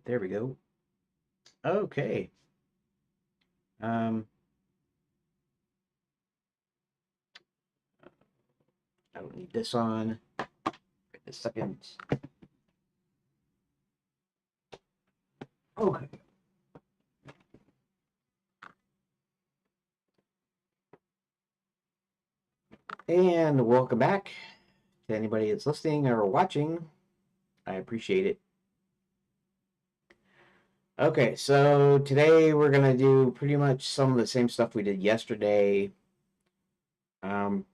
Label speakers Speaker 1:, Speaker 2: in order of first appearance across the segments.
Speaker 1: There we go. Okay. Um, I don't need this on. Wait a second. Okay. And welcome back to anybody that's listening or watching. I appreciate it. Okay, so today we're gonna do pretty much some of the same stuff we did yesterday. Um,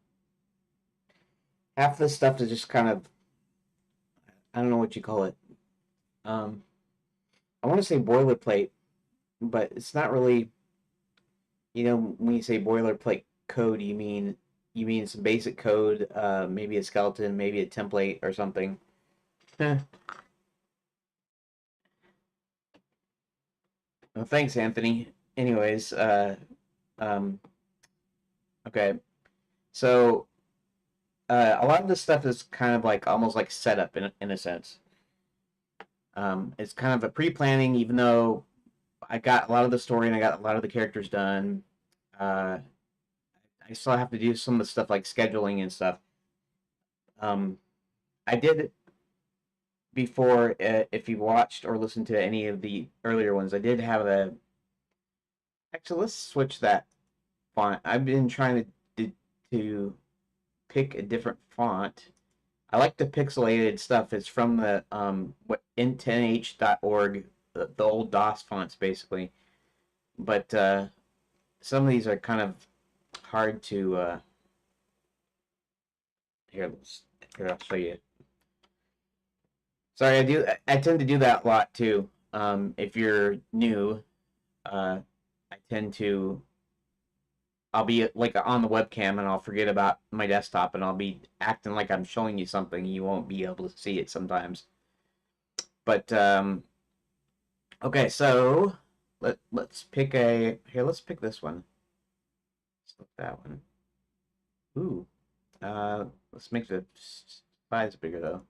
Speaker 1: Half of this stuff is just kind of, I don't know what you call it. Um, I want to say boilerplate, but it's not really. When you say boilerplate code, you mean some basic code, maybe a skeleton, maybe a template or something. Well, thanks, Anthony. Anyways, um, okay. So a lot of this stuff is kind of like almost like setup in a sense. It's kind of a pre-planning, even though I got a lot of the story and I got a lot of the characters done. Uh, I still have to do some of the stuff like scheduling and stuff. Um, I did before, if you watched or listened to any of the earlier ones, I did have a. Actually, let's switch that font. I've been trying to pick a different font. I like the pixelated stuff. It's from the n10h.org, the old DOS fonts basically. But some of these are kind of hard to. Here, here I'll show you. Sorry, I tend to do that a lot too. If you're new, I tend to. I'll be like on the webcam and I'll forget about my desktop and I'll be acting like I'm showing you something. You won't be able to see it sometimes. But okay, so let's pick a here. Let's pick this one. Let's look that one. Ooh, let's make the size bigger though.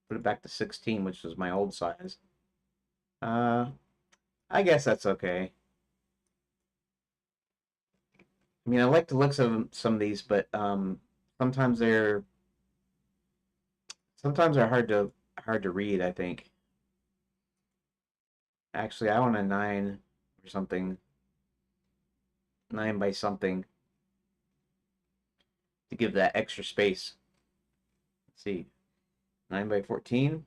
Speaker 1: Put it back to 16, which was my old size. Uh, I guess that's okay. I mean, I like the looks of some of these, but sometimes they're hard to read. I think. Actually, I want a 9 or something, 9 by something to give that extra space. Let's see, 9 by 14.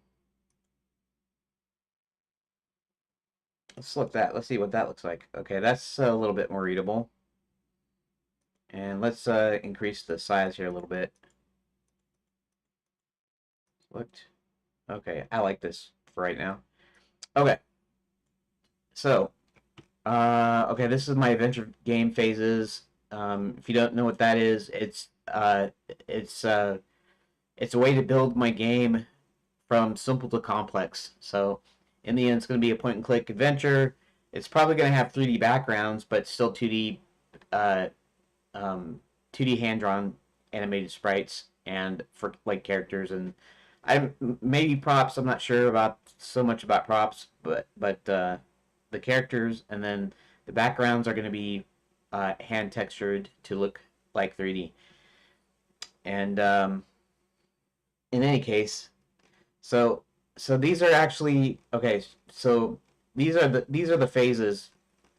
Speaker 1: Let's look that. Let's see what that looks like. Okay, that's a little bit more readable. And let's increase the size here a little bit. Looked. Okay, I like this for right now. Okay. So, okay, this is my adventure game phases. If you don't know what that is, it's it's a way to build my game from simple to complex. So, in the end, it's going to be a point and click adventure. It's probably going to have 3D backgrounds, but still 2D, uh, 2D hand drawn animated sprites and for like characters and I maybe props. I'm not sure about so much about props, but the characters and then the backgrounds are going to be hand textured to look like 3D. And in any case, so so these are actually okay. So these are the phases.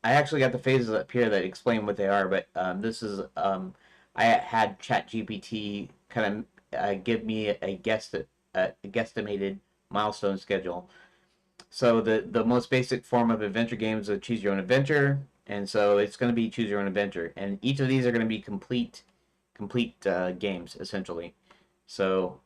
Speaker 1: I actually got the phases up here that explain what they are, but this is I had ChatGPT kind of give me a guesstimated milestone schedule. So the most basic form of adventure games is choose your own adventure, and so it's going to be choose your own adventure, and each of these are going to be complete games essentially. So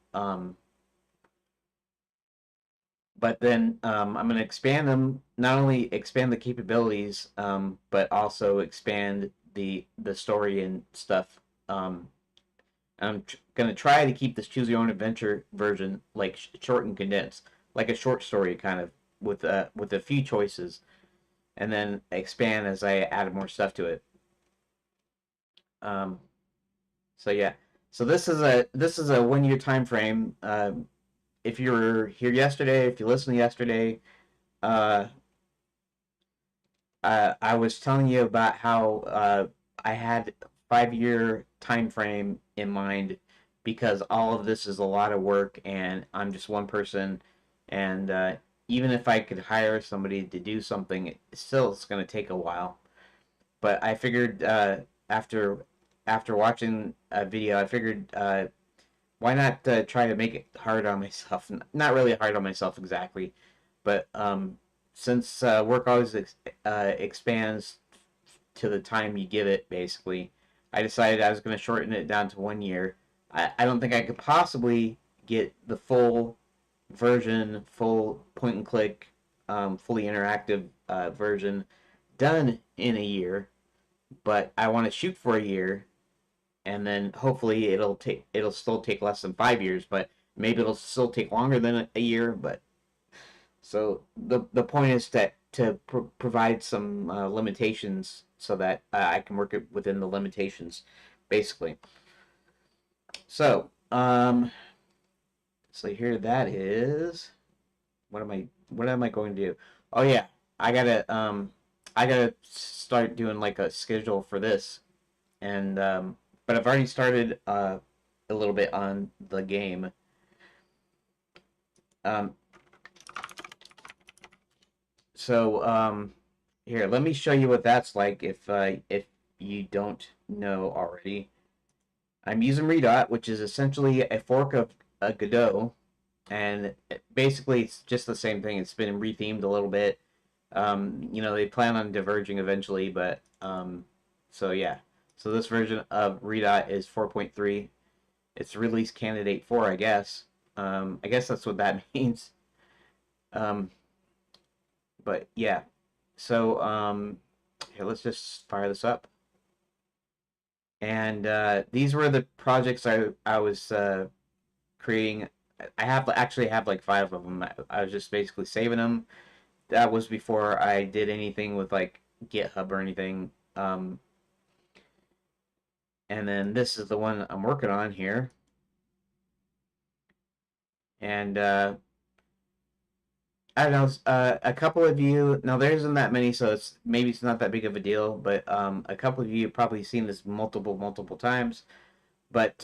Speaker 1: but then I'm going to expand them, not only expand the capabilities, but also expand the story and stuff. I'm going to try to keep this choose your own adventure version like short and condensed, like a short story kind of with a few choices, and then expand as I add more stuff to it. Um, so yeah, so this is a 1 year time frame. If you were here yesterday, if you listened yesterday, I was telling you about how I had 5 year time frame in mind because all of this is a lot of work and I'm just one person, and even if I could hire somebody to do something, it's going to take a while. But I figured after after watching a video, I figured why not try to make it hard on myself? Not really hard on myself exactly, but since work always expands to the time you give it, basically, I decided I was going to shorten it down to 1 year. I don't think I could possibly get the full version, full point and click, fully interactive version done in a year, but I want to shoot for a year, and then hopefully it'll still take less than 5 years, but maybe it'll still take longer than a year. But so the point is that to provide some limitations so that I can work it within the limitations, basically. So so here that is what am I going to do? Oh yeah, I gotta start doing like a schedule for this, and but I've already started a little bit on the game. Um, so here, let me show you what that's like if you don't know already. I'm using Redot, which is essentially a fork of Godot, and basically it's just the same thing. It's been rethemed a little bit. You know, they plan on diverging eventually, but so yeah. So this version of Redot is 4.3. It's release candidate 4, I guess. I guess that's what that means. Um, but yeah. So here, let's just fire this up. And these were the projects I was creating. I have actually have like 5 of them. I was just basically saving them. That was before I did anything with like GitHub or anything. And then this is the one I'm working on here. And I don't know, a couple of you, now there isn't that many, so maybe it's not that big of a deal, but a couple of you have probably seen this multiple times. But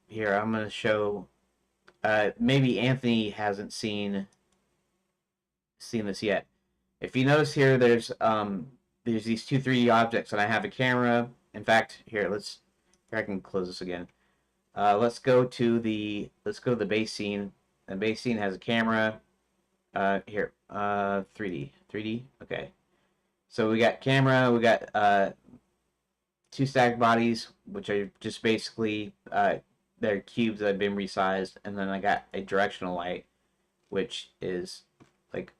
Speaker 1: here, I'm going to show, maybe Anthony hasn't seen this yet. If you notice here, there's these two 3D objects, and I have a camera. In fact, here, here I can close this again. Let's go to the base scene. The base scene has a camera. Here, 3D, okay. So we got camera, we got two stacked bodies, which are just basically they're cubes that have been resized, and then I got a directional light, which is like,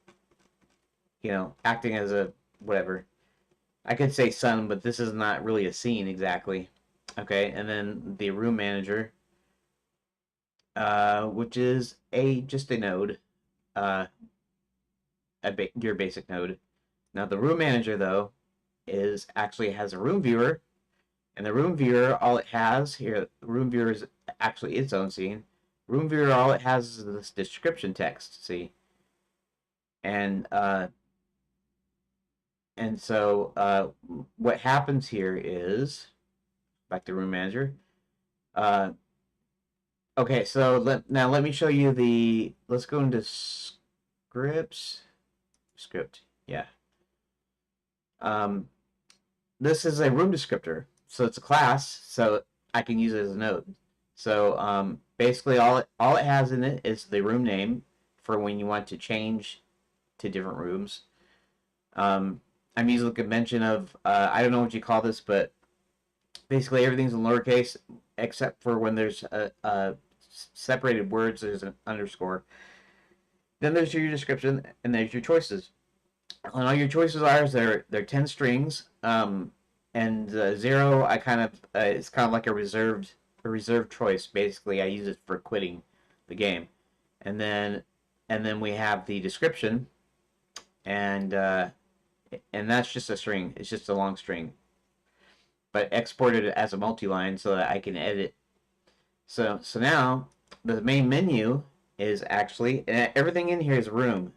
Speaker 1: you know, acting as a whatever. I could say sun, but this is not really a scene exactly. Okay, and then the room manager, which is just a node. Uh, your basic node. Now the room manager though is actually has a room viewer, and the room viewer all it has here. Room viewer is actually its own scene. Room viewer all it has is this description text. See, and so what happens here is back to room manager. Okay, so now let me show you the. Let's go into scripts. Script, yeah. This is a room descriptor, so it's a class, so I can use it as a node. So basically, all it has in it is the room name for when you want to change to different rooms. I'm using a convention of I don't know what you call this, but basically everything's in lowercase except for when there's a separated words. There's an underscore. Then there's your description, and there's your choices. And all your choices are is they're 10 strings. And 0, I kind of it's kind of like a reserved choice. Basically, I use it for quitting the game, and then we have the description, and that's just a string. It's just a long string, but exported as a multi-line so that I can edit. So now the main menu is actually everything in here is room.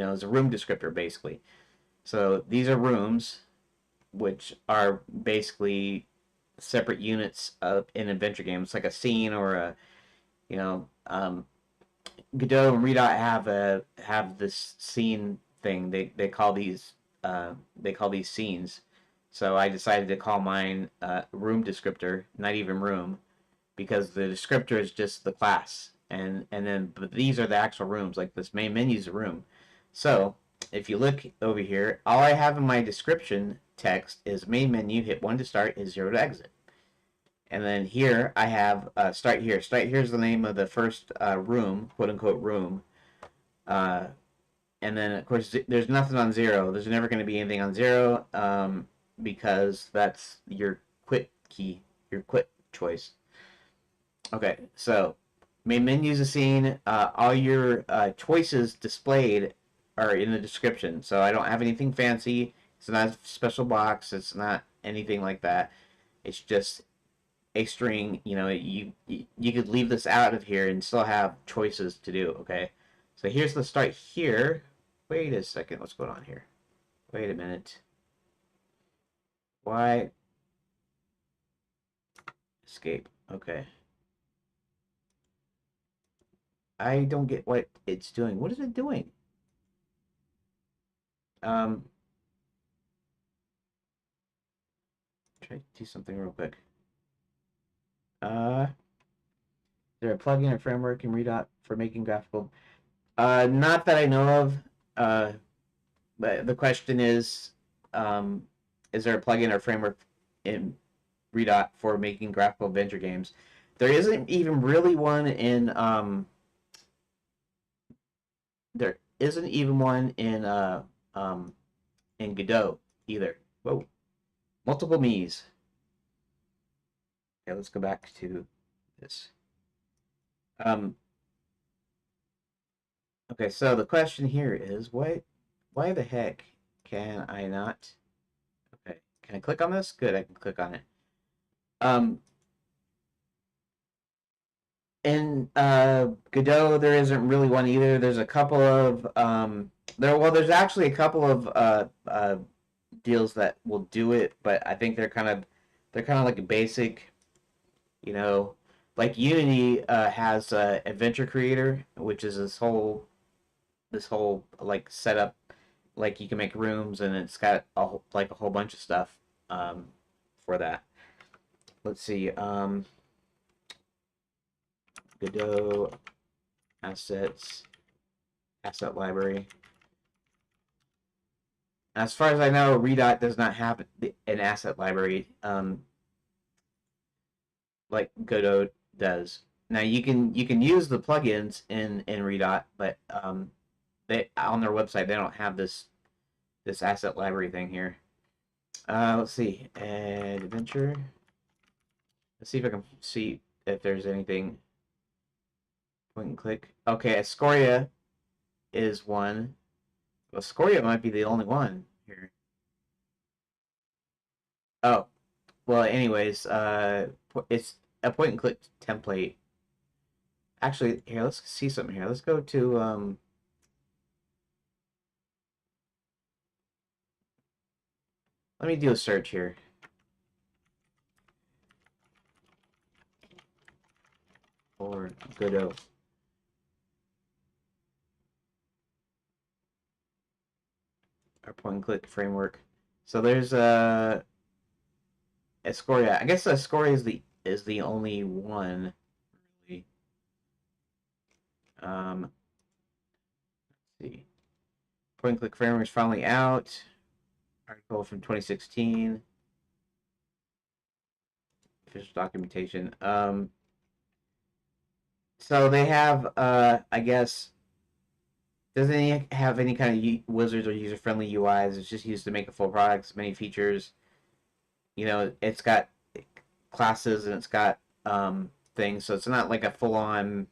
Speaker 1: is a room descriptor basically. So these are rooms, which are basically separate units of in adventure games, like a scene or a you know Godot and Redot have this scene thing. They call these scenes. So I decided to call mine room descriptor, not even room, because the descriptor is just the class, and then but these are the actual rooms. Like this main menu is a room. So if you look over here, all I have in my description text is main menu. Hit 1 to start. Hit 0 to exit. And then here I have start here. Start here is the name of the first room, quote unquote room. Uh, and then of course there's nothing on 0. There's never going to be anything on 0 because that's your quit key, your quit choice. Okay, so main menu's a scene. All your choices displayed are in the description. So I don't have anything fancy. It's not a special box. It's not anything like that. It's just a string. You could leave this out of here and still have choices to do. Okay, so here's the start here. Wait a second. What's going on here? Wait a minute. Why? Escape. Okay. I don't get what it's doing. What is it doing? Um, try to do something real quick. Is there a plugin or framework in Redot for making graphical? Not that I know of. But the question is there a plugin or framework in Redot for making graphical adventure games? There isn't even really one there isn't even one in Godot either. Whoa, multiple me's. Okay, let's go back to this. Okay, so the question here is why the heck can I not? Okay, can I click on this? Good, I can click on it. In Godot, there isn't really one either. There's a couple of there's actually a couple of deals that will do it, but I think they're kind of like a basic, you know, like Unity has Adventure Creator, which is this whole like setup, like you can make rooms and it's got like a whole bunch of stuff for that. Let's see, Godot assets, asset library. As far as I know, Redot does not have an asset library like Godot does. Now you can use the plugins in Redot, but they on their website they don't have this asset library thing here. Let's see, adventure. Let's see if I can see if there's anything. Point and click. Okay, Escoria is one. Well, Escoria might be the only one here. Oh, well, anyways, it's a point and click template. Actually, here, let's see something here. Let's go to let me do a search here. For Godot. Our point and click framework. So there's Escoria. I guess Escoria is the only one. Really. Let's see. Point and click framework is finally out. Article from 2016. Official documentation. So they have I guess doesn't it have any kind of wizards or user-friendly UIs? It's just used to make a full product, many features. It's got classes and it's got things, so it's not like a full-on,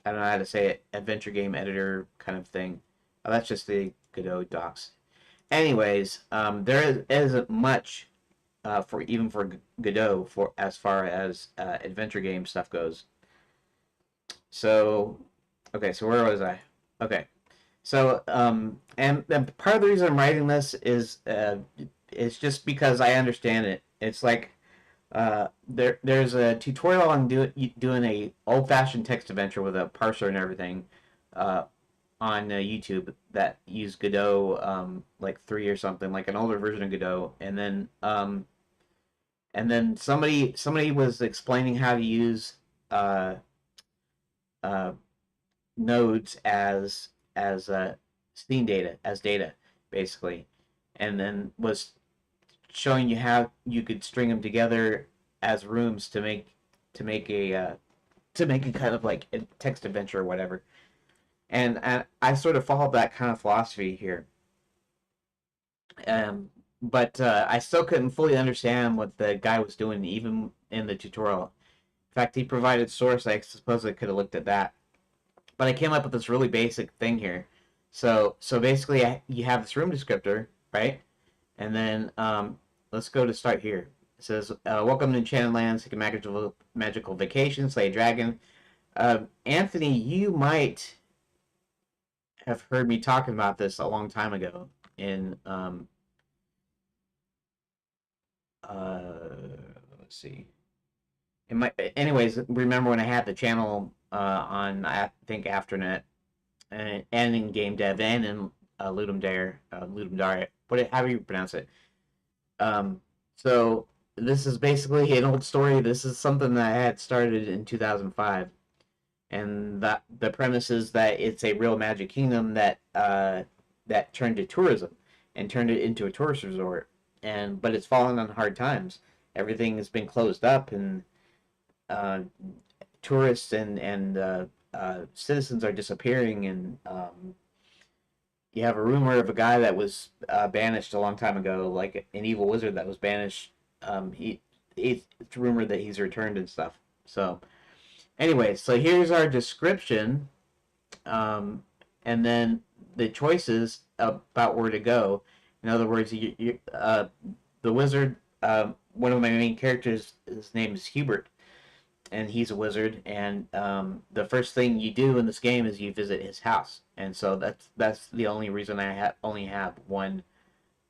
Speaker 1: I don't know how to say it, adventure game editor kind of thing. Oh, that's just the Godot docs. Anyways, there isn't much for Godot for as far as adventure game stuff goes. So, okay, so where was I? Okay, So, and part of the reason I'm writing this is just because I understand it. It's like there's a tutorial on doing a old-fashioned text adventure with a parser and everything uh, on YouTube that used Godot like 3 or something, like an older version of Godot, and then somebody was explaining how to use uh, uh, nodes as scene data as data basically, and then was showing you how you could string them together as rooms to make a to make a kind of like a text adventure or whatever. And I sort of followed that kind of philosophy here. Um, but I still couldn't fully understand what the guy was doing, even in the tutorial. In fact, he provided source. I suppose I could have looked at that. But I came up with this really basic thing here. So basically, you have this room descriptor, right? And then let's go to start here. It says, "Welcome to Enchanted Lands. Take a magical vacation. Slay a dragon." Anthony, you might have heard me talking about this a long time ago in let's see. Anyways, remember when I had the channel on I think Afternet and in game dev and in Ludum Dare, however you pronounce it. Um, so this is basically an old story. This is something that I had started in 2005, and that the premise is that it's a real Magic Kingdom that turned to tourism and turned it into a tourist resort, and but it's fallen on hard times. Everything has been closed up, and uh, tourists and citizens are disappearing, and you have a rumor of a guy that was banished a long time ago, like an evil wizard that was banished. It's rumored that he's returned and stuff. So, anyway, so here's our description, um, and then the choices about where to go. In other words, the wizard, one of my main characters, his name is Hubert, and he's a wizard. And the first thing you do in this game is you visit his house, and so that's the only reason only have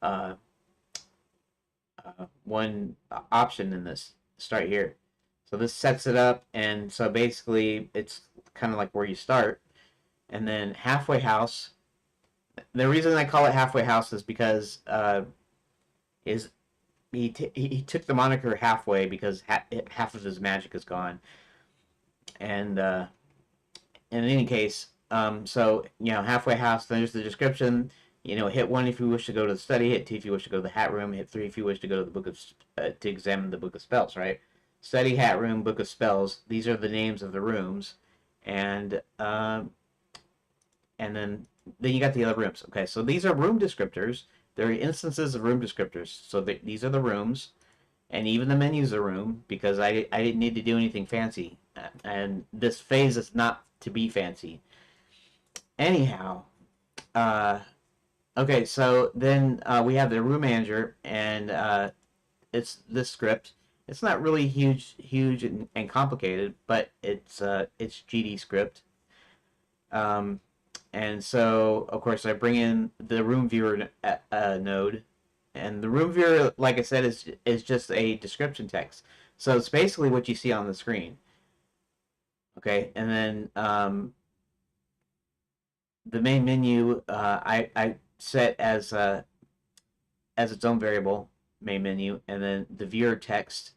Speaker 1: uh, one option in this. Start here. So this sets it up, and so basically it's kind of like where you start, and then halfway house. The reason I call it halfway house is because is he took the moniker halfway because half of his magic is gone, and in any case, so halfway house. There's the description. Hit 1 if you wish to go to the study. Hit 2 if you wish to go to the hat room. Hit 3 if you wish to go to the book of to examine the book of spells. Right. Study, hat room, book of spells. These are the names of the rooms, and then you got the other rooms. Okay, so these are room descriptors. They're instances of room descriptors. So these are the rooms, and even the menu's a room because I didn't need to do anything fancy, and this phase is not to be fancy. Anyhow, uh, okay, so then we have the room manager, and it's this script. It's not really huge and complicated, but it's GD script. Um, and so, of course, I bring in the room viewer node, and the room viewer, like I said, is just a description text. So it's basically what you see on the screen. Okay, and then the main menu I set as its own variable main menu, and then the viewer text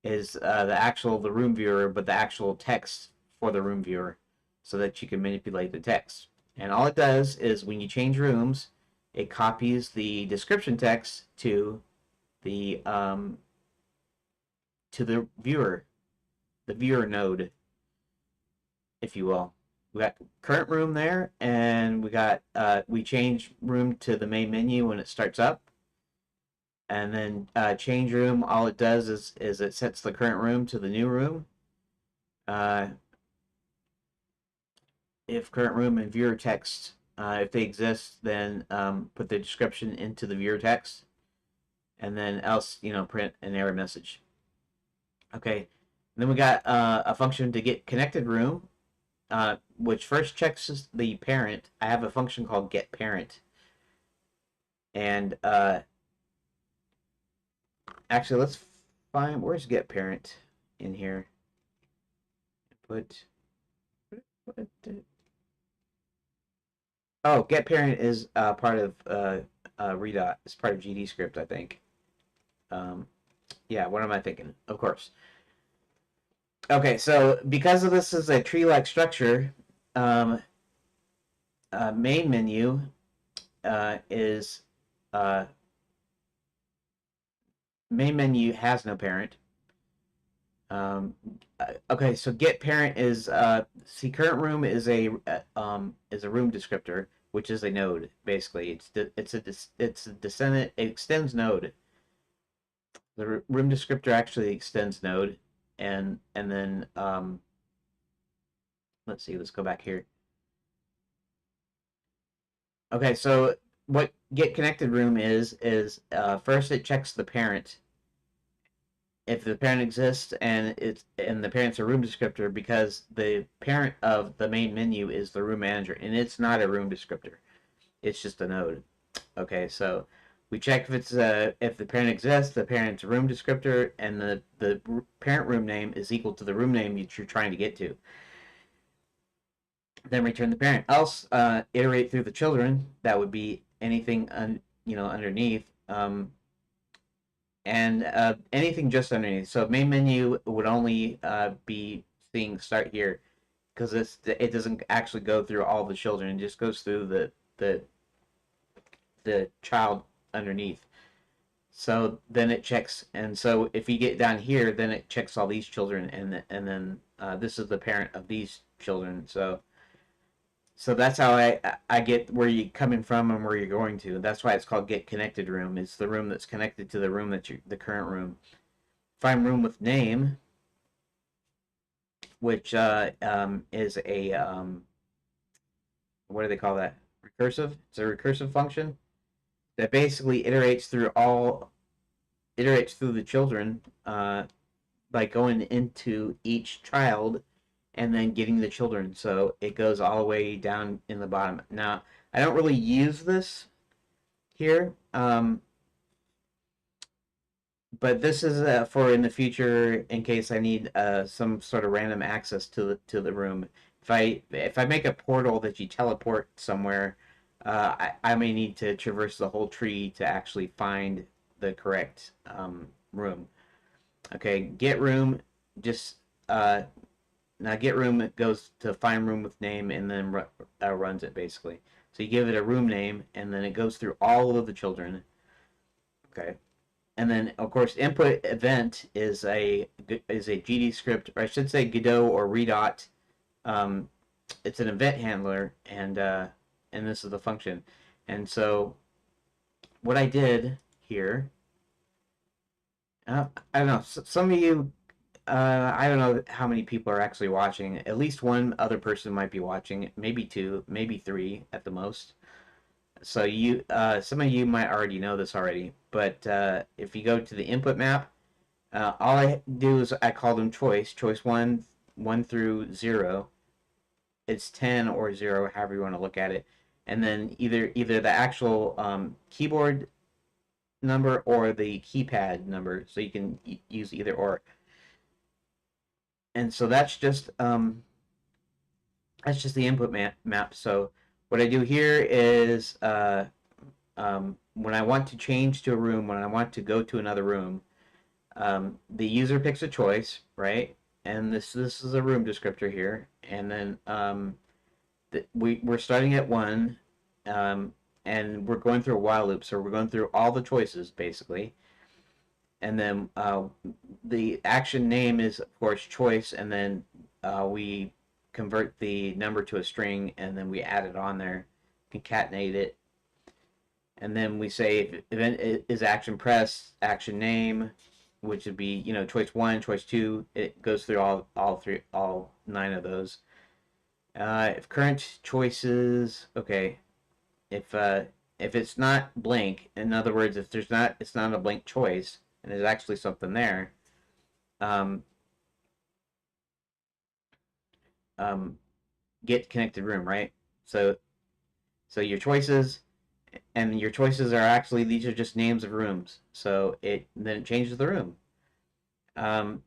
Speaker 1: is the room viewer, but the actual text for the room viewer, so that you can manipulate the text. And all it does is when you change rooms, it copies the description text to the viewer node, if you will. We got current room there, and we change room to the main menu when it starts up, and then change room. All it does is it sets the current room to the new room. Uh, if current room and viewer text, if they exist, then put the description into the viewer text, and then else print an error message. Okay, and then we got a function to get connected room. which first checks the parent. I have a function called getParent, and actually, let's find where's getParent in here. Put oh, getParent is part of Redot. It's part of GDScript, I think. Yeah, what am I thinking? Of course. Okay, so because of this is a tree-like structure, um, main menu is uh, main menu has no parent. Okay, so get parent is see current room is a room descriptor, which is a node basically. It's a descendant. It extends node. The room descriptor actually extends node, and then let's see. Let's go back here. Okay, so what get connected room is first it checks the parent. If the parent exists and the parent's a room descriptor, because the parent of the main menu is the room manager, and it's not a room descriptor. It's just a node. Okay, so we check if the parent exists, the parent's a room descriptor, and the parent room name is equal to the room name that you're trying to get to. Then return the parent. Else, iterate through the children. That would be anything underneath. And anything just underneath. So main menu would only be seeing start here, because it doesn't actually go through all the children. It just goes through the child underneath. So then it checks, and so if you get down here, then it checks all these children, and then this is the parent of these children. So that's how I get where you're coming from and where you're going to. That's why it's called get connected room. It's the room that's connected to the room the current room. Find room with name, which is a what do they call that? Recursive. It's a recursive function that basically iterates through the children by going into each child and then getting the children. So it goes all the way down in the bottom. Now, I don't really use this here, but this is for in the future in case I need some sort of random access to the room. If I make a portal that you teleport somewhere, I may need to traverse the whole tree to actually find the correct room. Okay, get room just now get room goes to find room with name and then runs it basically. So you give it a room name and then it goes through all of the children. Okay, and then of course input event is a GD script, or I should say Godot or Redot. Um, it's an event handler, and this is the function. And so what I did here, I don't know. Some of you I don't know how many people are actually watching. At least one other person might be watching, maybe two, maybe three at the most. So some of you might already know this already, but if you go to the input map, all I do is I call them choice one through 0. It's 10 or 0, however you want to look at it, and then either the actual keyboard number or the keypad number, so you can use either or. And so that's just the input map. So what I do here is when I want to change to a room, when I want to go to another room, the user picks a choice, right? And this is a room descriptor here, and then we're starting at 1, and we're going through a while loop, so we're going through all the choices basically. And then the action name is of course choice, and then we convert the number to a string, and then we add it on there, concatenate it, and then we say if event is action press, action name, which would be choice 1, choice 2. It goes through all 9 of those. If current choices, okay, if it's not blank, in other words, if it's not a blank choice and there's actually something there, um, get connected room, right? So your choices, and your choices are actually, these are just names of rooms. So then it changes the room. Um,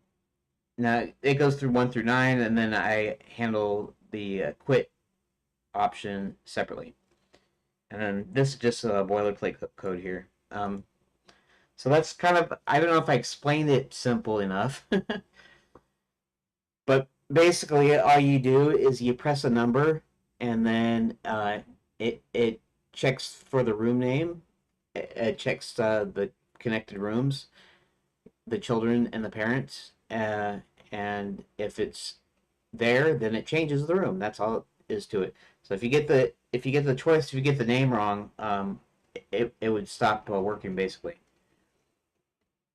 Speaker 1: Now it goes through 1 through 9, and then I handle the quit option separately. And then this is just a boilerplate code here. So that's kind of, I don't know if I explained it simple enough, but basically all you do is you press a number, and then it checks for the room name. It checks the connected rooms, the children and the parents, and if it's there, then it changes the room. That's all it is to it. So if you get the choice, if you get the name wrong, it would stop working basically.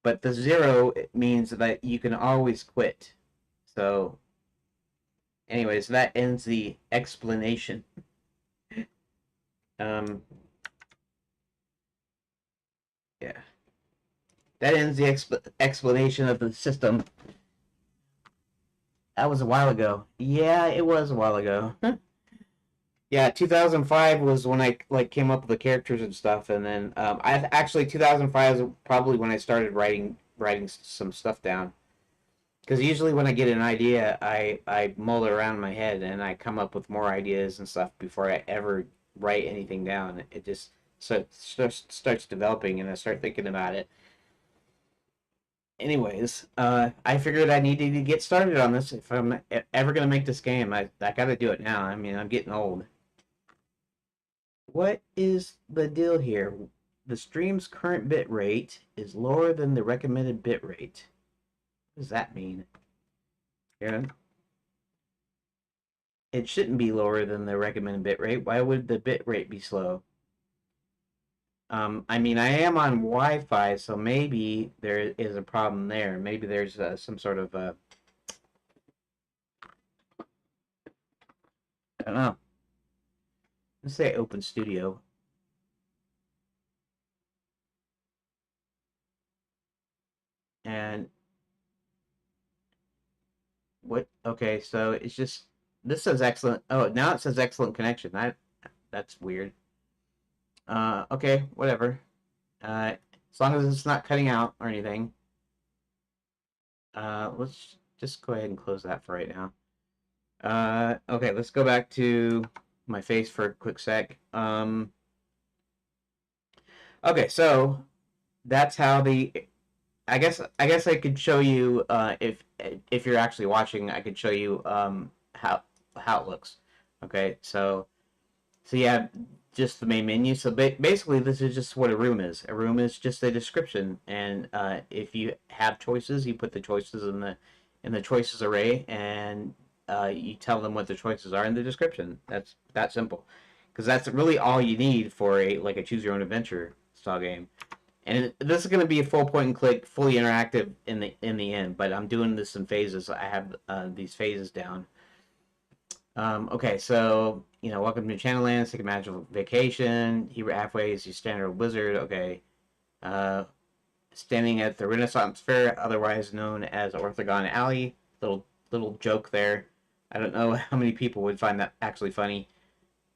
Speaker 1: But the 0, it means that you can always quit. So, anyways, that ends the explanation. Um, yeah, that ends the explanation of the system. That was a while ago. Yeah, it was a while ago. Yeah, 2005 was when I like came up with the characters and stuff, and then I actually 2005 is probably when I started writing some stuff down. Because usually when I get an idea, I mull it around in my head and I come up with more ideas and stuff before I ever write anything down. It just starts developing, and I start thinking about it. Anyways, I figured I needed to get started on this if I'm ever gonna make this game. I gotta do it now. I mean, I'm getting old. What is the deal here? The stream's current bit rate is lower than the recommended bit rate. What does that mean? Yeah. It shouldn't be lower than the recommended bit rate. Why would the bit rate be slow? I mean, I am on Wi-Fi, so maybe there is a problem there. Maybe there's some sort of I don't know. Let's say Open Studio. And what? Okay, so it's just, this says excellent. Oh, now it says excellent connection. That's weird. Okay, whatever. As long as it's not cutting out or anything. Let's just go ahead and close that for right now. Okay, let's go back to my face for a quick sec. Okay, so that's how the. I guess I could show you if you're actually watching. I could show you how it looks. Okay, so yeah, just the main menu. So basically, this is just what a room is. A room is just a description, and if you have choices, you put the choices in the choices array, and you tell them what the choices are in the description. That's that simple, because that's really all you need for a choose your own adventure style game. And this is going to be a full point and click, fully interactive in the end. But I'm doing this in phases. I have these phases down. Okay, so welcome to Channellands. Take a magical vacation. Here halfway is your standard wizard. Okay, uh, standing at the Renaissance Fair, otherwise known as Orthogon Alley. Little joke there. I don't know how many people would find that actually funny.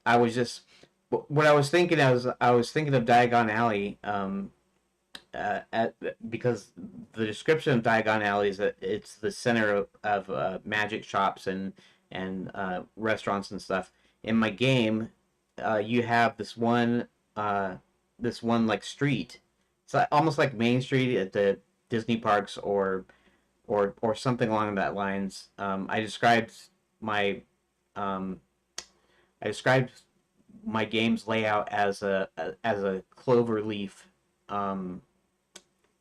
Speaker 1: I was just what I was thinking. I was thinking of Diagon Alley. Because the description of Diagon Alley is that it's the center of magic shops and restaurants and stuff. In my game, you have this one like street. It's almost like Main Street at the Disney parks or something along that lines. My um, I described my game's layout as a clover leaf um,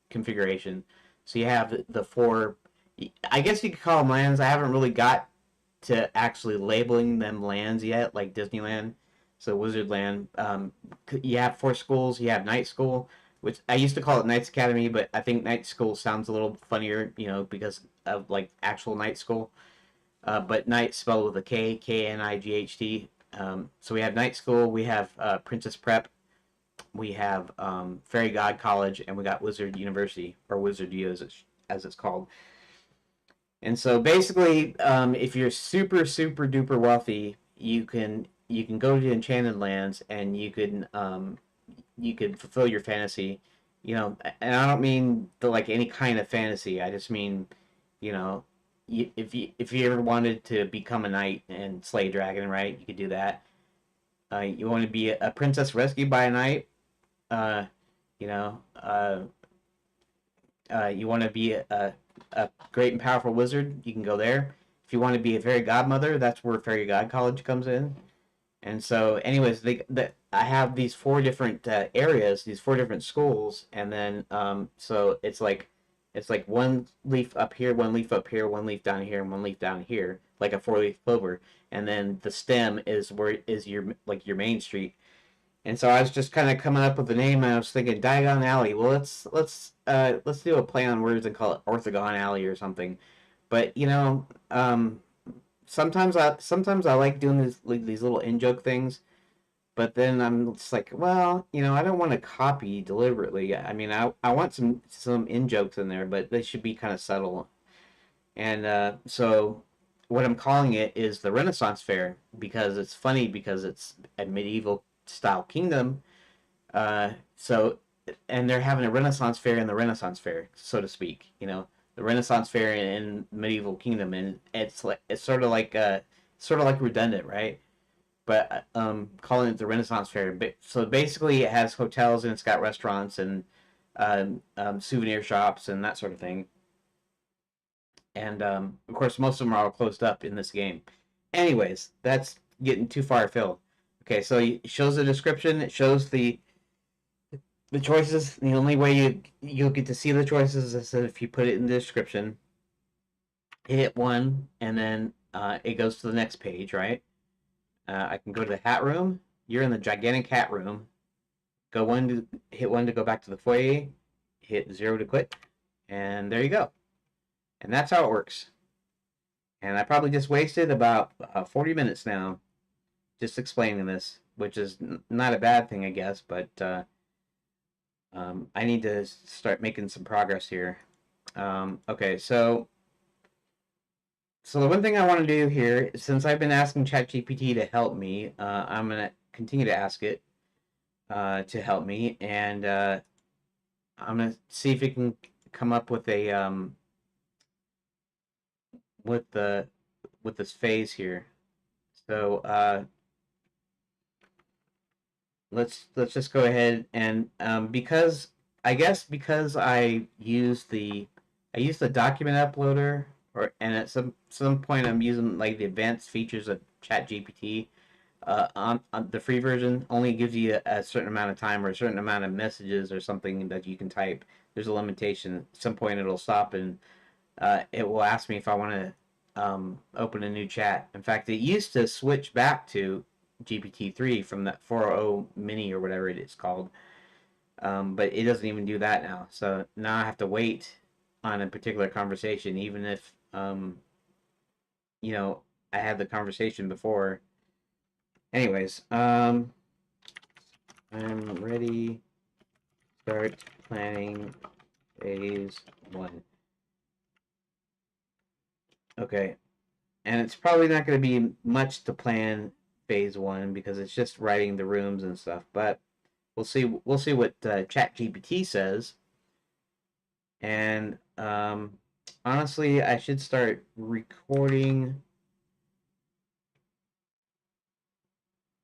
Speaker 1: configuration. So you have the four. I guess you could call them lands. I haven't really got to actually labeling them lands yet, like Disneyland. So Wizardland. You have four schools. You have Night School, which I used to call it Knights Academy, but I think Night School sounds a little funnier, because of like actual Night School. But Night spelled with a K, Knight. So we have Night School. We have Princess Prep. We have Fairy God College, and we got Wizard University, or Wizard U as it's called. And so basically, if you're super, super duper wealthy, you can go to Enchanted Lands and you can fulfill your fantasy, you know, and I don't mean the like any kind of fantasy. I just mean, you know, if you ever wanted to become a knight and slay a dragon, right? You could do that. You want to be a princess rescued by a knight, uh, you know, you want to be a great and powerful wizard, you can go there. If you want to be a fairy godmother, that's where Fairy God College comes in. And so, anyways, I have these four different areas, these four different schools, and then so it's like one leaf up here, one leaf up here, one leaf down here, and one leaf down here, like a four-leaf clover. And then the stem is where is your like your main street. And so I was just kind of coming up with the name, and I was thinking Diagon Alley. Well, let's do a play on words and call it Orthogon Alley or something. But you know, sometimes I like doing these little in joke things, but then I'm just like, well, you know, I don't want to copy deliberately. I mean, I want some in jokes in there, but they should be kind of subtle. And so what I'm calling it is the Renaissance Fair because it's funny because it's a medieval style kingdom. So and they're having a Renaissance Fair in the Renaissance Fair, so to speak. You know, the Renaissance Fair in medieval kingdom, and it's sort of like redundant, right? But calling it the Renaissance Fair. So basically, it has hotels and it's got restaurants and souvenir shops and that sort of thing. And of course, most of them are all closed up in this game. Anyways, that's getting too far afield. Okay, so it shows the description. It shows the choices. The only way you'll get to see the choices is if you put it in the description. Hit one, and then it goes to the next page, right? I can go to the hat room. You're in the gigantic hat room. Hit one to go back to the foyer. Hit zero to quit, and there you go. And that's how it works. And I probably just wasted about 40 minutes now just explaining this, which is not a bad thing, I guess, but I need to start making some progress here. Okay, so the one thing I want to do here, since I've been asking ChatGPT to help me, I'm gonna continue to ask it to help me, and I'm gonna see if it can come up with a with the with this phase here. So let's just go ahead and because I guess because I use the document uploader and at some point I'm using like the advanced features of ChatGPT. On the free version only gives you a certain amount of time or a certain amount of messages or something that you can type. There's a limitation. At some point it'll stop and it will ask me if I want to open a new chat. In fact, it used to switch back to GPT-3 from that 4.0 mini or whatever it is called. But it doesn't even do that now. So now I have to wait on a particular conversation, even if, you know, I had the conversation before. Anyways, I'm ready. Start planning phase one. Okay. And it's probably not going to be much to plan phase one because it's just writing the rooms and stuff. But we'll see what ChatGPT says. And honestly, I should start recording.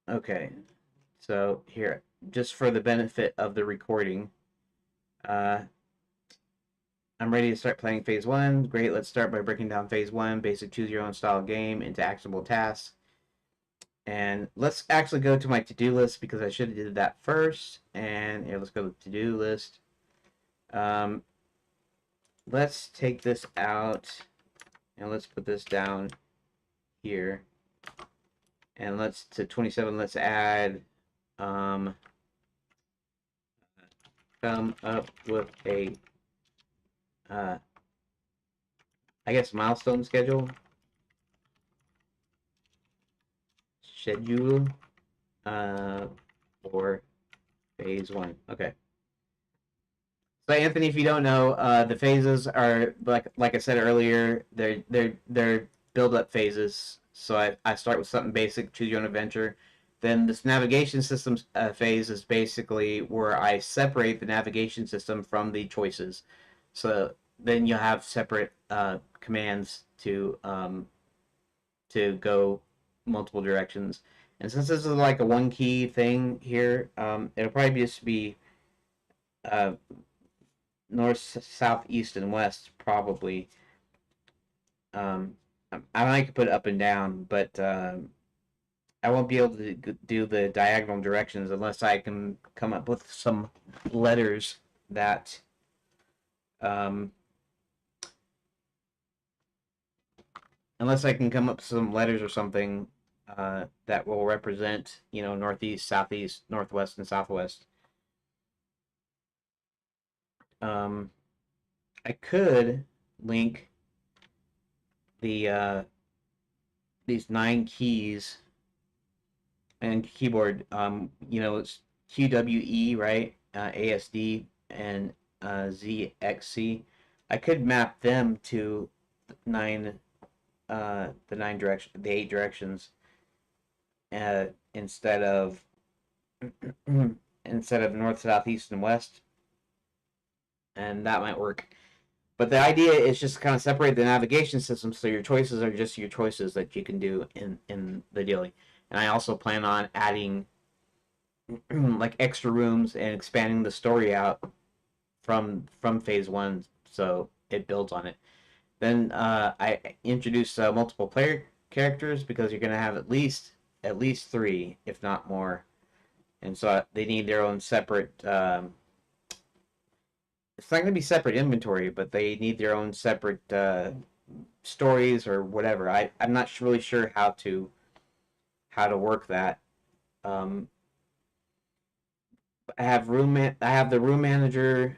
Speaker 1: Okay, so here, just for the benefit of the recording, uh, I'm ready to start playing phase one. Great, let's start by breaking down phase one, basic choose your own style game into actionable tasks. And let's actually go to my to-do list because I should have did that first. And here, let's go to to-do list. Let's take this out and let's put this down here. And let's to 27, let's add come up with a I guess milestone schedule for phase one. Okay. So Anthony, if you don't know, the phases are like I said earlier, they're build up phases. So I start with something basic, choose your own adventure. Then this navigation system phase is basically where I separate the navigation system from the choices. So then you'll have separate commands to go multiple directions. And since this is like a one key thing here, it'll probably just be uh, north, south, east, and west, probably. Um, I might put up and down, but I won't be able to do the diagonal directions unless I can come up with some letters that um, unless I can come up with some letters or something that will represent, northeast, southeast, northwest, and southwest. Um, I could link the these 9 keys and keyboard. It's QWE, right? ASD and ZXC. I could map them to nine, the 8 directions, uh, instead of instead of north, south, east, and west, and that might work. But the idea is just to kind of separate the navigation system so your choices are just your choices that you can do in the daily. And I also plan on adding like extra rooms and expanding the story out from phase one, so it builds on it. Then I introduce multiple player characters because you're gonna have at least 3, if not more, and so they need their own separate. It's not gonna be separate inventory, but they need their own separate stories or whatever. I'm not really sure how to work that. Um, I have the room manager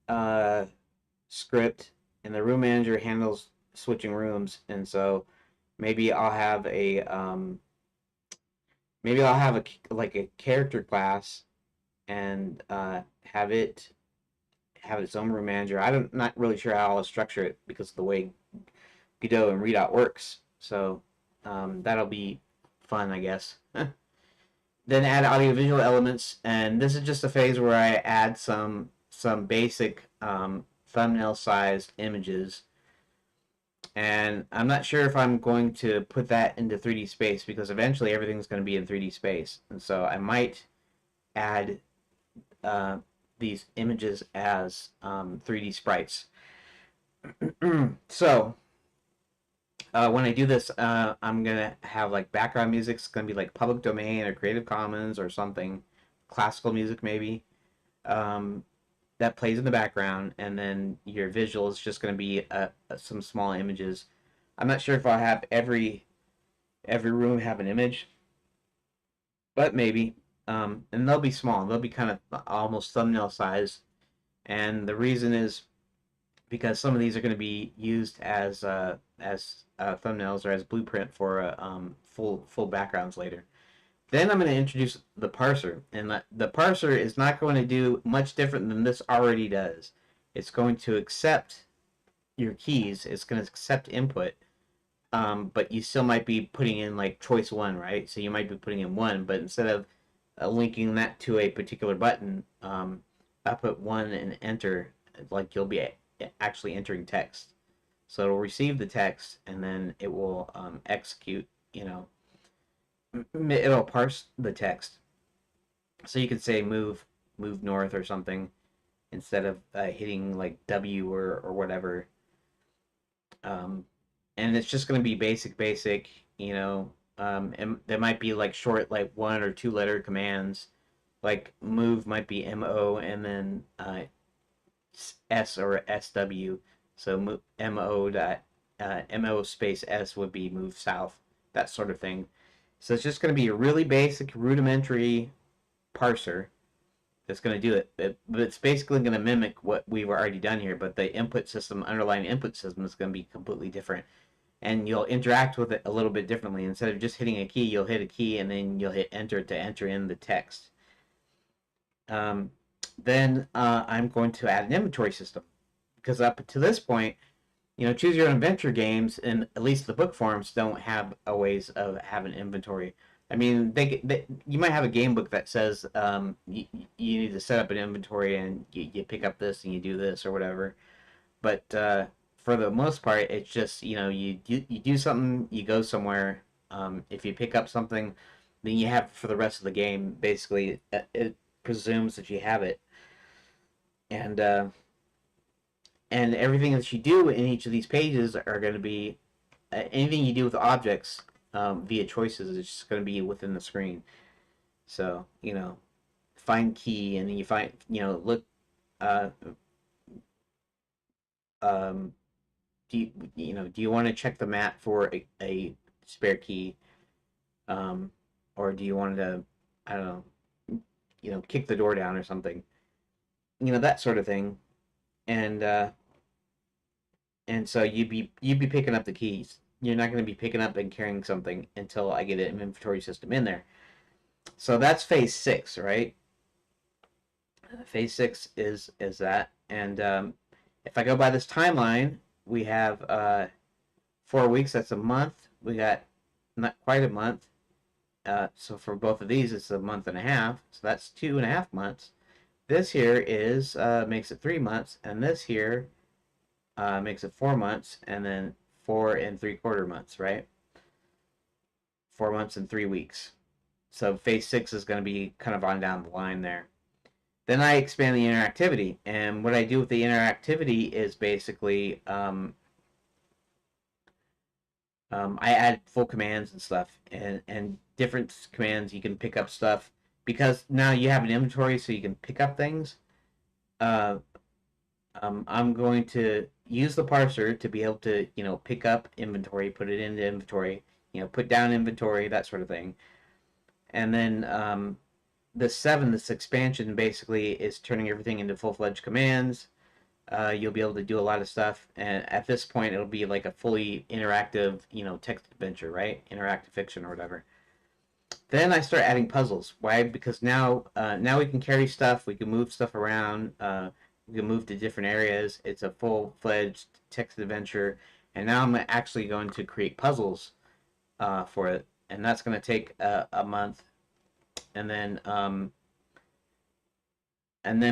Speaker 1: uh, script, and the room manager handles switching rooms, and so maybe I'll have like a character class and have its own room manager. I'm not really sure how I'll structure it because of the way Godot and Redot works. So that'll be fun, I guess. Then add audiovisual elements, and this is just a phase where I add some basic thumbnail sized images. And I'm not sure if I'm going to put that into 3D space because eventually everything's going to be in 3D space, and so I might add uh, these images as 3D sprites. So when I do this, I'm gonna have like background music. It's gonna be like public domain or Creative Commons or something, classical music maybe. Um, that plays in the background, and then your visual is just gonna be some small images. I'm not sure if I'll have every room have an image, but maybe. And they'll be small. They'll be kind of almost thumbnail size. And the reason is because some of these are going to be used as thumbnails or as blueprint for full backgrounds later. Then I'm going to introduce the parser, and the parser is not going to do much different than this already does. It's going to accept your keys. It's going to accept input, but you still might be putting in like choice 1, right? So you might be putting in 1, but instead of linking that to a particular button, I put 1 and enter, like you'll be actually entering text. So it'll receive the text and then it will execute, it'll parse the text. So you could say move north or something instead of hitting like W or whatever. Um, and it's just going to be basic, and there might be like short, like 1 or 2 letter commands. Like move might be MO and then S or SW. So MO space S would be move south, that sort of thing. So it's just going to be a really basic, rudimentary parser that's going to do it. But it's basically going to mimic what we've already done here, but the underlying input system is going to be completely different. And you'll interact with it a little bit differently. Instead of just hitting a key, you'll hit a key and then you'll hit enter to enter in the text. Then I'm going to add an inventory system, because up to this point, choose your own adventure games, and at least the book forms don't have a ways of having inventory. I mean, you might have a game book that says you need to set up an inventory and you pick up this and you do this or whatever. But for the most part, it's just you do something, you go somewhere. If you pick up something, then you have for the rest of the game. Basically, it presumes that you have it, and everything that you do in each of these pages are going to be anything you do with objects via choices is just going to be within the screen. So find key, and then you find look. Uh, um, do you want to check the map for a spare key, um, or do you want to, I don't know, kick the door down or something, that sort of thing, and so you'd be picking up the keys. You're not going to be picking up and carrying something until I get an inventory system in there. So that's phase 6, right? Phase 6 is that, and if I go by this timeline, we have 4 weeks. That's a month. We got not quite a month. So for both of these, it's a month and a half. So that's 2.5 months. This here is makes it 3 months, and this here makes it 4 months, and then 4 and 3/4 months, right? 4 months and 3 weeks. So phase 6 is going to be kind of on down the line there. Then I expand the interactivity, and what I do with the interactivity is basically I add full commands and stuff, and different commands you can pick up stuff because now you have an inventory, so you can pick up things. Uh, I'm going to use the parser to be able to pick up inventory, put it into inventory, put down inventory, that sort of thing. And then this expansion basically is turning everything into full-fledged commands. You'll be able to do a lot of stuff, and at this point, it'll be like a fully interactive, text adventure, right? Interactive fiction or whatever. Then I start adding puzzles. Why? Because now we can carry stuff, we can move stuff around, we can move to different areas. It's a full-fledged text adventure, and now I'm actually going to create puzzles for it, and that's going to take a month, and then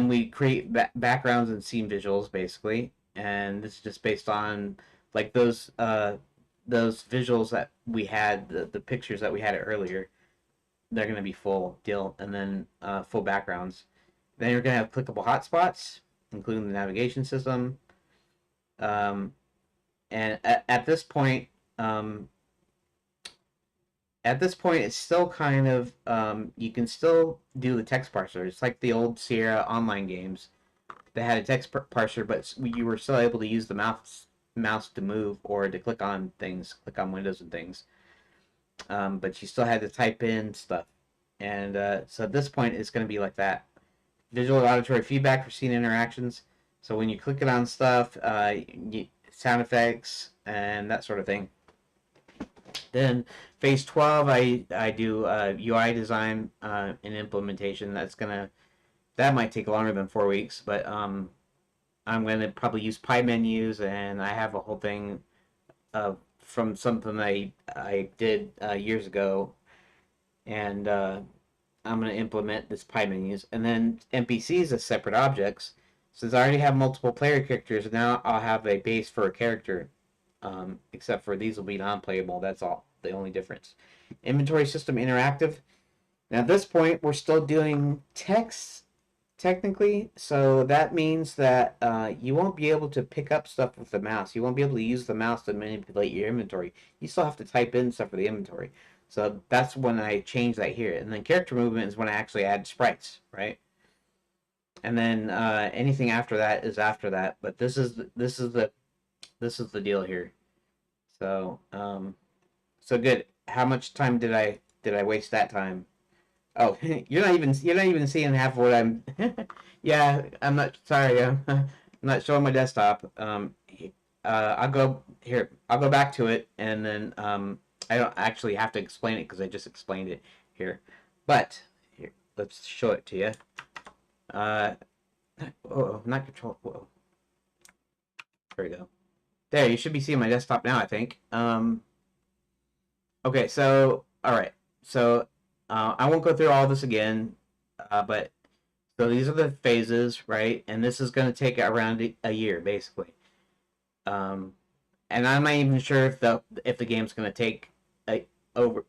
Speaker 1: we create backgrounds and scene visuals basically, and this is just based on like those visuals that we had, the pictures that we had earlier. They're going to be full deal, and then full backgrounds. Then you're going to have clickable hotspots, including the navigation system. Um, and at this point, um, it's still kind of you can still do the text parser. It's like the old Sierra online games. They had a text parser, but you were still able to use the mouse to move or to click on things, click on windows and things. But you still had to type in stuff. And so at this point, it's going to be like that. Visual and auditory feedback for scene interactions. So when you click it on stuff, sound effects and that sort of thing. Then phase 12, I do UI design and implementation. That might take longer than 4 weeks, but I'm gonna probably use pie menus, and I have a whole thing from something I did years ago, and I'm gonna implement this pie menus, and then NPCs as separate objects. Since I already have multiple player characters, now I'll have a base for a character. Except for these will be non-playable. That's all. The only difference. Inventory system interactive. Now at this point, we're still doing text technically, so that means that you won't be able to pick up stuff with the mouse. You won't be able to use the mouse to manipulate your inventory. You still have to type in stuff for the inventory. So that's when I change that here. And then character movement is when I actually add sprites, right? And then anything after that is after that. But this is the deal here. So so good. How much time did I waste that time? Oh, you're not even seeing half of what I'm. Yeah, I'm not sorry. I'm not showing my desktop. I'll go here. I'll go back to it, and then I don't actually have to explain it because I just explained it here. But here, let's show it to you. Uh, oh, not control. Whoa, there we go. There, you should be seeing my desktop now, I think. Okay, so, all right. So, I won't go through all this again, but so these are the phases, right? And this is going to take around a year, basically. Um, and I'm not even sure if the game's going to take over,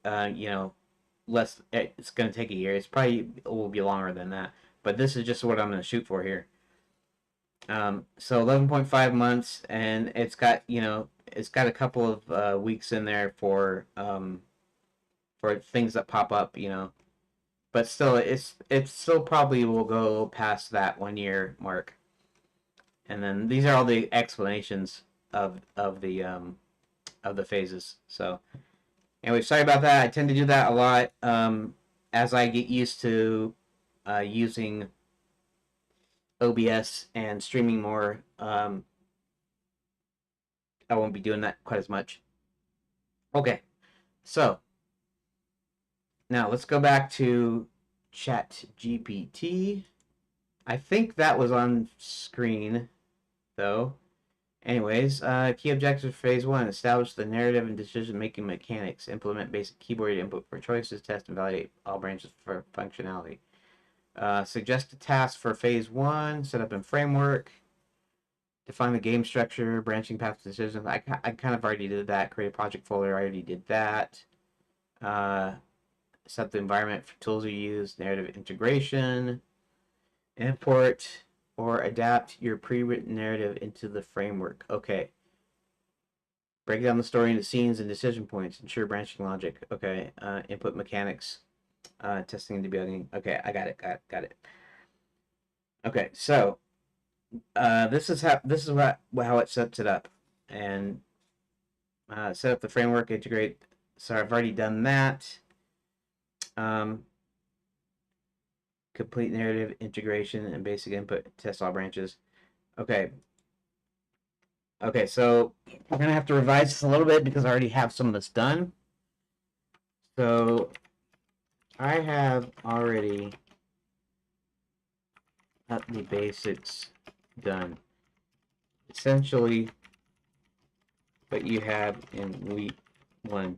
Speaker 1: less. It's going to take a year. It's probably it will be longer than that. But this is just what I'm going to shoot for here. So 11.5 months, and it's got a couple of weeks in there for things that pop up, but still, it's still probably will go past that 1 year mark. And then these are all the explanations of the phases. So anyway, sorry about that. I tend to do that a lot as I get used to using OBS and streaming more. I won't be doing that quite as much. Okay, so now let's go back to Chat GPT. I think that was on screen, though. Anyways, key objectives for phase 1. Establish the narrative and decision-making mechanics. Implement basic keyboard input for choices. Test and validate all branches for functionality. Suggest a task for phase 1. Set up in framework. Define the game structure. Branching path decisions. I kind of already did that. Create a project folder. I already did that. Set the environment for tools you use. Narrative integration. Import or adapt your pre-written narrative into the framework. Okay. Break down the story into scenes and decision points. Ensure branching logic. Okay. Input mechanics. Testing and debugging. Okay, I got it. Okay, so this is how it sets it up, and set up the framework. Integrate. So I've already done that. Complete narrative integration and basic input. Test all branches. Okay. Okay, so we're gonna have to revise this a little bit because I already have some of this done. So I have already got the basics done. Essentially, what you have in week 1.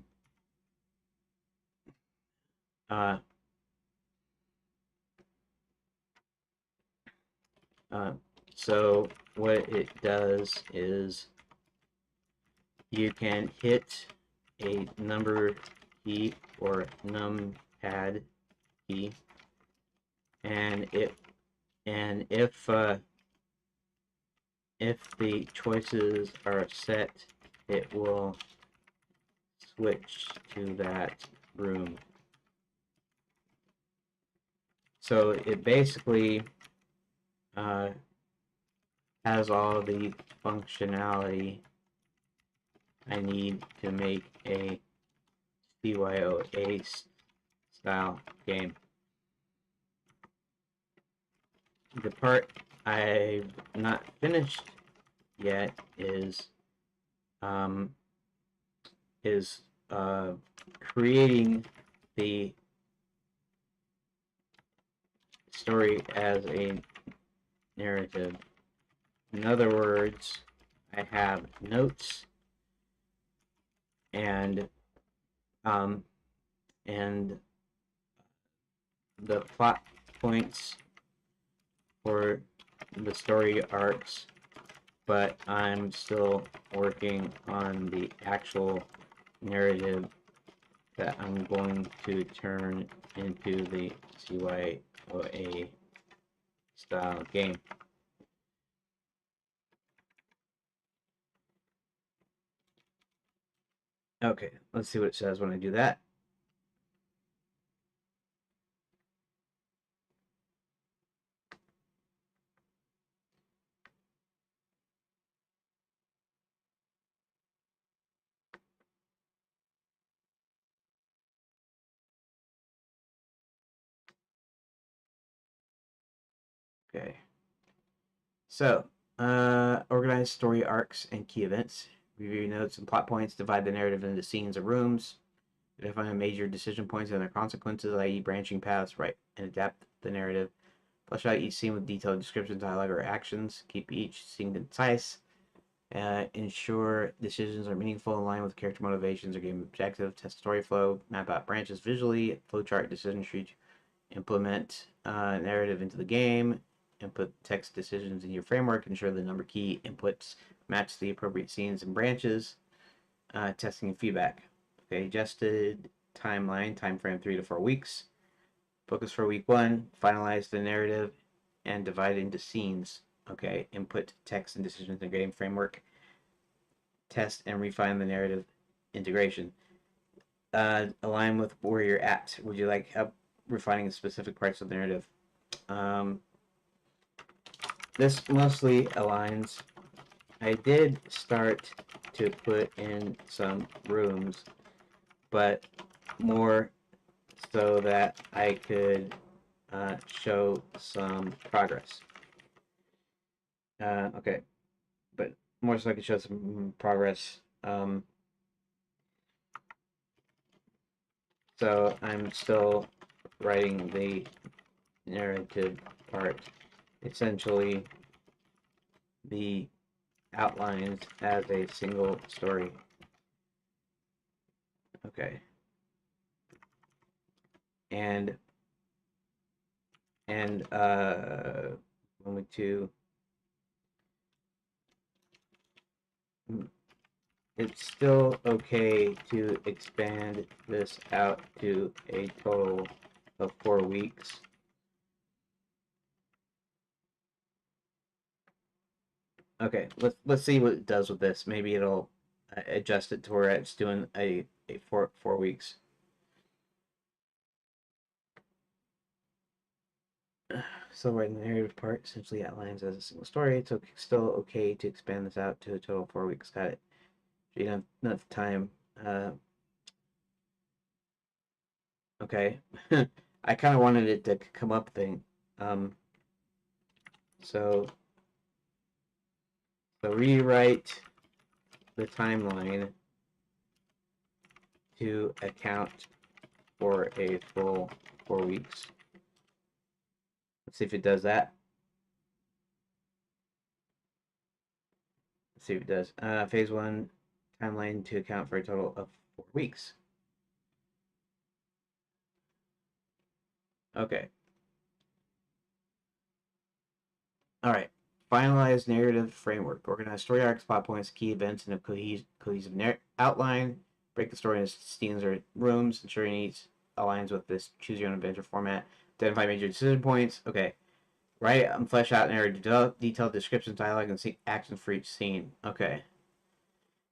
Speaker 1: So what it does is you can hit a number key or numpad key, and if the choices are set, it will switch to that room. So it basically has all the functionality I need to make a CYOA style game. The part I've not finished yet is creating the story as a narrative. In other words, I have notes and the plot points for the story arcs, but I'm still working on the actual narrative that I'm going to turn into the CYOA style game. Okay, let's see what it says when I do that. Okay. So, organize story arcs and key events. Review notes and plot points. Divide the narrative into scenes or rooms. Define major decision points and their consequences, i.e. branching paths, right, and adapt the narrative. Flesh out each scene with detailed descriptions, dialogue, or actions. Keep each scene concise. Ensure decisions are meaningful, in line with character motivations or game objective. Test story flow. Map out branches visually. Flowchart decision tree. Implement narrative into the game. Input text decisions in your framework. Ensure the number key inputs match the appropriate scenes and branches. Testing and feedback. Okay, adjusted timeline. Time frame 3 to 4 weeks. Focus for week 1. Finalize the narrative and divide into scenes. Okay, input text and decisions in the game framework. Test and refine the narrative integration. Align with where you're at. Would you like help refining specific parts of the narrative? This mostly aligns. I did start to put in some rooms, but more so that I could show some progress. Okay, but more so I could show some progress. So I'm still writing the narrative part. Essentially, the outlines as a single story. Okay. And only two. It's still okay to expand this out to a total of 4 weeks. Okay, let's see what it does with this. Maybe it'll adjust it to where it's doing a four weeks. So writing the narrative part essentially outlines as a single story. It's still okay to expand this out to a total of 4 weeks. Got it. So you don't have enough time. Okay. I kind of wanted it to come up thing. So rewrite the timeline to account for a full 4 weeks. Let's see if it does that. Let's see if it does. Phase 1 timeline to account for a total of 4 weeks. Okay. All right. Finalize narrative framework. Organize story arcs, plot points, key events in a cohesive outline. Break the story into scenes or rooms, ensuring each aligns with this choose your own adventure format. Identify major decision points. Okay. Write and flesh out narrative detailed descriptions, dialogue, and actions for each scene. Okay.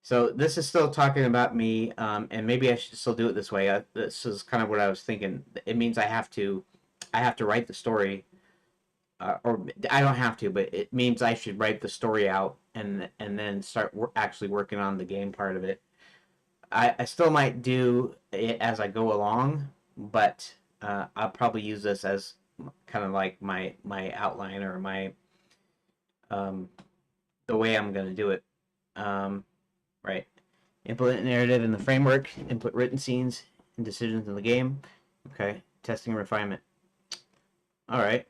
Speaker 1: So this is still talking about me, and maybe I should still do it this way. This is kind of what I was thinking. It means I have to write the story, or I don't have to, but it means I should write the story out and then start actually working on the game part of it. I still might do it as I go along, but I'll probably use this as kind of like my outline or my the way I'm going to do it. Right. Implement narrative in the framework. Input written scenes and decisions in the game. Okay. Testing and refinement. All right.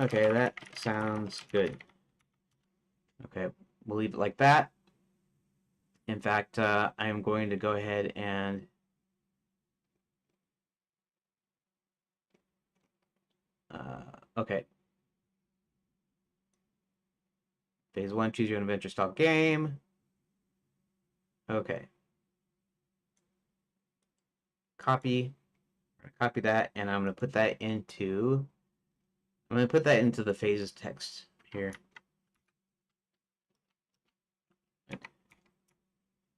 Speaker 1: Okay, that sounds good. Okay, we'll leave it like that. In fact, I'm going to go ahead and okay. Phase 1, choose your own adventure style game. Okay. Copy that, and I'm going to put that into the phases text here.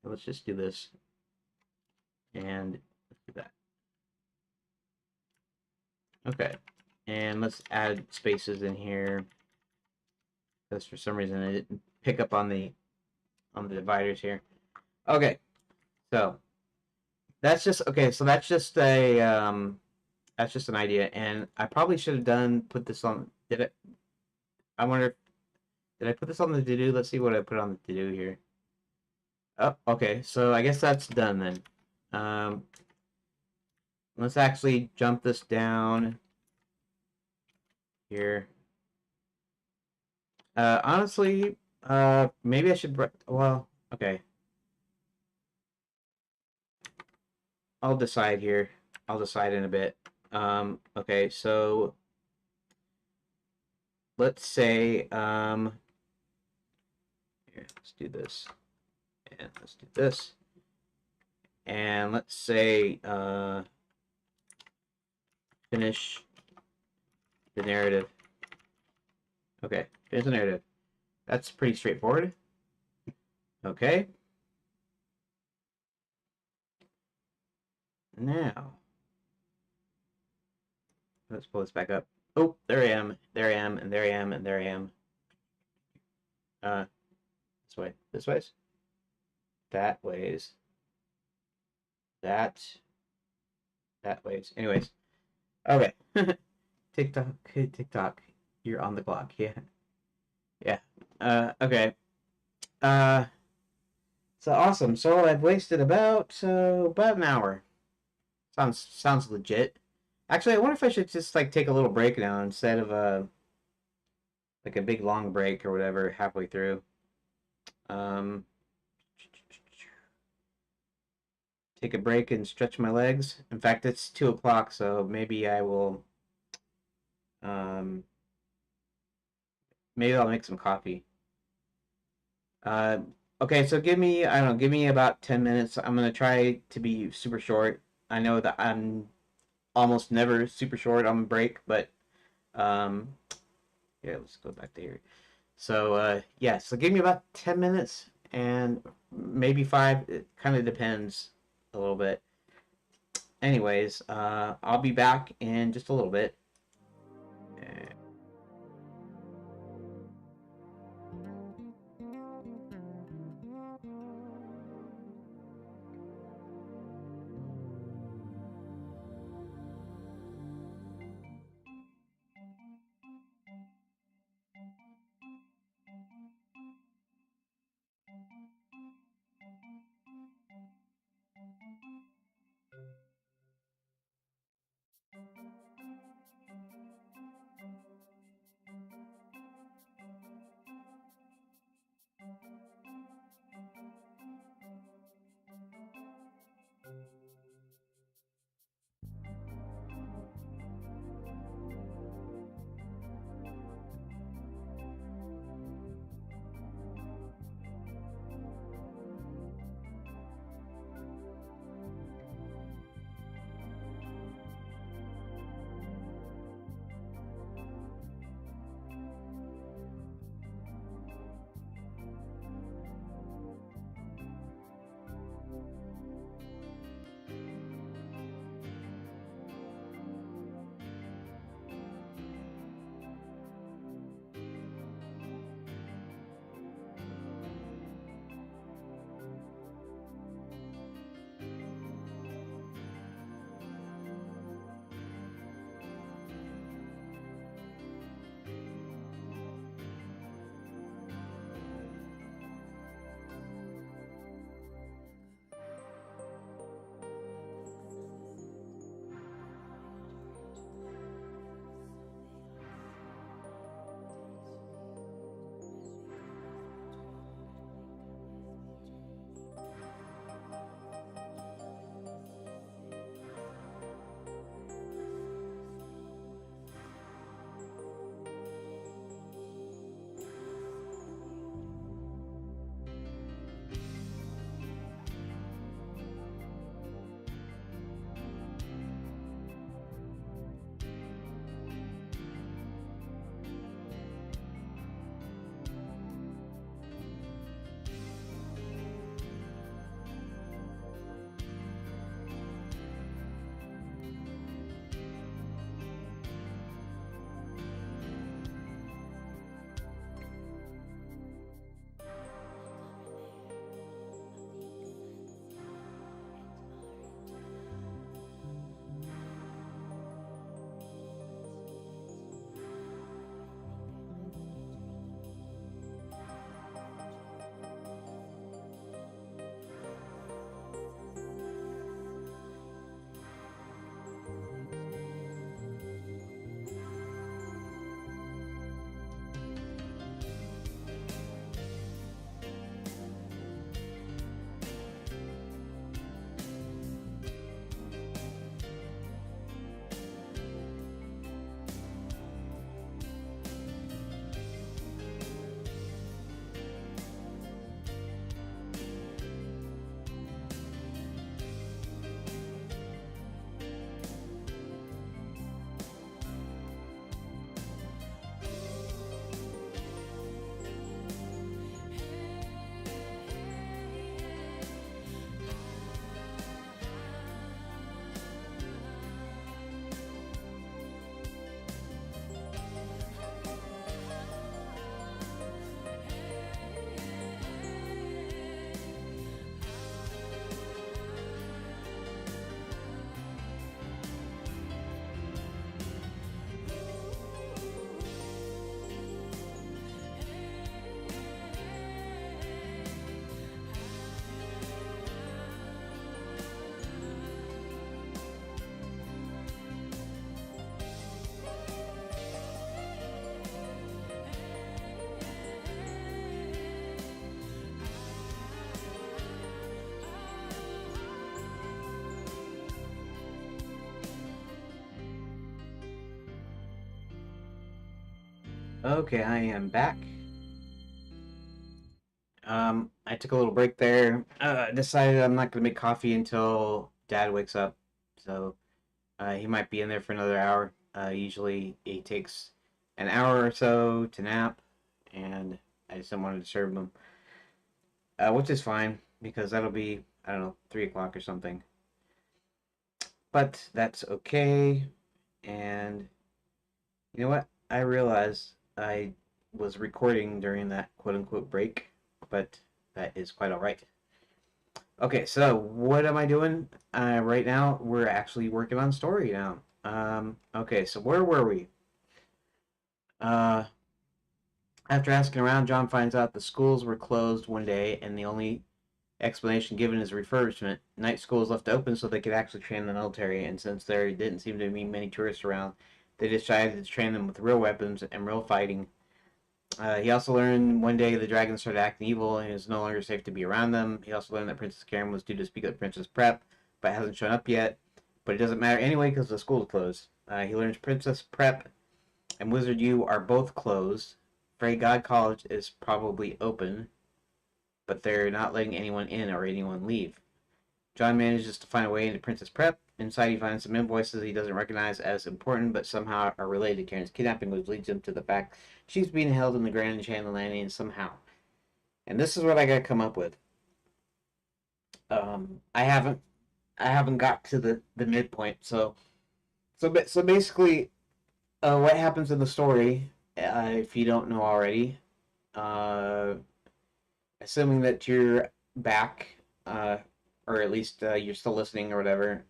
Speaker 1: Let's just do this, and let's do that. Okay, and let's add spaces in here, because for some reason I didn't pick up on the dividers here. Okay, so that's just okay. So that's just a that's just an idea, and I probably should have put this on. Did it? I wonder. Did I put this on the to do? Let's see what I put on the to do here. Oh, okay. So I guess that's done then. Let's actually jump this down here. Honestly, maybe I should. Well, okay. I'll decide here. I'll decide in a bit. Okay, so let's say here, let's do this, and let's do this, and let's say finish the narrative. Okay, finish the narrative. That's pretty straightforward. Okay. Now, let's pull this back up. Oh, there I am. There I am, and there I am, and there I am. This way. This ways. That ways. That. That ways. Anyways. Okay. TikTok. TikTok. You're on the clock. Yeah. Yeah. Okay. Uh, so awesome. So I've wasted about an hour. Sounds legit. Actually, I wonder if I should just like take a little break now instead of like a big long break or whatever halfway through. Um, take a break and stretch my legs. In fact, it's 2 o'clock, so maybe I will. Um, maybe I'll make some coffee. Uh, okay, so I don't know, give me about 10 minutes. I'm gonna try to be super short. I know that I'm almost never super short on break, but um, yeah, let's go back to here. So yeah, so give me about 10 minutes and maybe five. It kind of depends a little bit. Anyways, I'll be back in just a little bit. Okay, I am back. I took a little break there. Decided I'm not gonna make coffee until Dad wakes up, so he might be in there for another hour. Usually he takes an hour or so to nap, and I just don't want to disturb him, which is fine because that'll be, I don't know, 3 o'clock or something. But that's okay. And you know what? I realized I was recording during that quote unquote break, but that is quite all right. Okay, so what am I doing? Right now, we're actually working on story now. Okay, so where were we? Uh, After asking around, John finds out the schools were closed one day, and the only explanation given is refurbishment. Night schools left open so they could actually train the military, and since there didn't seem to be many tourists around, they decided to train them with real weapons and real fighting. He also learned one day the dragons started acting evil and it was no longer safe to be around them. He also learned that Princess Karen was due to speak at Princess Prep, but hasn't shown up yet. But it doesn't matter anyway because the school is closed. He learns Princess Prep and Wizard U are both closed. Fairy God College is probably open, but they're not letting anyone in or anyone leave. John manages to find a way into Princess Prep. Inside, he finds some invoices he doesn't recognize as important, but somehow are related to Karen's kidnapping, which leads him to the fact she's being held in the Grand Enchanted Landing somehow. And this is what I got to come up with. I haven't got to the midpoint. So basically, what happens in the story, if you don't know already, uh, assuming that you're back, or at least you're still listening or whatever.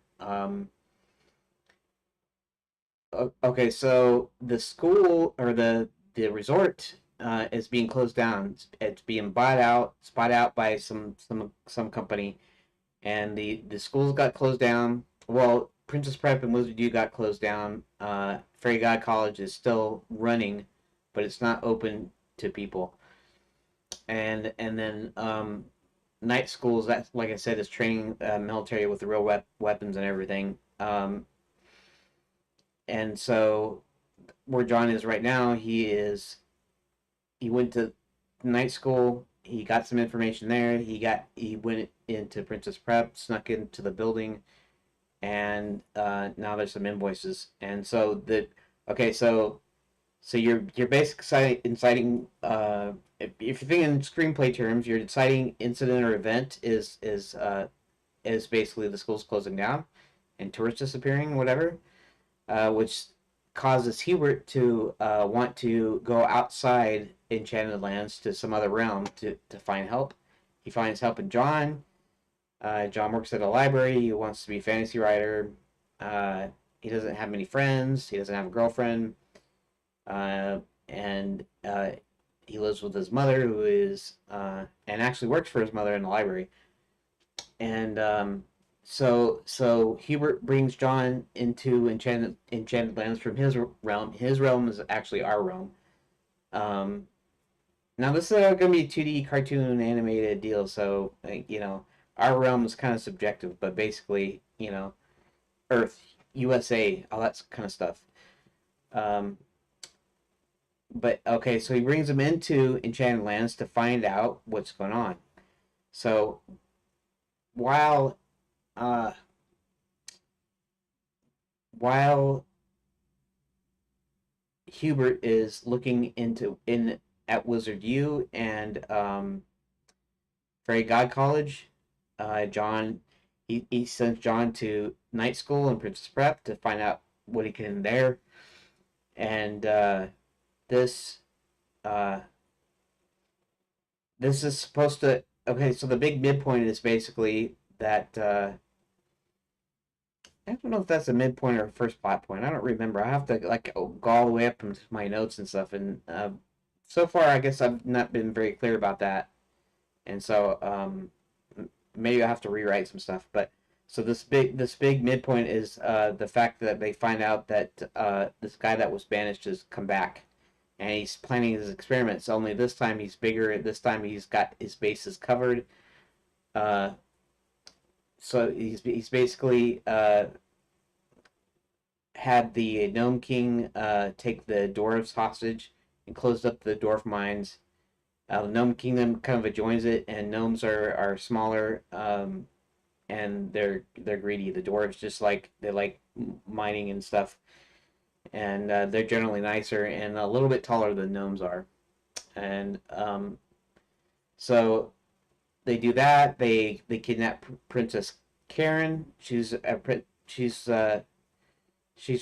Speaker 1: Okay, so the school or the resort is being closed down. It's being spot out by some company, and the schools got closed down. Well, Princess Prep and Wizard U got closed down. Fairy God College is still running, but it's not open to people. And then night schools, that like I said, is training military with the real weapons and everything. And so where John is right now, he went to night school. He got some information there. He went into Princess Prep, snuck into the building, and now there's some invoices. And so so you're basically inciting. If you're thinking in screenplay terms, your inciting incident or event is basically the school's closing down and tourists disappearing, whatever, which causes Hubert to want to go outside Enchanted Lands to some other realm to find help. He finds help in John. John works at a library. He wants to be a fantasy writer. He doesn't have many friends. He doesn't have a girlfriend. And he lives with his mother, who is and actually works for his mother in the library. And so Hubert brings John into Enchanted Lands from his realm. His realm is actually our realm. Um, Now this is going to be a 2D cartoon animated deal, so our realm is kind of subjective, but basically Earth, USA, all that kind of stuff. Um, but okay, so he brings him into Enchanted Lands to find out what's going on. So while uh, while Hubert is looking in at Wizard U and Fairy God College, John he sends John to night school and Princess Prep to find out what he can there, and this uh, this is supposed to okay. So the big midpoint is basically that I don't know if that's a midpoint or a first plot point. I don't remember. I have to like go all the way up into my notes and stuff. And so far, I guess I've not been very clear about that. And so maybe I have to rewrite some stuff. But so this big midpoint is the fact that they find out that this guy that was banished has come back, and he's planning his experiments. Only this time he's bigger. This time he's got his bases covered. Uh, so he's basically had the Gnome King take the dwarves hostage and closed up the dwarf mines. The gnome kingdom kind of adjoins it, and gnomes are smaller, and they're greedy. The dwarves just like they like mining and stuff, and they're generally nicer and a little bit taller than gnomes are. And so they do that. They kidnap Princess Karen. She's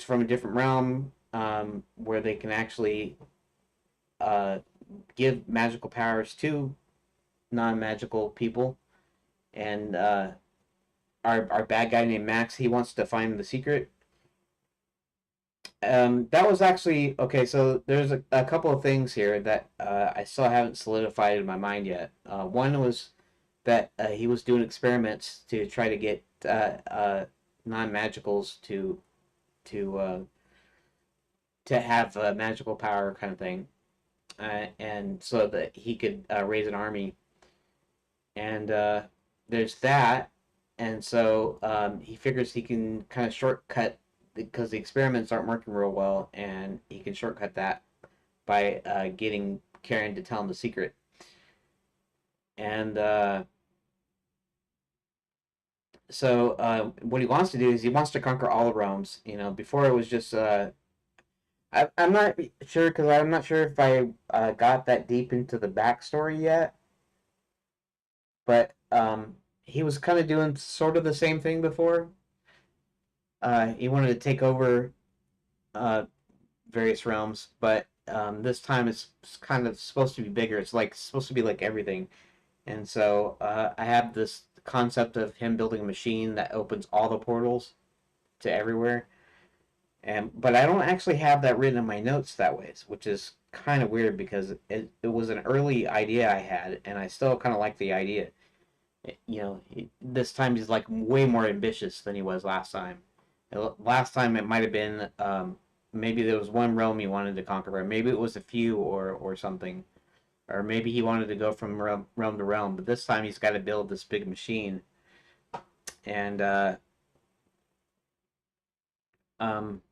Speaker 1: from a different realm, where they can actually uh, give magical powers to non-magical people. And our bad guy named Max, he wants to find the secret. That was actually okay. So there's a couple of things here that I still haven't solidified in my mind yet. One was that he was doing experiments to try to get non-magicals to uh, to have a magical power kind of thing, and so that he could raise an army. And there's that, and so he figures he can kind of shortcut because the experiments aren't working real well, and he can shortcut that by getting Karen to tell him the secret. And so what he wants to do is he wants to conquer all the realms. You know, before it was just I'm not sure because I'm not sure if I got that deep into the backstory yet, but he was kind of doing sort of the same thing before. He wanted to take over uh, various realms, but this time it's kind of supposed to be bigger. It's like supposed to be like everything, and so I have this concept of him building a machine that opens all the portals to everywhere. And but I don't actually have that written in my notes that way, which is kind of weird because it was an early idea I had, and I still kind of like the idea. This time he's like way more ambitious than he was last time. Last time it might have been maybe there was one realm he wanted to conquer, or maybe it was a few, or something, or maybe he wanted to go from realm to realm. But this time he's got to build this big machine, and um,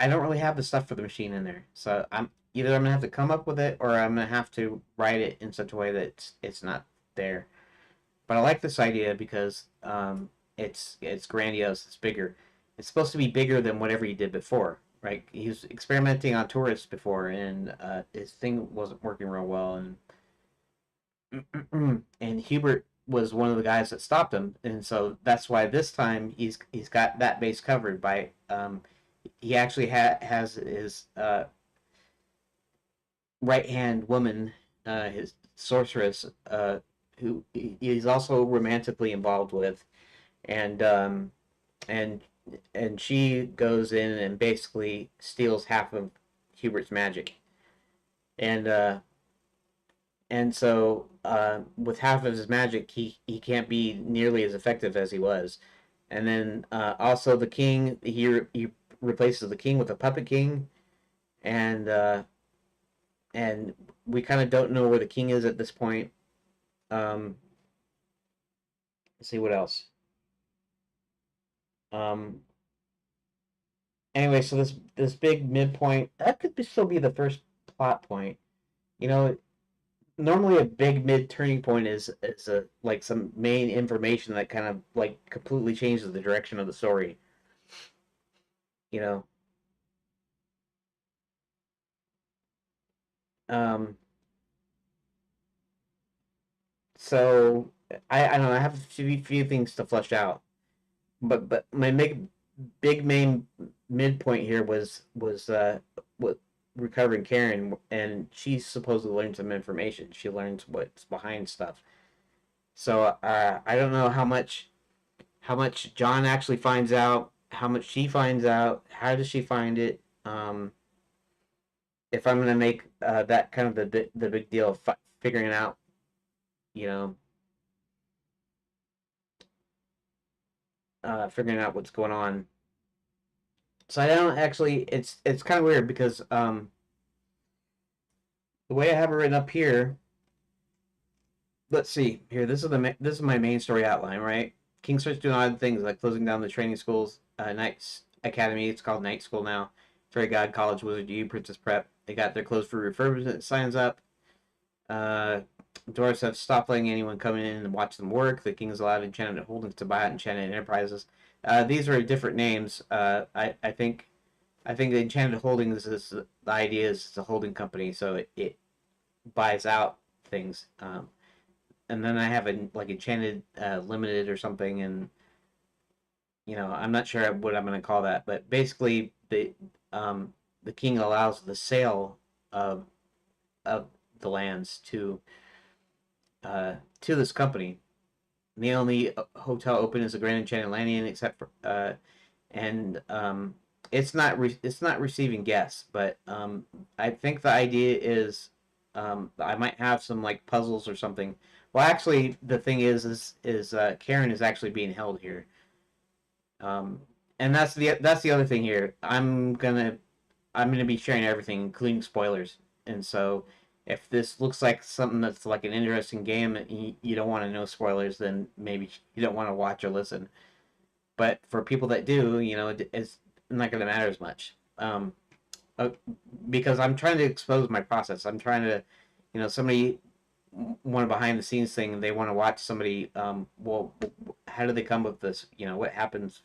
Speaker 1: I don't really have the stuff for the machine in there, so I'm gonna have to come up with it, or I'm gonna have to write it in such a way that it's not there. But I like this idea because it's grandiose, it's bigger. It's supposed to be bigger than whatever he did before, right? He was experimenting on tourists before, and his thing wasn't working real well, and Hubert was one of the guys that stopped him, and so that's why this time he's got that base covered by he actually has his right hand woman, his sorceress, who he's also romantically involved with, and and and she goes in and basically steals half of Hubert's magic, and so with half of his magic, he can't be nearly as effective as he was, and then also the king he replaces the king with a puppet king, and and we kind of don't know where the king is at this point. Um, let's see what else. Um, anyway, so this big midpoint that could still be the first plot point. You know, normally a big mid turning point is a like some main information that kind of like completely changes the direction of the story. You know, um, so I don't know. I have a few things to flesh out, but my big main midpoint here was what recovering Karen, and she's supposed to learn some information. She learns what's behind stuff. So I don't know how much John actually finds out, how much she finds out, how does she find it. If I'm gonna make that kind of the big deal of figuring out, you know, figuring out what's going on. So I don't actually. It's kind of weird because the way I have it written up here. Let's see here. This is my main story outline, right? King starts doing odd things like closing down the training schools, Knight's Academy. It's called Night School now. Fairy God College Wizard U Princess Prep. They got their closed for refurbishment signs up. Doors have stopped letting anyone come in and watch them work. The king is allowed Enchanted Holdings to buy out Enchanted Enterprises. These are different names. I think the Enchanted Holdings is the idea is it's a holding company, so it buys out things. And then I have a like Enchanted Limited or something, and I'm not sure what I'm going to call that, but basically the king allows the sale of of the lands to this company. And the only hotel open is the Grand Enchanted Landing, except for and it's not receiving guests, but I think the idea is I might have some like puzzles or something. Well, actually, the thing is Karen is actually being held here, and that's the other thing here. I'm gonna be sharing everything, including spoilers, and so if this looks like something that's like an interesting game and you don't want to know spoilers, then maybe you don't want to watch or listen. But for people that do, it's not going to matter as much. Uh, because I'm trying to expose my process. I'm trying to, somebody want a behind the scenes thing. They want to watch somebody. Well, how do they come with this? What happens?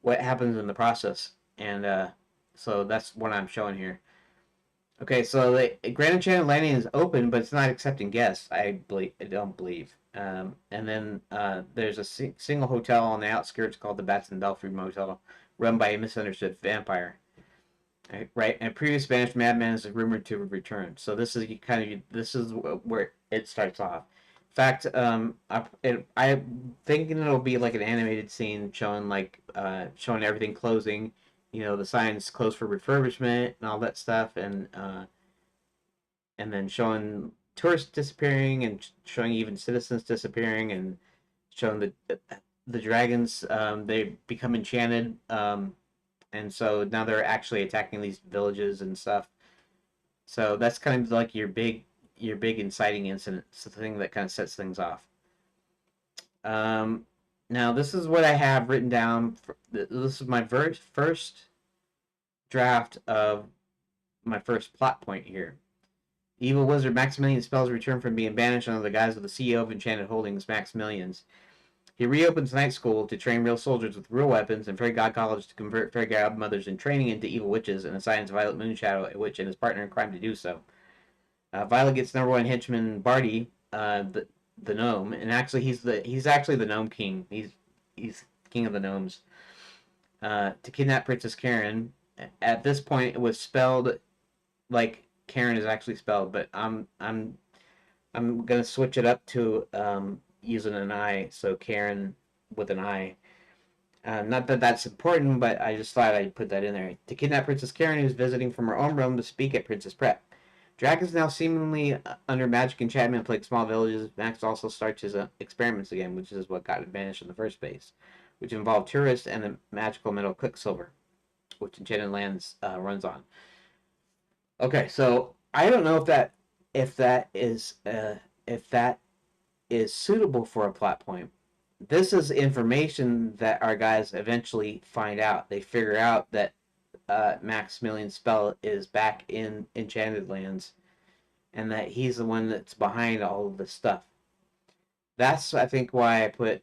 Speaker 1: What happens in the process? And so that's what I'm showing here. Okay, so the Grand Enchanted Landing is open, but it's not accepting guests. I don't believe. And then there's a single hotel on the outskirts called the Bats and Belfry Motel, run by a misunderstood vampire. Right, and a previous banished madman is rumored to return. So this is where it starts off. In fact, I'm thinking it'll be like an animated scene showing showing everything closing, the signs closed for refurbishment and all that stuff, and then showing tourists disappearing and showing even citizens disappearing and showing the dragons they become enchanted, and so now they're actually attacking these villages and stuff. So that's kind of like your big inciting incident. It's the thing that kind of sets things off. Now this is what I have written down. This is my first draft of my first plot point here. Evil wizard Maximilian spells return from being banished under the guise of the CEO of Enchanted Holdings, Maximilians. He reopens night school to train real soldiers with real weapons, and Fairy God College to convert fairy godmothers in training into evil witches, and assigns Violet Moonshadow, a witch, and his partner in crime to do so. Violet gets number one henchman Barty, the gnome, and actually he's actually the gnome king. He's king of the gnomes. To kidnap Princess Karen. At this point, it was spelled like Karen is actually spelled, but I'm gonna switch it up to using an I, so Karen with an I. Not that that's important, but I just thought I'd put that in there. To kidnap Princess Karen, who's visiting from her own realm to speak at Princess Prep. Dragons now seemingly under magic enchantment plague small villages. Max also starts his experiments again, which is what got it banished in the first place, which involved tourists and the magical metal Quicksilver, which Enchanted Lands runs on. Okay, so I don't know if that is suitable for a plot point. This is information that our guys eventually find out. They figure out that Maximilian Spell is back in Enchanted Lands, and that he's the one that's behind all of this stuff. That's, I think, why I put.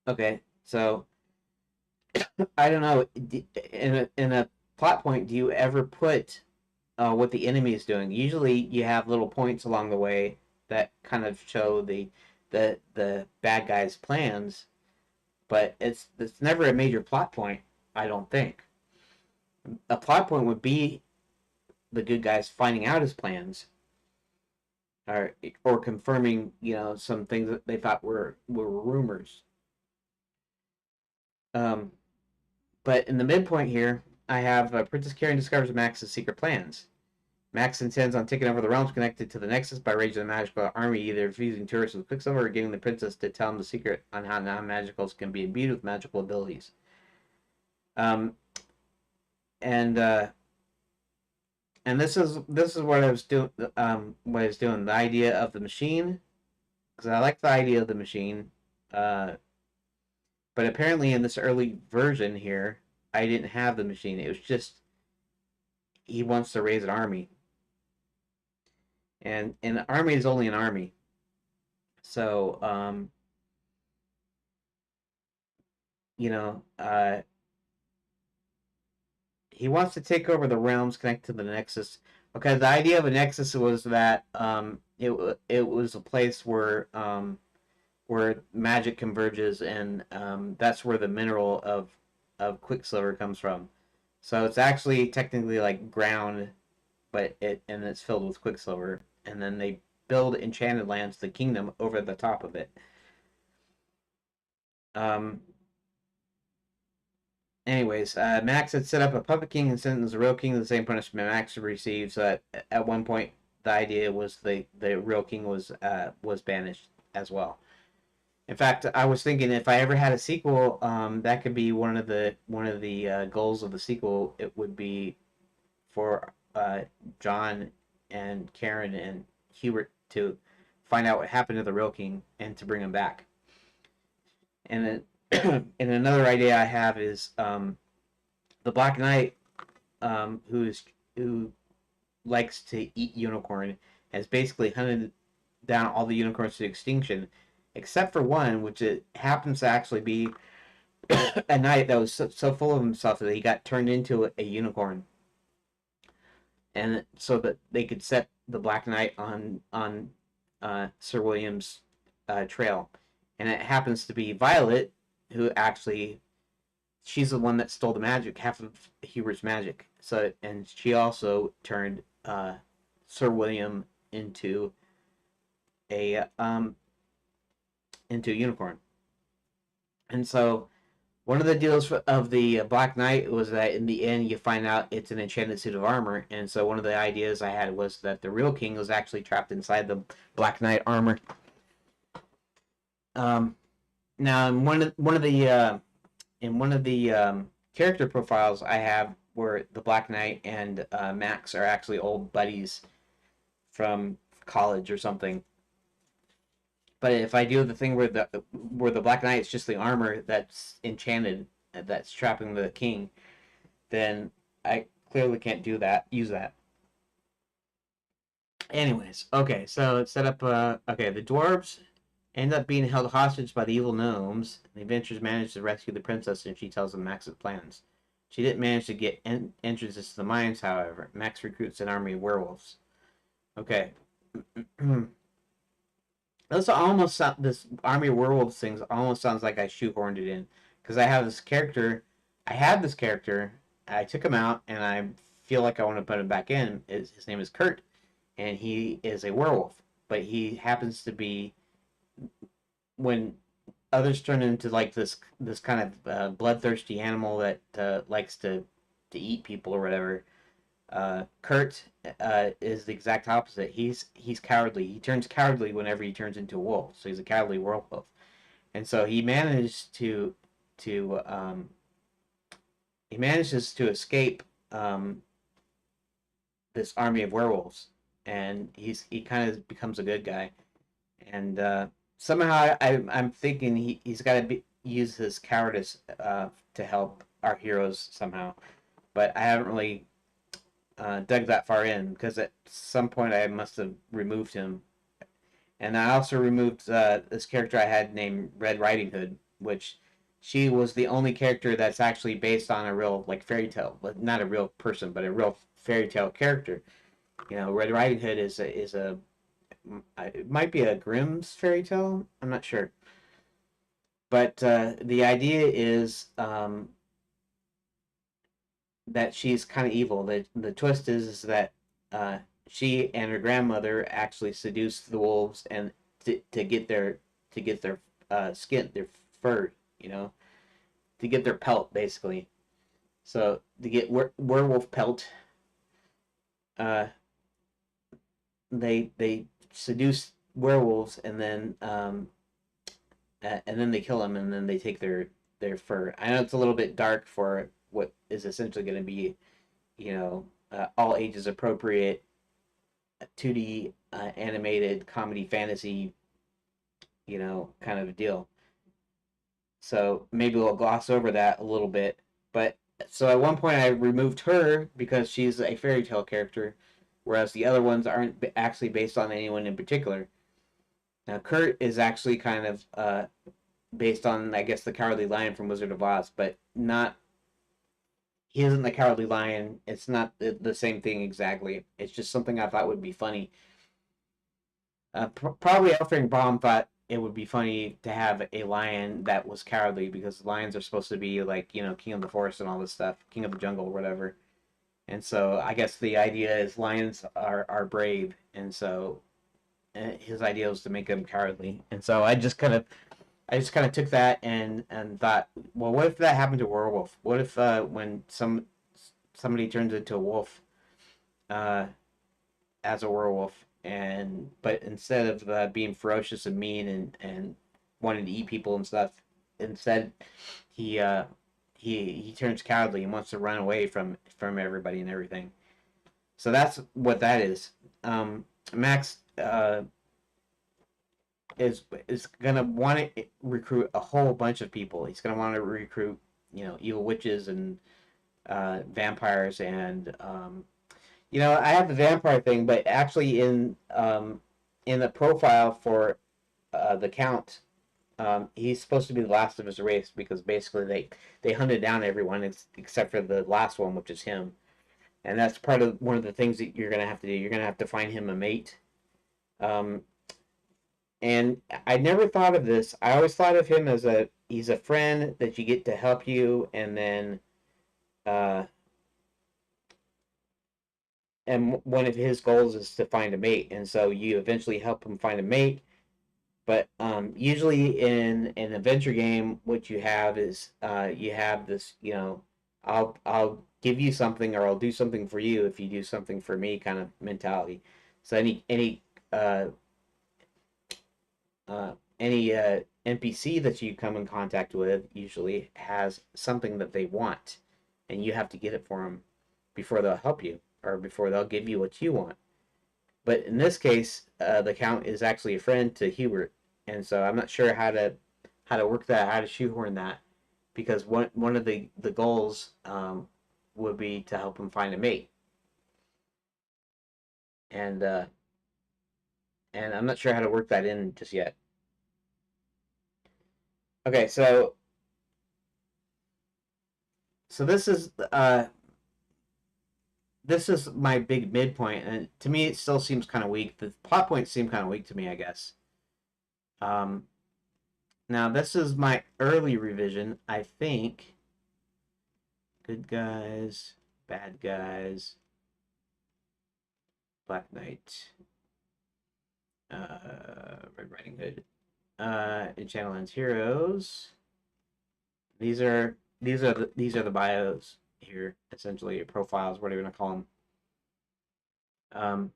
Speaker 1: Okay, so I don't know. In a plot point, do you ever put what the enemy is doing? Usually, you have little points along the way that kind of show the bad guy's plans, but it's never a major plot point. I don't think. A plot point would be the good guys finding out his plans, or confirming, some things that they thought were rumors. But in the midpoint here, I have Princess Karen discovers Max's secret plans. Max intends on taking over the realms connected to the Nexus by raising a magical army, either infusing tourists with Quicksilver or getting the princess to tell him the secret on how non-magicals can be imbued with magical abilities. And this is what I was doing. The idea of the machine, because I like the idea of the machine. But apparently, in this early version here, I didn't have the machine. It was just he wants to raise an army, and an army is only an army. So you know, he wants to take over the realms connected to the Nexus. Okay, the idea of a Nexus was that it was a place where magic converges, and that's where the mineral of Quicksilver comes from. So it's actually technically like ground, but it's filled with Quicksilver, and then they build enchanted lands, the kingdom, over the top of it. Um, Anyways, Max had set up a puppet king and sentenced the real king to the same punishment Max received. So at one point, the idea was the real king was banished as well. In fact, I was thinking if I ever had a sequel, that could be one of the goals of the sequel. It would be for John and Karen and Hubert to find out what happened to the real king and to bring him back. And then, and another idea I have is the Black Knight, who likes to eat unicorn, has basically hunted down all the unicorns to extinction, except for one, which it happens to actually be a knight that was so full of himself that he got turned into a unicorn, and so that they could set the Black Knight on Sir William's trail, and it happens to be Violet, who actually she's the one that stole the magic, half of Hubert's magic. So, and she also turned Sir William a into a unicorn. And so, one of the deals of the Black Knight was that in the end, you find out it's an enchanted suit of armor. And so, one of the ideas I had was that the real king was actually trapped inside the Black Knight armor. Now, in one of the character profiles I have, where the Black Knight and Max are actually old buddies from college or something. But if I do the thing where the Black Knight is just the armor that's enchanted, that's trapping the king, then I clearly can't do that. Use that. Anyways, okay, so let's set up. Okay, the dwarves end up being held hostage by the evil gnomes. The adventurers manage to rescue the princess, and she tells them Max's plans. She didn't manage to get entrances to the mines, however. Max recruits an army of werewolves. Okay. This army of werewolves things almost sounds like I shoehorned it in, because I have this character. I had this character. I took him out, and I feel like I want to put him back in. His name is Kurt, and he is a werewolf, but he happens to be, when others turn into like this kind of bloodthirsty animal that likes to eat people or whatever. Kurt is the exact opposite. He's cowardly. He turns cowardly whenever he turns into a wolf. So he's a cowardly werewolf, and so to he manages to escape this army of werewolves, and he kind of becomes a good guy. And somehow I'm thinking he's got to use his cowardice to help our heroes somehow, but I haven't really dug that far in, because at some point I must have removed him. And I also removed this character I had named Red Riding Hood, which she was the only character that's actually based on a real like fairy tale, but not a real person, but a real fairy tale character. Red Riding Hood is a it might be a Grimm's fairy tale. I'm not sure, but the idea is that she's kind of evil. The twist is that she and her grandmother actually seduced the wolves and to get their skin, their fur, to get their pelt basically. So to get werewolf pelt, uh, they seduce werewolves, and then they kill them, and then they take their fur. I know it's a little bit dark for what is essentially going to be, all ages appropriate, 2D animated comedy fantasy, kind of a deal. So maybe we'll gloss over that a little bit, but So at one point I removed her because she's a fairy tale character, whereas the other ones aren't actually based on anyone in particular. Now Kurt is actually kind of based on, I guess, the Cowardly Lion from Wizard of Oz, but not. He isn't the Cowardly Lion. It's not the same thing exactly. It's just something I thought would be funny. Probably Alfred Baum thought it would be funny to have a lion that was cowardly because lions are supposed to be like, king of the forest and all this stuff, king of the jungle, or whatever. And so I guess the idea is lions are brave, and so his idea was to make them cowardly. And so I just kind of took that and thought, well, what if that happened to a werewolf? What if when somebody turns into a wolf uh, as a werewolf, but instead of being ferocious and mean and wanting to eat people and stuff, instead he uh, he turns cowardly and wants to run away from everybody and everything. So that's what that is. Max is gonna want to recruit a whole bunch of people. He's gonna want to recruit, evil witches and vampires and I have the vampire thing, but actually in the profile for the Count, he's supposed to be the last of his race because basically they hunted down everyone except for the last one, which is him. And that's part of one of the things that you're gonna have to do. You're gonna have to find him a mate. Um, and I never thought of this. I always thought of him as he's a friend that you get to help you, uh, and one of his goals is to find a mate, and so you eventually help him find a mate. But usually in an adventure game, what you have is you have this, I'll give you something or I'll do something for you if you do something for me kind of mentality. So uh, any NPC that you come in contact with usually has something that they want, and you have to get it for them before they'll help you or before they'll give you what you want. But in this case, the Count is actually a friend to Hubert, and so I'm not sure how to work that, how to shoehorn that, because one of the goals would be to help him find a mate, and uh, and I'm not sure how to work that in just yet. Okay, so this is my big midpoint, and to me it still seems kind of weak. The plot points seem kind of weak to me, I guess. Um, Now this is my early revision. I think good guys, bad guys, Black Knight, Red Riding Hood, Enchantment Lands Heroes. These are the bios here, essentially profiles, what are you gonna call them? Um,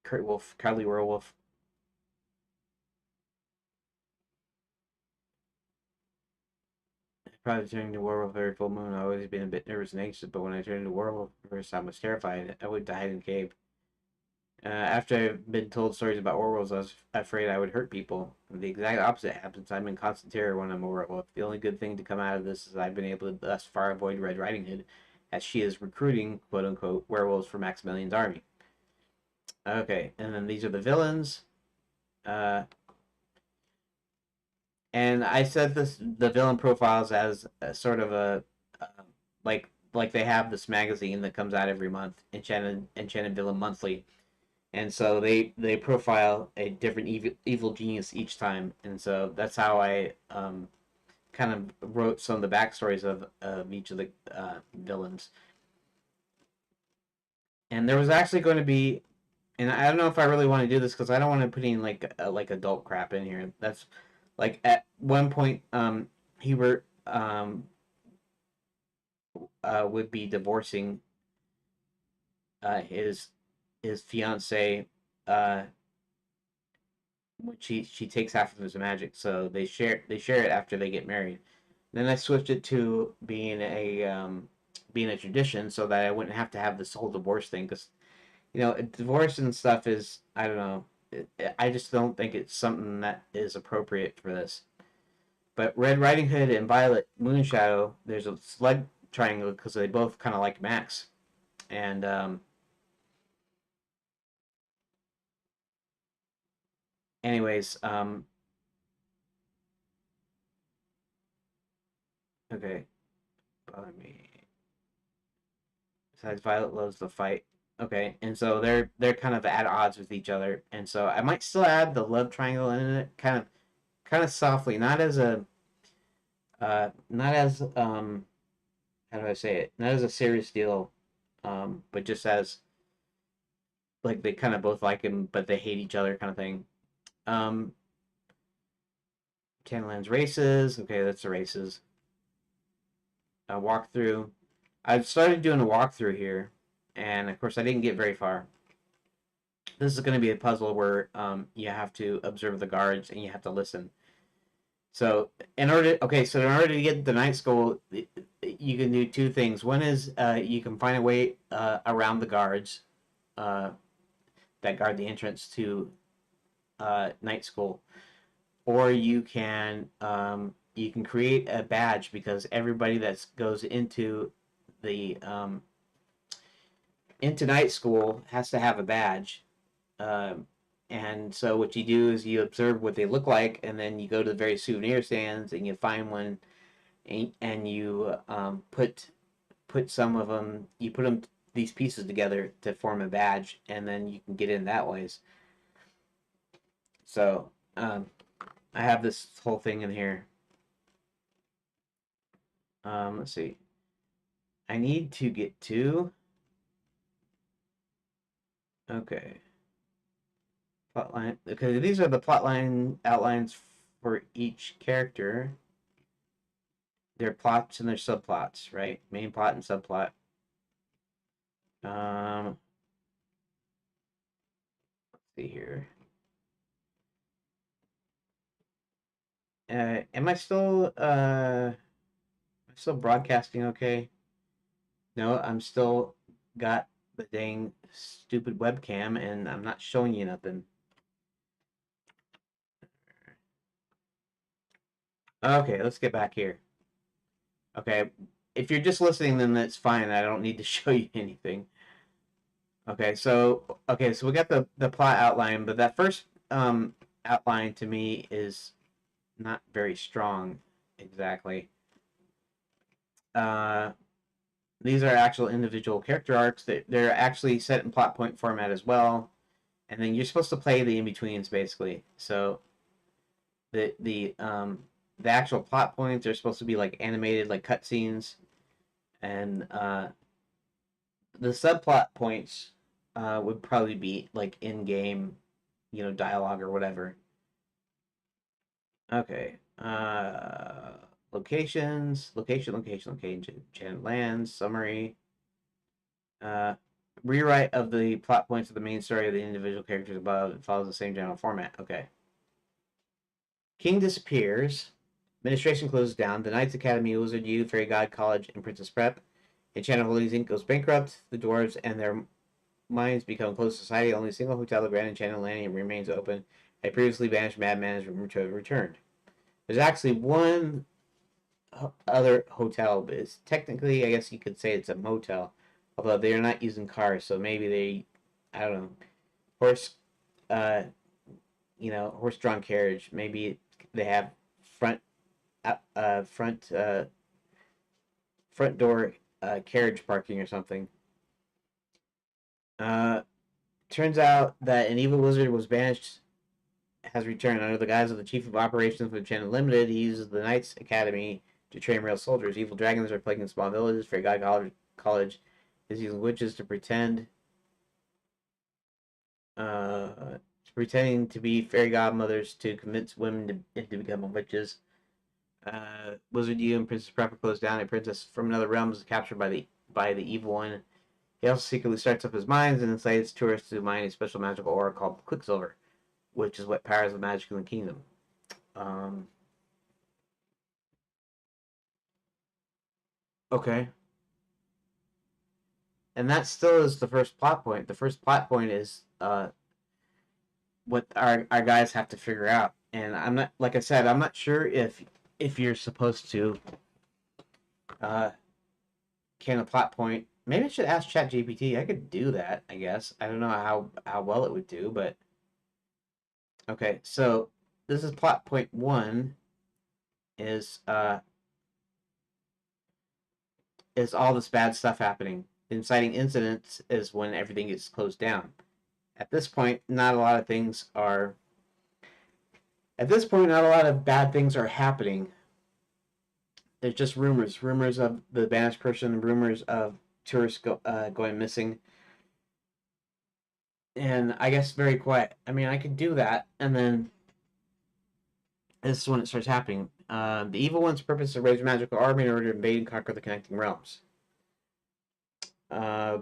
Speaker 1: Kurt Wolf, Kylie Werewolf. Probably turning to werewolf every full moon. I've always been a bit nervous and anxious, but when I turned into werewolf first time, I was terrified. I would hide in the cave. After I've been told stories about werewolves, I was afraid I would hurt people. The exact opposite happens. I'm in constant terror when I'm a werewolf. The only good thing to come out of this is I've been able to thus far avoid Red Riding Hood, as she is recruiting "quote unquote" werewolves for Maximilian's army. Okay, and then these are the villains. Uh, and I said the villain profiles as a sort of uh, like they have this magazine that comes out every month, Enchanted Villain Monthly, and so they profile a different evil genius each time, and so that's how I kind of wrote some of the backstories of each of the villains. And there was actually going to be, and I don't know if I really want to do this because I don't want to put in like adult crap in here. That's like at one point, Hubert would be divorcing his fiance uh, when she takes half of his magic, so they share it after they get married. Then I switched it to being a tradition, so that I wouldn't have to have this whole divorce thing. Because divorce and stuff is, I don't know. I just don't think it's something that is appropriate for this. But Red Riding Hood and Violet Moonshadow, there's a slug triangle because they both kind of like Max. And anyways, okay, bother me. Besides, Violet loves the fight. Okay, and so they're kind of at odds with each other, and so I might still add the love triangle in it, kind of softly, not as how do I say it, not as a serious deal, but just as like they kind of both like him, but they hate each other, kind of thing. Um, Tanlan's races. Okay, that's the races. Walkthrough. I started doing a walkthrough here, and of course I didn't get very far. This is going to be a puzzle where you have to observe the guards and you have to listen. So in order, so in order to get the night school, you can do two things. One is you can find a way around the guards uh, that guard the entrance to night school, or you can create a badge because everybody that goes the into night school has to have a badge. And so what you do is you observe what they look like, and then you go to the various souvenir stands and you find one, and you put some of them, you put them these pieces together to form a badge, and then you can get in that ways. So I have this whole thing in here. Let's see. I need to get to. Okay. Plotline. Okay, these are the plotline outlines for each character. Their plots and their subplots, right? Main plot and subplot. Let's see here. Am I still broadcasting okay? No, I'm still got the dang stupid webcam and I'm not showing you nothing. Okay, let's get back here. Okay, if you're just listening, then that's fine. I don't need to show you anything. So we got the plot outline, but that first outline to me is not very strong exactly. Uh, these are actual individual character arcs. They're actually set in plot point format as well, and then you're supposed to play the in betweens basically. So the actual plot points are supposed to be like animated, like cutscenes, and the subplot points would probably be like in game, dialogue or whatever. Okay. Location, channel lands, summary. Rewrite of the plot points of the main story of the individual characters above. It follows the same general format. Okay. King disappears. Administration closes down. The Knights Academy, Wizard U, Fairy God College, and Princess Prep. Enchanted Holdings Inc. goes bankrupt. The dwarves and their minds become close society. Only a single hotel, the Grand Enchanted Landing, remains open. A previously banished madman is rumored to have returned. There's actually one other hotel, but it's technically, I guess you could say it's a motel. Although they are not using cars, so maybe I don't know, horse, uh, horse-drawn carriage. Maybe they have front, front, front door carriage parking or something. Uh, Turns out that an evil wizard was banished, has returned under the guise of the chief of operations of Enchanted Limited. He uses the Knights Academy to train real soldiers. Evil dragons are plaguing small villages. Fairy God College is using witches to pretending to be fairy godmothers to convince women into becoming witches. Wizard U and Princess Prep closed down. A princess from another realm is captured by the evil one. He also secretly starts up his mines and incites tourists to mine a special magical ore called Quicksilver, which is what powers the magic in the kingdom. Okay. And that still is the first plot point. The first plot point is what our guys have to figure out. And I'm not, like I said, I'm not sure if if you're supposed to can a plot point. Maybe I should ask ChatGPT. I could do that, I guess. I don't know how well it would do, but okay. So this is plot point one. Is all this bad stuff happening? The inciting incidents is when everything gets closed down. At this point, not a lot of things are. At this point, not a lot of bad things are happening. There's just rumors of the banished person, rumors of tourists going missing, and I guess very quiet. I mean, I could do that, and then this is when it starts happening. The evil one's purpose is to raise a magical army in order to invade and conquer the connecting realms. The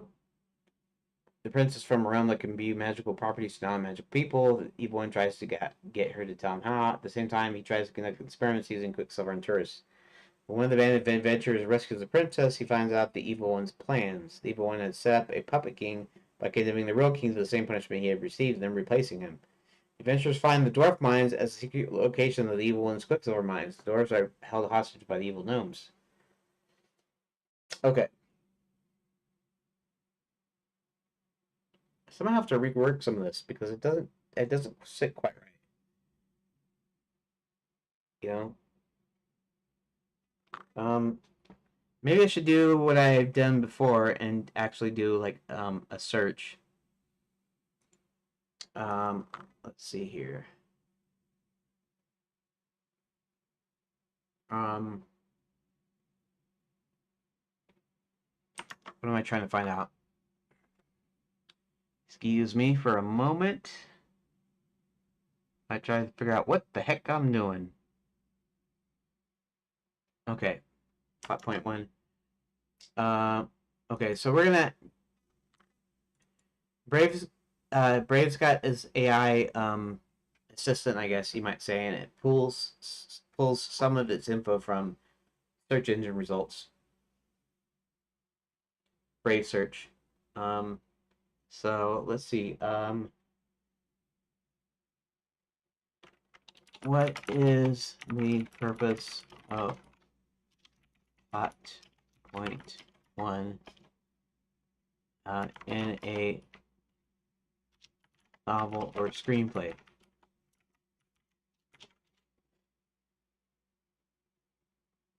Speaker 1: prince is from a realm that can be magical properties to non-magical people. The evil one tries to get her to tell him how. At the same time, he tries to conduct experiments using Quicksilver and tourists. When one of the bandit adventurers rescues the princess, he finds out the evil one's plans. The evil one had set up a puppet king by condemning the real king to the same punishment he had received, and then replacing him. Adventurers find the dwarf mines as a secret location of the evil one's Quicksilver mines. The dwarves are held hostage by the evil gnomes. Okay. So I'm gonna have to rework some of this because it doesn't sit quite right. You know? Maybe I should do what I've done before and actually do like a search. Let's see here. What am I trying to find out? Excuse me for a moment. I try to figure out what the heck I'm doing. Okay, plot point one. Okay, so we're gonna Brave's got his AI assistant, I guess you might say, and it pulls some of its info from search engine results. Brave search. So let's see. What is the purpose of plot point one in a novel or screenplay?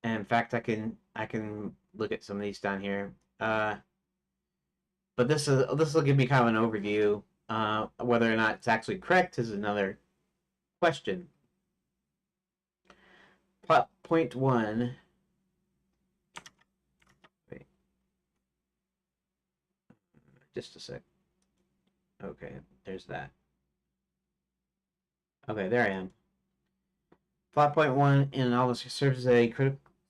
Speaker 1: And in fact, I can look at some of these down here. But this will give me kind of an overview. Whether or not it's actually correct is another question. Plot point one. Wait, just a sec. Okay, there's that. Okay, there I am. Plot point one in all this serves as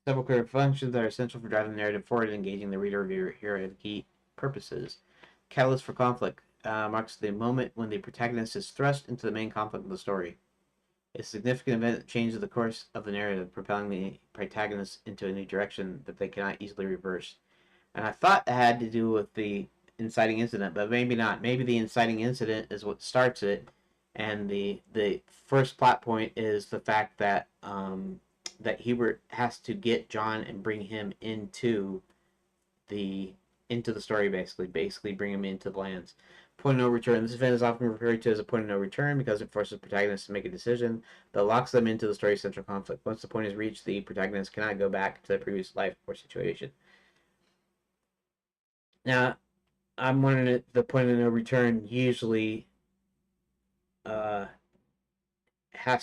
Speaker 1: several critical functions that are essential for driving the narrative forward and engaging the reader of your hero of key purposes. Catalyst for conflict marks the moment when the protagonist is thrust into the main conflict of the story. A significant event that changes the course of the narrative, propelling the protagonist into a new direction that they cannot easily reverse. And I thought that had to do with the inciting incident, but maybe not. Maybe the inciting incident is what starts it, and the first plot point is the fact that that Hubert has to get John and bring him the story, basically bring him into the lands. Point of no return. This event is often referred to as a point of no return because it forces protagonists to make a decision that locks them into the story's central conflict. Once the point is reached, the protagonist cannot go back to their previous life or situation. Now, I'm wondering if the point of no return usually has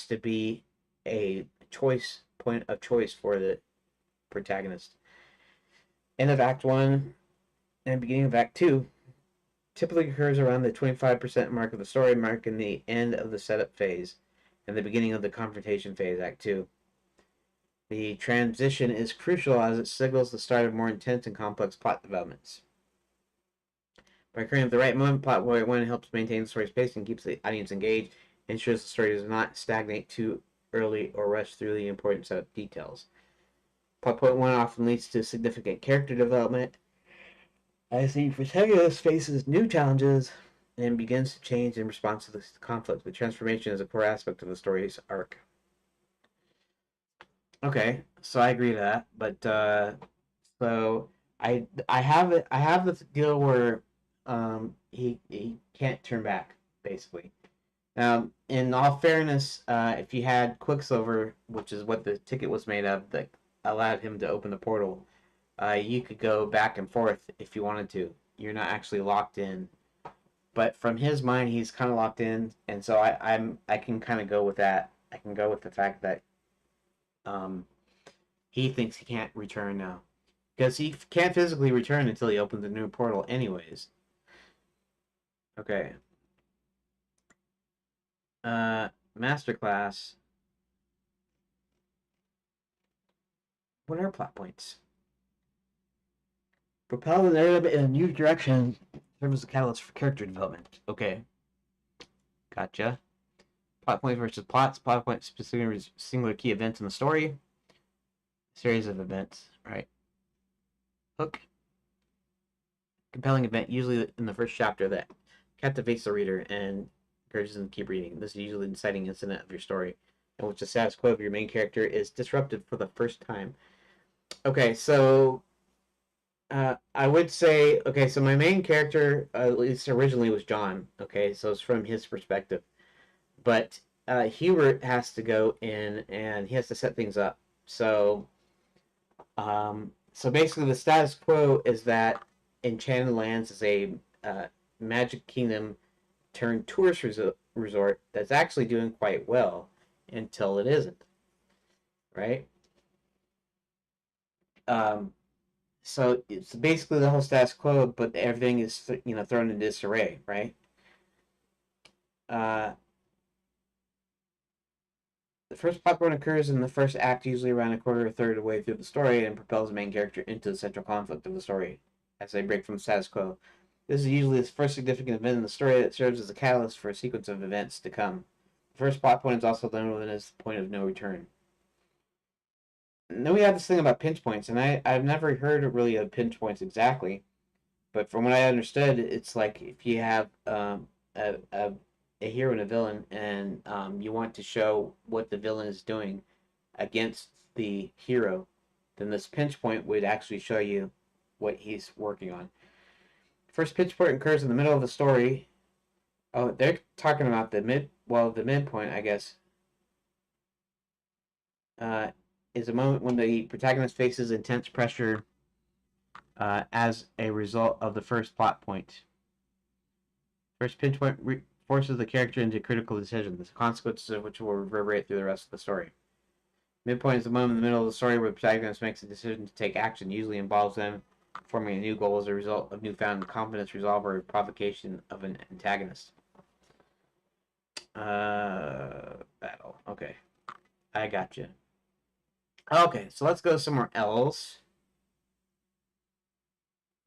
Speaker 1: to be a point of choice for the protagonist. End of Act 1 and beginning of Act 2 typically occurs around the 25% mark of the story, marking the end of the setup phase and the beginning of the confrontation phase, Act 2. The transition is crucial as it signals the start of more intense and complex plot developments. By occurring at the right moment, plot point one helps maintain the story's pace and keeps the audience engaged, and ensures the story does not stagnate too early or rush through the important setup details. Plot point one often leads to significant character development as the protagonist faces new challenges and begins to change in response to this conflict. The transformation is a core aspect of the story's arc. Okay, so I agree to that, but so I have the deal where he can't turn back basically. In all fairness, if you had Quicksilver, which is what the ticket was made of, that allowed him to open the portal, you could go back and forth if you wanted to. You're not actually locked in. But from his mind, he's kind of locked in, and so I can kind of go with that. I can go with the fact that um, he thinks he can't return now because he can't physically return until he opens a new portal, anyways. Okay. Masterclass. What are plot points? Propel the narrative in a new direction serves as a catalyst for character development. Okay, gotcha. Plot points versus plots. Plot points specifically singular key events in the story. Series of events, right? Hook. Compelling event, usually in the first chapter, that captivates the reader and encourages them to keep reading. This is usually the inciting incident of your story, in which the status quo of your main character is disrupted for the first time. Okay, so I would say, okay, so my main character, at least originally, was John. Okay, so it's from his perspective. But Hubert has to go in and he has to set things up. So basically, the status quo is that Enchanted Lands is a magic kingdom turned tourist resort that's actually doing quite well until it isn't, right? Um, so it's basically the whole status quo, but everything is thrown into disarray, right? Uh, the first plot point occurs in the first act, usually around a quarter or third of the way through the story, and propels the main character into the central conflict of the story as they break from the status quo. This is usually the first significant event in the story that serves as a catalyst for a sequence of events to come. The first plot point is also known as the point of no return. And then we have this thing about pinch points, and I've never heard really of pinch points exactly, but from what I understood, it's like if you have a hero and a villain, and you want to show what the villain is doing against the hero, then this pinch point would actually show you what he's working on. First pinch point occurs in the middle of the story. Oh, they're talking about the midpoint, I guess, uh, is a moment when the protagonist faces intense pressure as a result of the first plot point. First pinch point forces the character into critical decisions, the consequences of which will reverberate through the rest of the story. Midpoint is the moment in the middle of the story where the protagonist makes a decision to take action, usually involves them forming a new goal as a result of newfound confidence, resolve, or provocation of an antagonist. Battle. Okay, I got you. Okay, so let's go somewhere else.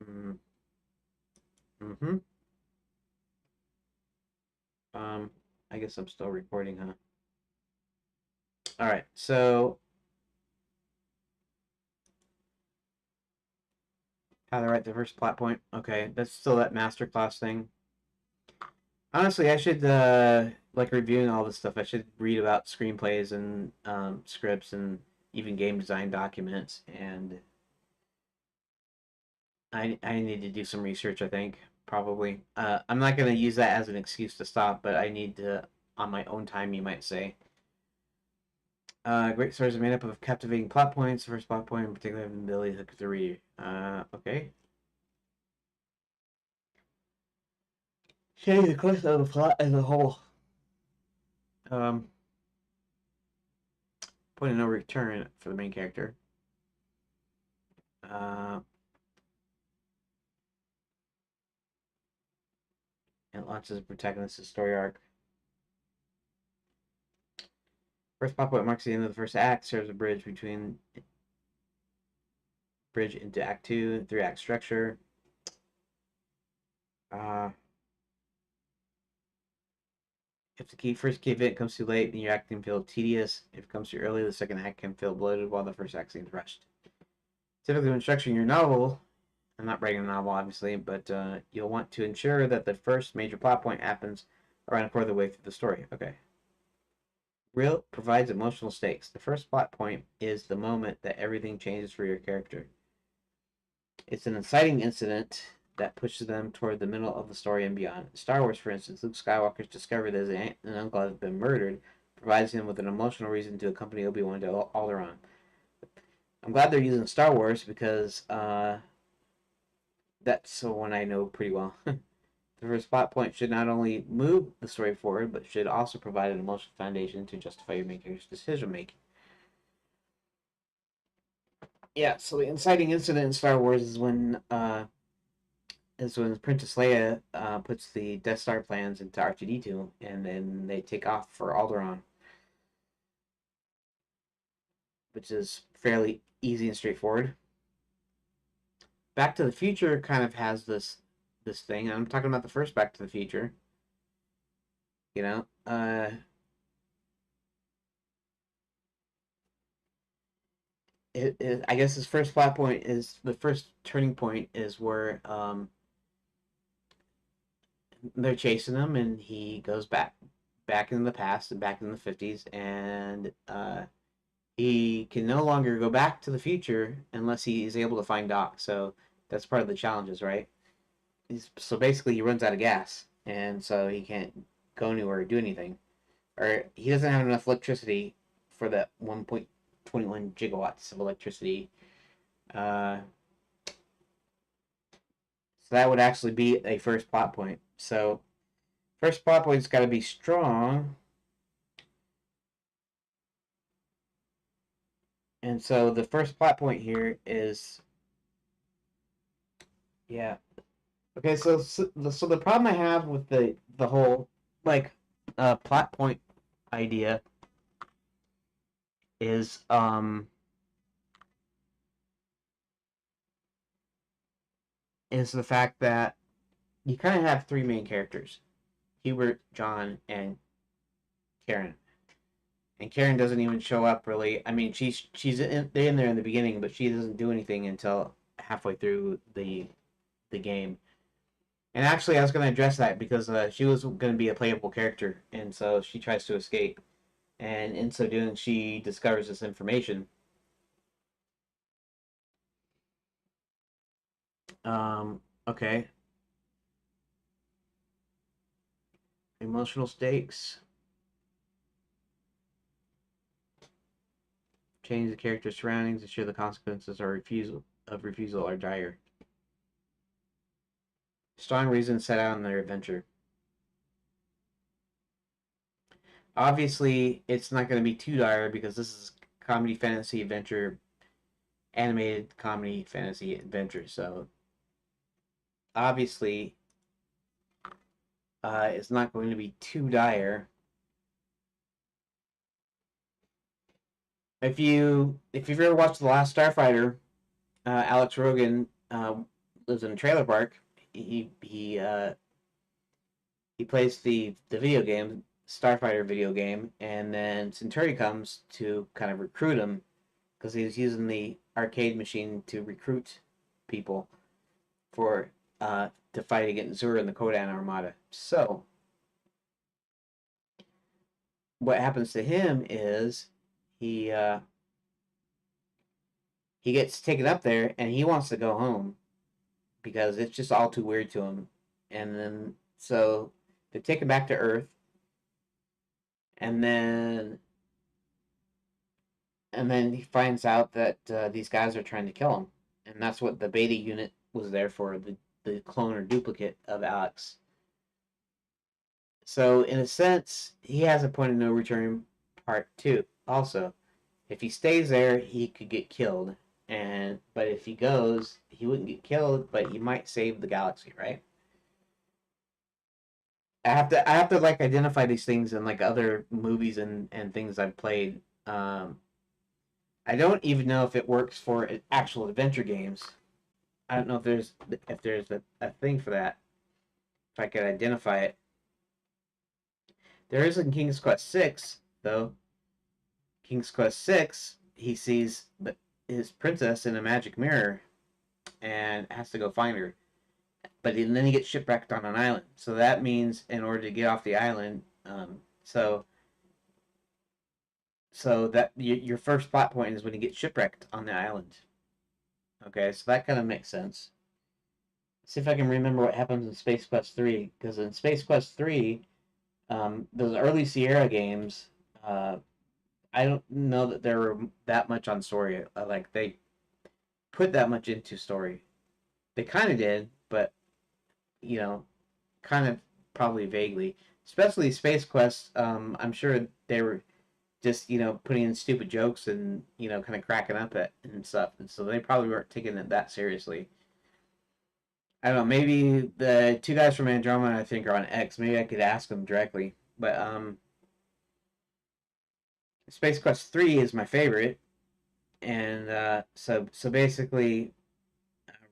Speaker 1: Mm-hmm. Um, I guess I'm still recording, huh? All right, so how to write the first plot point. Okay, that's still that masterclass thing. Honestly, I should like reviewing all this stuff. I should read about screenplays and scripts and even game design documents. And I need to do some research. I think probably. I'm not gonna use that as an excuse to stop, but I need to on my own time, you might say. Great stories are made up of captivating plot points. The first plot point in particular, have the ability to hook the reader. Okay. Change the course of the plot as a whole. Um, Point of no return for the main character. Uh, and launches the protagonist's story arc. First plot point marks the end of the first act, serves a bridge into Act 2, 3 act structure. Uh, if the first key event comes too late, then your act can feel tedious. If it comes too early, the second act can feel bloated while the first act seems rushed. Typically, when structuring your novel, I'm not writing a novel, obviously, but you'll want to ensure that the first major plot point happens around a quarter of the way through the story. Okay. Real provides emotional stakes. The first plot point is the moment that everything changes for your character. It's an inciting incident that pushes them toward the middle of the story and beyond. Star Wars, for instance, Luke Skywalker's discovery that his aunt and uncle have been murdered provides him with an emotional reason to accompany Obi-Wan to Alderaan. I'm glad they're using Star Wars because that's one I know pretty well. The first plot point should not only move the story forward, but should also provide an emotional foundation to justify your main character's decision making. Yeah, so the inciting incident in Star Wars is when Princess Leia puts the Death Star plans into R2D2, and then they take off for Alderaan, which is fairly easy and straightforward. Back to the Future kind of has this thing. I'm talking about the first Back to the Future. You know, I guess his first plot point is the first turning point is where they're chasing him, and he goes back in the past and back in the 50s, and he can no longer go back to the future unless he is able to find Doc. So that's part of the challenges, right? So basically, he runs out of gas, and so he can't go anywhere or do anything, or he doesn't have enough electricity for that 1.21 gigawatts of electricity. Uh, so that would actually be a first plot point. So first plot point's got to be strong. And so the first plot point here is, yeah. Okay, so the problem I have with the whole like plot point idea is the fact that you kind of have three main characters: Hubert, John, and Karen. And Karen doesn't even show up really. I mean, she's in there in the beginning, but she doesn't do anything until halfway through the game. And actually, I was going to address that because she was going to be a playable character, and so she tries to escape, and in so doing, she discovers this information. Okay, emotional stakes. Change the character's surroundings, ensure the consequences of refusal are dire. Strong reasons set out on their adventure. Obviously, it's not going to be too dire because this is comedy, fantasy, adventure, animated comedy, fantasy, adventure. So obviously, it's not going to be too dire. If you've ever watched The Last Starfighter, Alex Rogan lives in a trailer park. He plays the video game Starfighter video game, and then Centauri comes to kind of recruit him because he was using the arcade machine to recruit people for to fight against Zura and the Kodan Armada. So what happens to him is he uh, he gets taken up there and he wants to go home because it's just all too weird to him. And then so they take him back to Earth, and then he finds out that these guys are trying to kill him, and that's what the beta unit was there for, the clone or duplicate of Alex. So in a sense, he has a point of no return part two. Also, if he stays there, he could get killed, but if he goes, he wouldn't get killed, but he might save the galaxy, right? I have to like identify these things in like other movies and things I've played. I don't even know if it works for actual adventure games. I don't know if there's a thing for that. If I could identify it, there is in King's Quest Six though. King's Quest Six, he sees his princess in a magic mirror and has to go find her. But then he gets shipwrecked on an island. So that means in order to get off the island, so So that your first plot point is when you get shipwrecked on the island. Okay, so that kind of makes sense. See if I can remember what happens in Space Quest 3, because in Space Quest 3, those early Sierra games, I don't know that there were that much on story. Like they put that much into story. They kind of did, but you know, kind of probably vaguely. Especially Space Quest. I'm sure they were just putting in stupid jokes and kind of cracking up at and stuff, and so they probably weren't taking it that seriously. I don't know. Maybe the two guys from Andromeda, I think, are on X. Maybe I could ask them directly. But Space Quest 3 is my favorite, and so basically,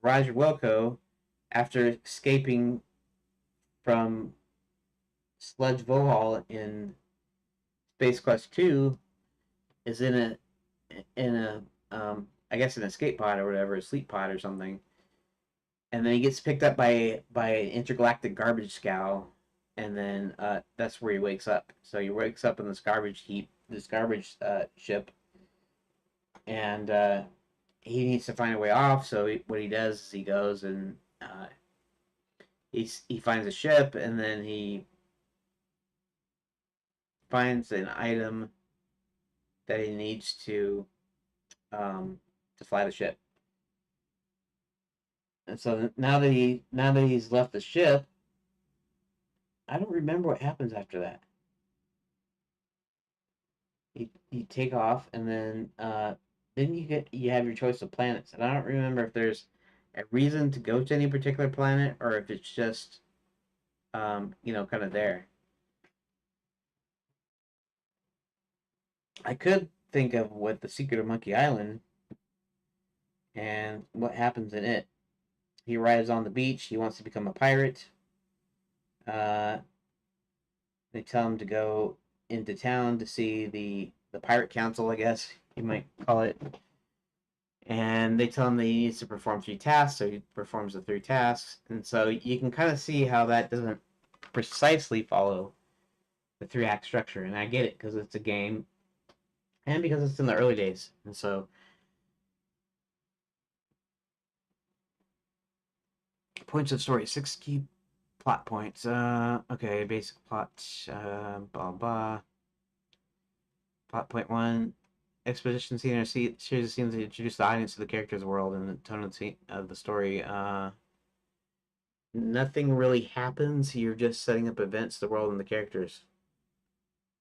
Speaker 1: Roger Wilco, after escaping from Sludge Vohal in Space Quest 2, is in a I guess an escape pod or whatever, a sleep pod or something, and then he gets picked up by an intergalactic garbage scow, and then that's where he wakes up. So he wakes up in this garbage heap, this garbage ship, and he needs to find a way off. So what he does is he goes and he finds a ship, and then he finds an item that he needs to fly the ship. And so now that he's left the ship, I don't remember what happens after that. You take off, and then you have your choice of planets, and I don't remember if there's a reason to go to any particular planet or if it's just kind of there. I could think of what the Secret of Monkey Island and what happens in it. He arrives on the beach. He wants to become a pirate. Uh, they tell him to go into town to see the pirate council, I guess you might call it. And they tell him that he needs to perform 3 tasks, so he performs the 3 tasks. And so you can kind of see how that doesn't precisely follow the 3 act structure. And I get it because it's a game and because it's in the early days. And so points of story, 6 key plot points. Okay, basic plot, blah blah. Plot point 1: exposition scene or series of scenes that introduce the audience to the character's world and the tone of the story. Nothing really happens. You're just setting up events, the world, and the characters.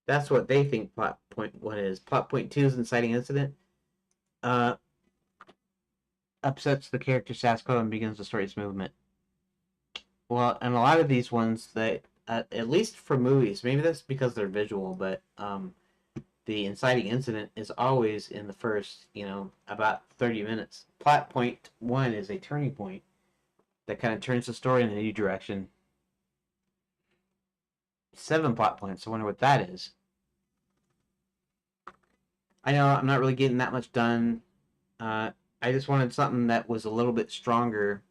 Speaker 1: That's what they think plot point 1 is. Plot point 2 is inciting incident. Uh, upsets the character status quo and begins the story's movement. Well, and a lot of these ones that, at least for movies, maybe that's because they're visual, but the inciting incident is always in the first, about 30 minutes. Plot point 1 is a turning point that kind of turns the story in a new direction. 7 plot points. I wonder what that is. I know I'm not really getting that much done. I just wanted something that was a little bit stronger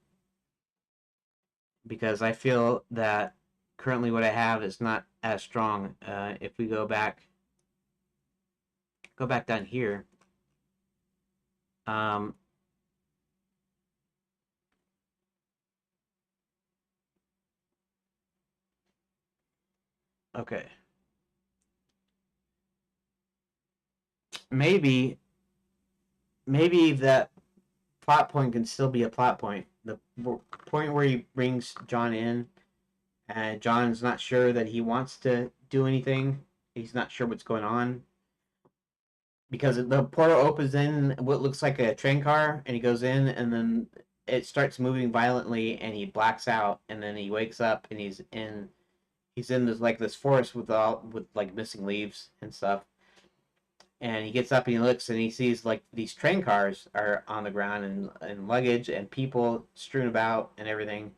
Speaker 1: because I feel that currently what I have is not as strong. If we go back down here. Um, okay. Maybe that plot point can still be a plot point. The point where he brings John in, and John's not sure that he wants to do anything. He's not sure what's going on because the portal opens in what looks like a train car, and he goes in, and then it starts moving violently, and he blacks out, and then he wakes up, and he's in this forest with like missing leaves and stuff. And he gets up and he looks and he sees like these train cars are on the ground and luggage and people strewn about and everything,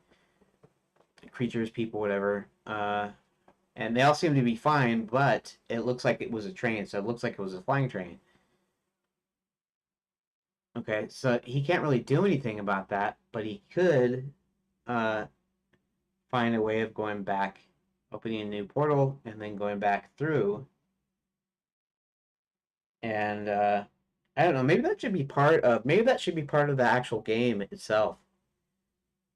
Speaker 1: creatures, people, whatever. And they all seem to be fine, but it looks like it was a train, so it looks like it was a flying train. Okay, so he can't really do anything about that, but he could uh, find a way of going back, opening a new portal, and then going back through And I don't know, maybe that should be part of the actual game itself.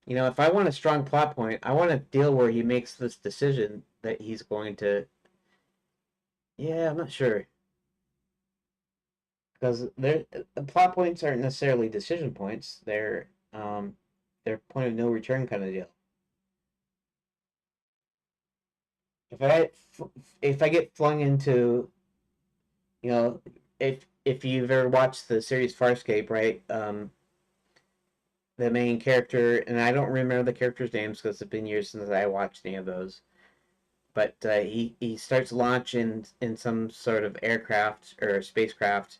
Speaker 1: If I want a strong plot point, I want a deal where he makes this decision that he's going to. Yeah, I'm not sure because the plot points aren't necessarily decision points. They're point of no return kind of deal. If I if I get flung into, you know, if you've ever watched the series Farscape, right? The main character, and I don't remember the characters' names because it's been years since I watched any of those. But he starts launching in some sort of aircraft or spacecraft,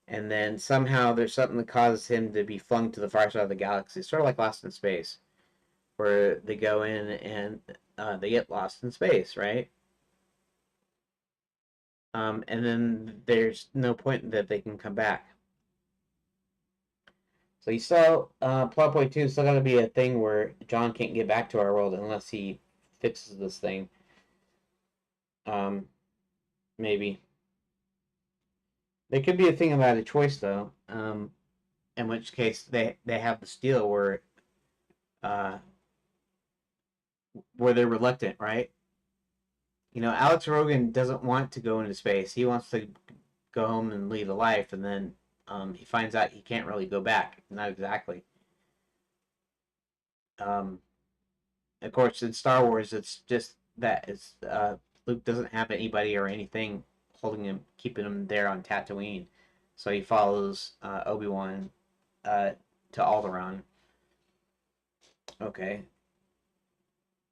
Speaker 1: and then somehow there's something that causes him to be flung to the far side of the galaxy, sort of like Lost in Space, where they go in and they get lost in space, right? And then there's no point that they can come back. So you still plot point two is still gonna be a thing where John can't get back to our world unless he fixes this thing. Um, maybe there could be a thing about a choice though. In which case they have the deal uh, where they're reluctant, right? Alex Rogan doesn't want to go into space. He wants to go home and lead a life, and then he finds out he can't really go back. Not exactly. Um, of course, in Star Wars, it's just that Luke doesn't have anybody or anything holding him, keeping him there on Tatooine, so he follows Obi-Wan uh, to Alderaan. Okay,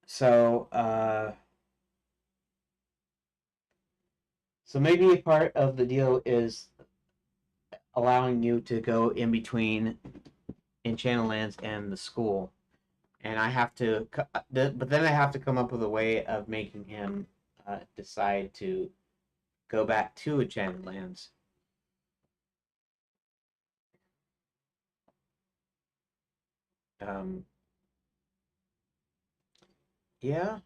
Speaker 1: so so maybe a part of the deal is allowing you to go in between Enchanted Lands and the school, and I have to, but then I have to come up with a way of making him decide to go back to Enchanted Lands. Um, yeah,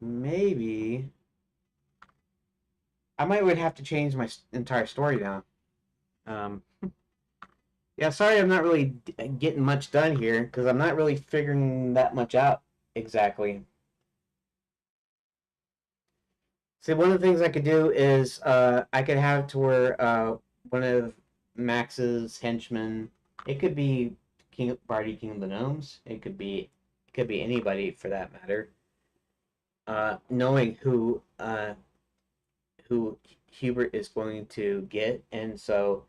Speaker 1: maybe I might would have to change my entire story now. Um, yeah, sorry, I'm not really getting much done here because I'm not really figuring that much out exactly. See, one of the things I could do is I could have it to where one of Max's henchmen, it could be Barty King of the Gnomes, it could be anybody for that matter. Knowing who Hubert is going to get, and so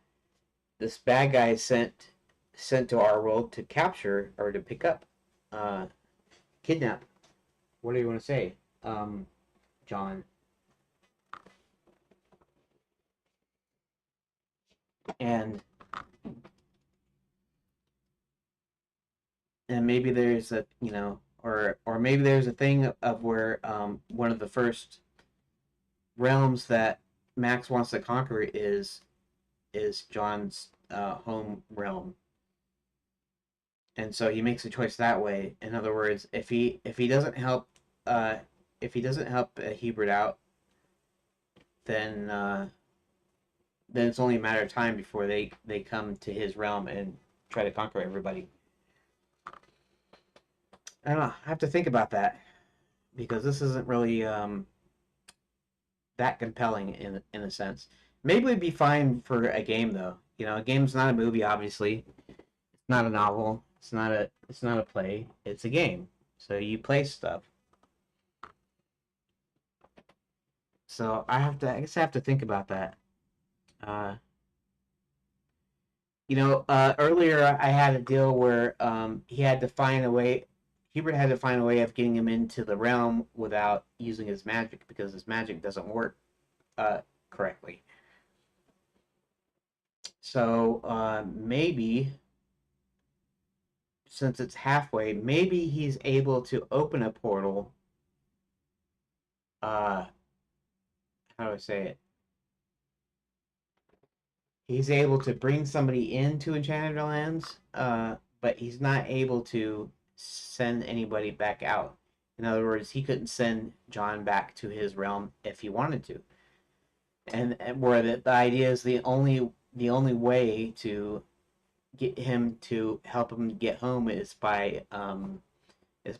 Speaker 1: this bad guy is sent to our world to capture or to pick up, uh, kidnap. What do you want to say, John? And maybe there's a or maybe there's a thing of where one of the first realms that Max wants to conquer is John's home realm, and so he makes a choice that way. In other words, if he doesn't help uh, Hubert out, then then it's only a matter of time before they come to his realm and try to conquer everybody. I don't know. I have to think about that because this isn't really that compelling in a sense. Maybe it'd be fine for a game though. A game's not a movie, obviously. It's not a novel. It's not a play. It's a game. So you play stuff. So I guess I have to think about that. Uh, earlier I had a deal where he had to find a way. Hubert had to find a way of getting him into the realm without using his magic because his magic doesn't work correctly. So maybe since it's halfway, maybe he's able to open a portal. Uh, how do I say it? He's able to bring somebody into Enchanted Lands, but he's not able to send anybody back out. In other words, he couldn't send John back to his realm if he wanted to. And where the idea is the only way to get him to help him get home is by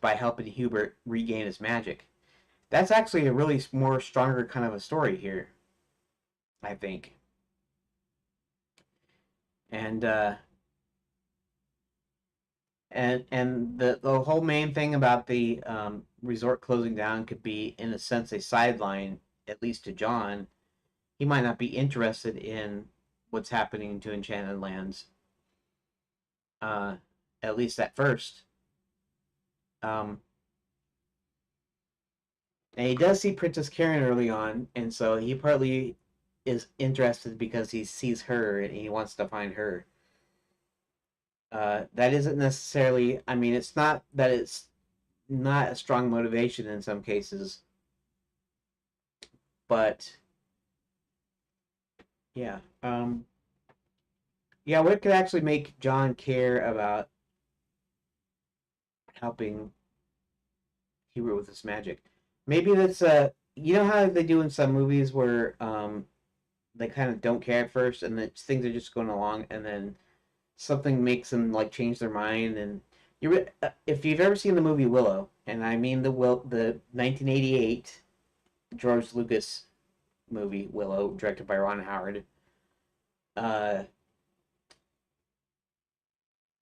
Speaker 1: helping Hubert regain his magic. That's actually a really more stronger kind of a story here, I think. And the whole main thing about the resort closing down could be, in a sense, a sideline, at least to John. He might not be interested in what's happening to Enchanted Lands, uh, at least at first. Um, and he does see Princess Karen early on, and so he partly is interested because he sees her and he wants to find her. That isn't necessarily. I mean, it's not that it's not a strong motivation in some cases, but yeah. Yeah, what could actually make John care about helping Hubert with his magic? Maybe that's you know how they do in some movies where they kind of don't care at first, and then things are just going along, and then something makes them like change their mind. And if you've ever seen the movie Willow, and I mean the 1988 George Lucas movie Willow, directed by Ron Howard. Uh,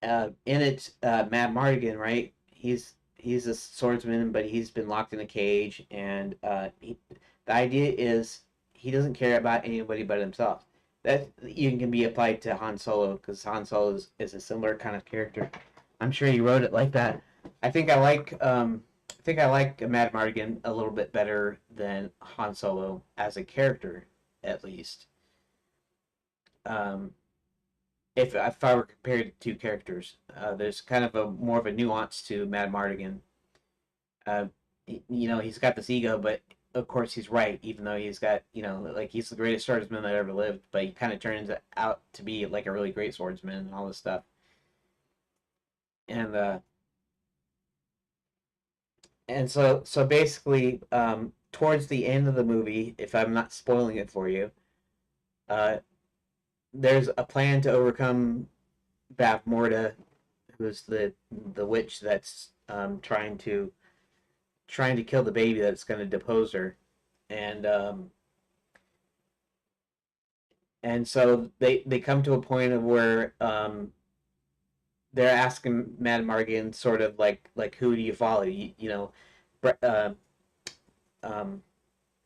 Speaker 1: in it, Matt Mardigan, right? He's a swordsman, but he's been locked in a cage, and the idea is he doesn't care about anybody but himself. That even can be applied to Han Solo, because Han Solo is a similar kind of character. I'm sure he wrote it like that. I think I like Matt Mardigan a little bit better than Han Solo as a character, at least. Um, if I were compared to two characters, there's kind of a more of a nuance to Mad Mardigan. Uh, he's got this ego, but of course he's right, even though he's got, like he's the greatest swordsman that ever lived, but he kind of turns out to be like a really great swordsman and all this stuff. And so basically, towards the end of the movie, if I'm not spoiling it for you, uh, there's a plan to overcome Bavmorda, who's the witch that's trying to kill the baby that's going to depose her, and so they come to a point of where they're asking Mad Mardigan sort of like who do you follow? Uh, um,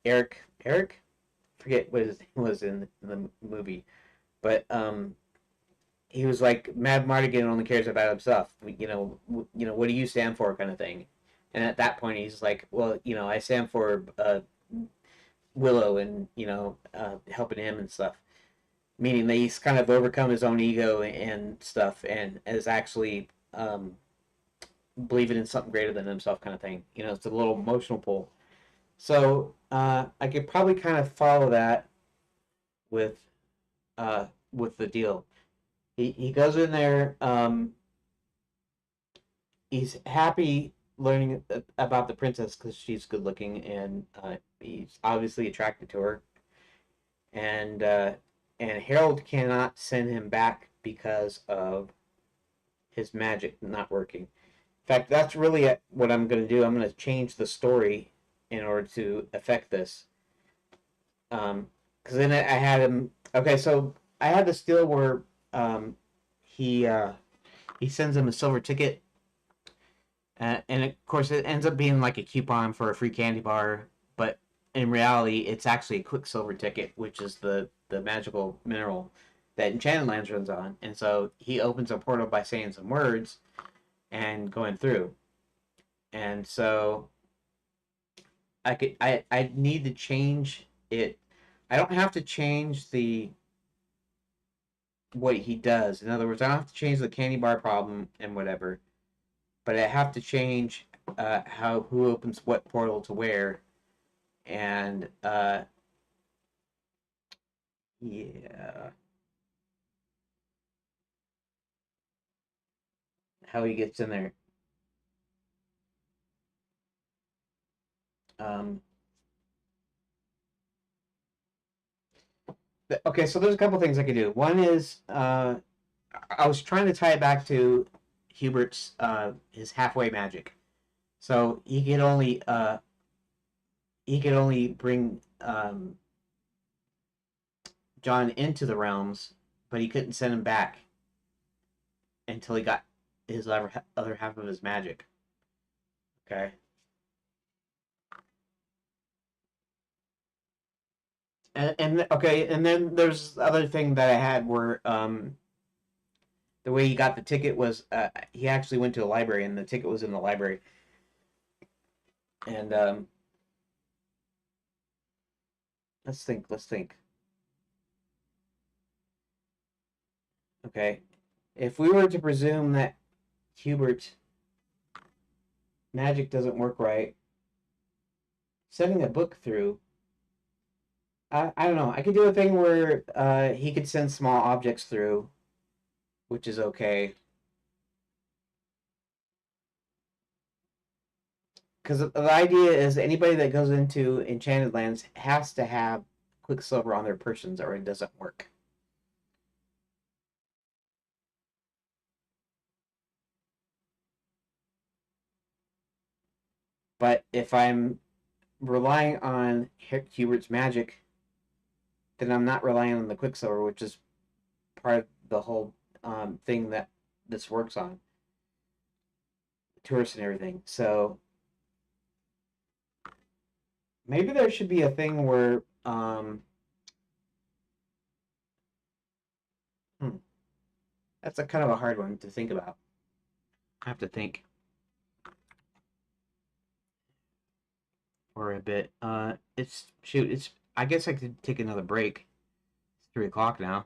Speaker 1: Eric, forget what his name was in the movie, but he was like Mad Mardigan only cares about himself. What do you stand for, kind of thing. And at that point, he's like, well, I stand for Willow, and helping him and stuff. Meaning that he's kind of overcome his own ego and stuff, and is actually believing in something greater than himself, kind of thing. It's a little emotional pull. So I could probably kind of follow that with with the deal. He goes in there. He's happy learning about the princess because she's good looking, and he's obviously attracted to her. And Harold cannot send him back because of his magic not working. In fact, that's really what I'm going to do. I'm going to change the story in order to affect this. Because then I had him. Okay, so I had this deal where um, he he sends him a silver ticket, and of course it ends up being like a coupon for a free candy bar, but in reality it's actually a Quicksilver ticket, which is the magical mineral that Enchanted Lands runs on. And so he opens a portal by saying some words and going through. And so I need to change it. I don't have to change the what he does. In other words, I don't have to change the candy bar problem and whatever, but I have to change how who opens what portal to where, and yeah, how he gets in there. Um, okay, so there's a couple things I could do. One is I was trying to tie it back to Hubert's his halfway magic. So he could only bring John into the realms, but he couldn't send him back until he got his other half of his magic. Okay. And okay, and then there's the other thing that I had where the way he got the ticket was he actually went to a library and the ticket was in the library. And let's think. Okay. If we were to presume that Hubert magic doesn't work right, sending a book through, I don't know. I could do a thing where he could send small objects through, which is okay. Because the idea is anybody that goes into Enchanted Lands has to have Quicksilver on their persons or it doesn't work. But if I'm relying on Hubert's magic, then I'm not relying on the Quicksilver, which is part of the whole thing that this works on, tourists and everything. So maybe there should be a thing where hmm, that's a kind of a hard one to think about. I have to think for a bit. It's shoot. It's I guess I could take another break. It's 3 o'clock now.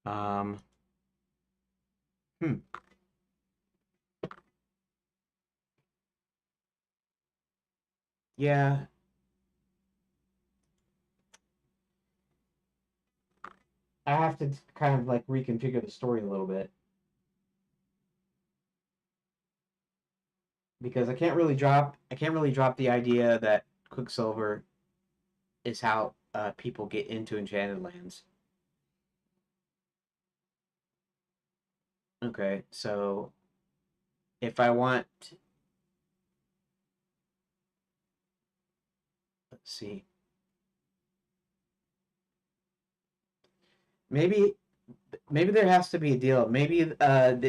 Speaker 1: Um, hmm. Yeah, I have to kind of like reconfigure the story a little bit because I can't really drop the idea that Quicksilver is how people get into Enchanted Lands. Okay, so if I want, let's see, maybe maybe there has to be a deal. Maybe you have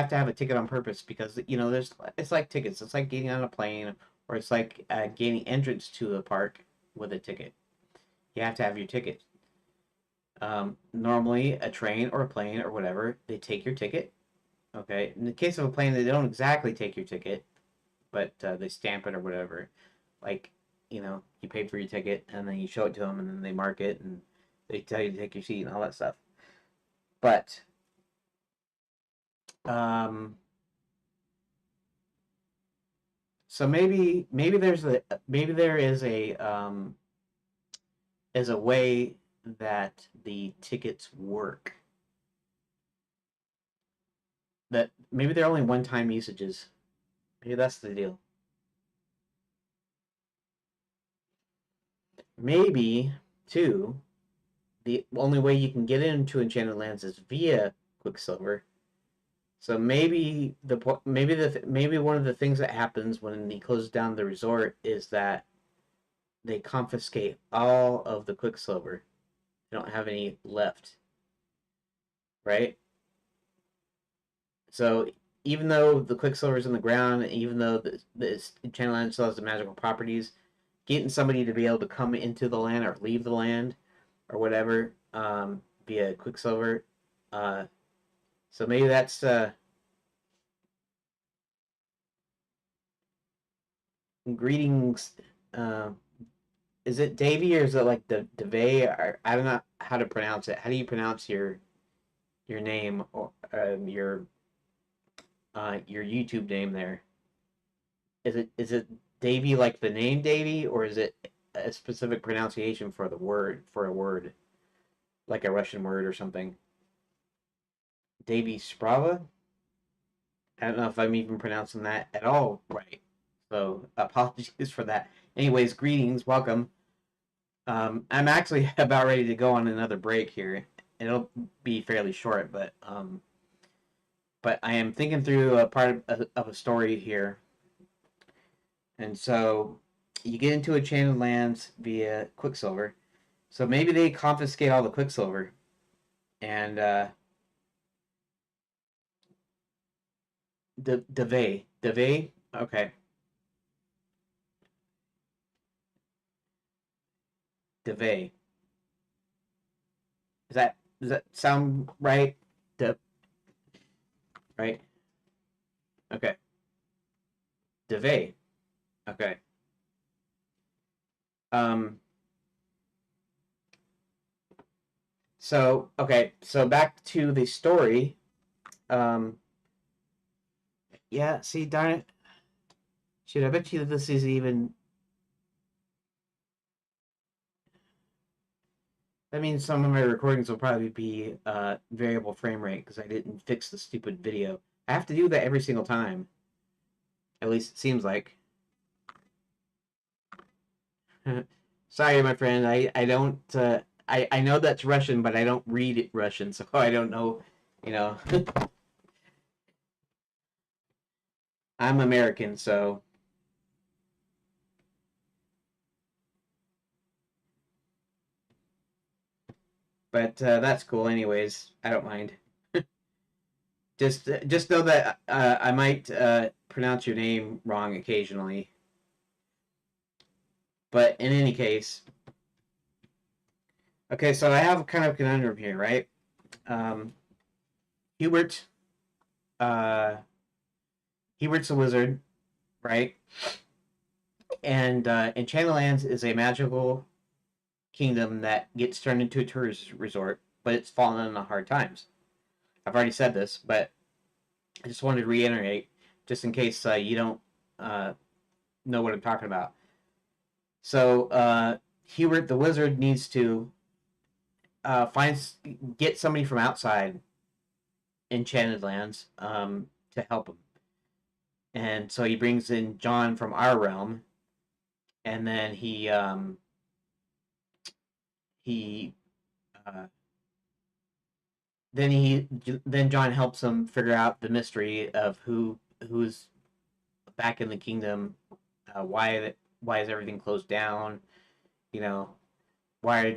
Speaker 1: to have a ticket on purpose because there's it's like tickets. It's like getting on a plane or it's like gaining entrance to the park with a ticket. You have to have your ticket. Normally, a train or a plane or whatever, they take your ticket. Okay. In the case of a plane, they don't exactly take your ticket, but they stamp it or whatever. Like, you pay for your ticket and then you show it to them and then they mark it and they tell you to take your seat and all that stuff. But um, so maybe there is a way that the tickets work. That maybe they're only one-time usages. Maybe that's the deal. Maybe too, the only way you can get into Enchanted Lands is via Quicksilver. So maybe one of the things that happens when he closes down the resort is that they confiscate all of the Quicksilver. They don't have any left, right? So even though the Quicksilver is in the ground, even though the Enchanted Land still has the magical properties, getting somebody to be able to come into the land or leave the land or whatever via Quicksilver. Uh, so maybe that's greetings. Uh, is it Davy or is it like the Devay? I don't know how to pronounce it. How do you pronounce your name or your YouTube name there? Is it Davy like the name Davy or is it a specific pronunciation for the word for a word like a Russian word or something? Davy Sprava? I don't know if I'm even pronouncing that at all right. So apologies for that. Anyways, greetings, welcome. I'm actually about ready to go on another break here. It'll be fairly short, but I am thinking through a part of a story here, and so you get into Enchanted Lands via Quicksilver. So maybe they confiscate all the Quicksilver, and Devay, okay, Devay. Does that sound right? De, right? Okay, Devay. Okay. Um. So okay. So back to the story. Um. Yeah. See, darn it. Shoot, I bet you that this is even. That means some of my recordings will probably be variable frame rate because I didn't fix the stupid video. I have to do that every single time. At least it seems like. Sorry, my friend. I don't. I know that's Russian, but I don't read it Russian, so I don't know. You know, I'm American, so. But that's cool, anyways. I don't mind. Just know that I might pronounce your name wrong occasionally. But in any case, okay. So I have kind of a conundrum here, right? Um, Hubert, uh, Hubert's a wizard, right? And Enchanted Lands is a magical kingdom that gets turned into a tourist resort, but it's fallen on hard times. I've already said this, but I just wanted to reiterate, just in case you don't uh, know what I'm talking about. So Hubert the wizard needs to find get somebody from outside Enchanted Lands to help him, and so he brings in John from our realm, and then he uh, then John helps him figure out the mystery of who's back in the kingdom, why is everything closed down, you know, why are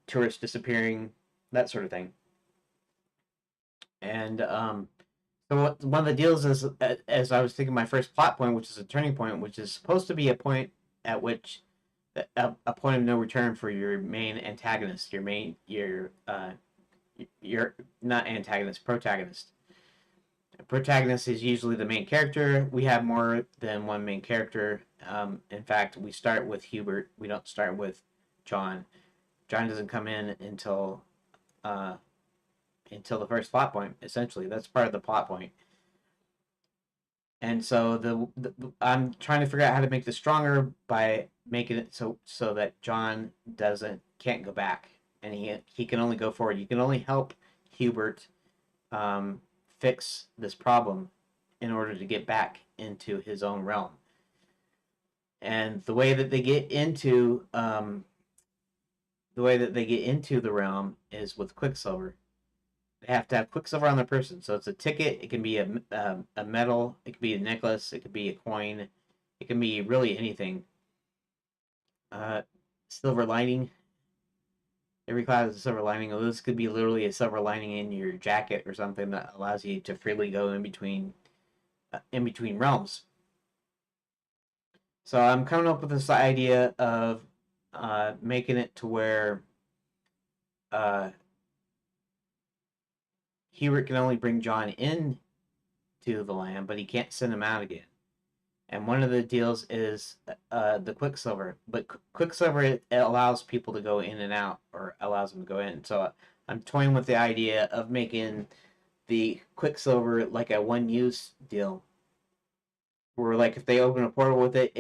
Speaker 1: tourists disappearing, that sort of thing. And so one of the deals is, as I was thinking, my first plot point, which is a turning point, which is supposed to be a point at which a point of no return for your main antagonist, your not antagonist, protagonist. A protagonist is usually the main character. We have more than one main character. In fact, we start with Hubert. We don't start with John. John doesn't come in uh, until the first plot point. Essentially, that's part of the plot point. And so I'm trying to figure out how to make this stronger by making it so that John doesn't can't go back, and he can only go forward. You can only help Hubert um, fix this problem in order to get back into his own realm. And the way that they get into the realm is with Quicksilver. They have to have Quicksilver on their person, so it's a ticket. It can be a medal. It could be a necklace. It could be a coin. It can be really anything. Uh, Silver lining. Every cloud has a silver lining. Well, this could be literally a silver lining in your jacket or something that allows you to freely go in between realms. So I'm coming up with this idea of making it to where uh, Hubert can only bring John in to the land, but he can't send him out again. And one of the deals is the Quicksilver, but Quicksilver it allows people to go in and out, or allows them to go in. So I'm toying with the idea of making the Quicksilver like a one-use deal, where like if they open a portal with it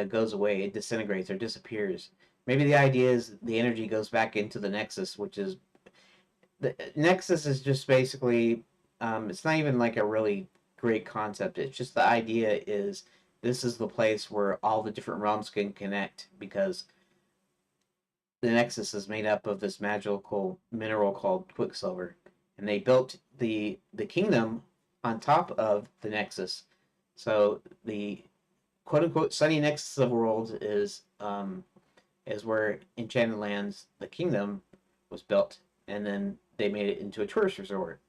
Speaker 1: goes away, it disintegrates or disappears. Maybe the idea is the energy goes back into the Nexus, which is the Nexus is just basically it's not even like a really great concept. It's just the idea is this is the place where all the different realms can connect because the Nexus is made up of this magical mineral called Quicksilver, and they built the kingdom on top of the Nexus. So the quote unquote sunny Nexus of worlds is where Enchanted Lands, the kingdom, was built, and then they made it into a tourist resort.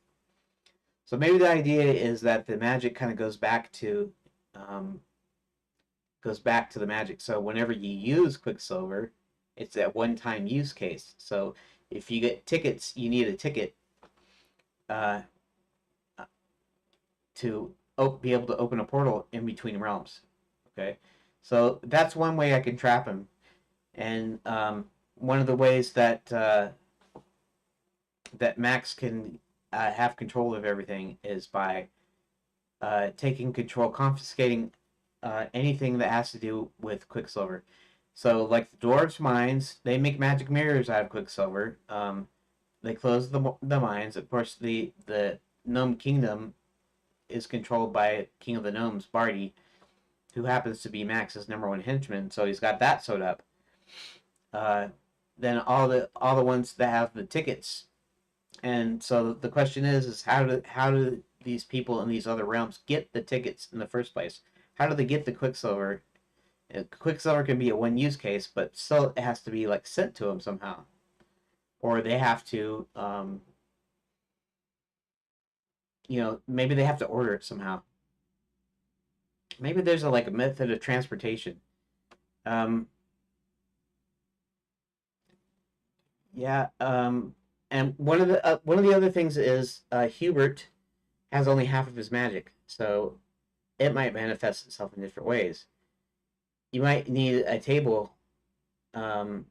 Speaker 1: So maybe the idea is that the magic kind of um, goes back to the magic. So whenever you use Quicksilver, it's that one-time use case. So if you get tickets, you need a ticket uh, to be able to open a portal in between realms. Okay, so that's one way I can trap him, and one of the ways that that Max can have control of everything is by taking control, confiscating anything that has to do with Quicksilver. So, like the dwarves' mines, they make magic mirrors out of Quicksilver. They close the mines. Of course, the gnome kingdom is controlled by King of the Gnomes, Barty, who happens to be Max's number one henchman. So he's got that sewed up. Uh, then all the ones that have the tickets. And so the question is how do these people in these other realms get the tickets in the first place? How do they get the Quicksilver? Quicksilver can be a one use case, but still it has to be like sent to them somehow, or they have to, maybe they have to order it somehow. Maybe there's a method of transportation. Um, yeah. And one of the other things is Hubert has only half of his magic, so it might manifest itself in different ways. You might need a table. Um,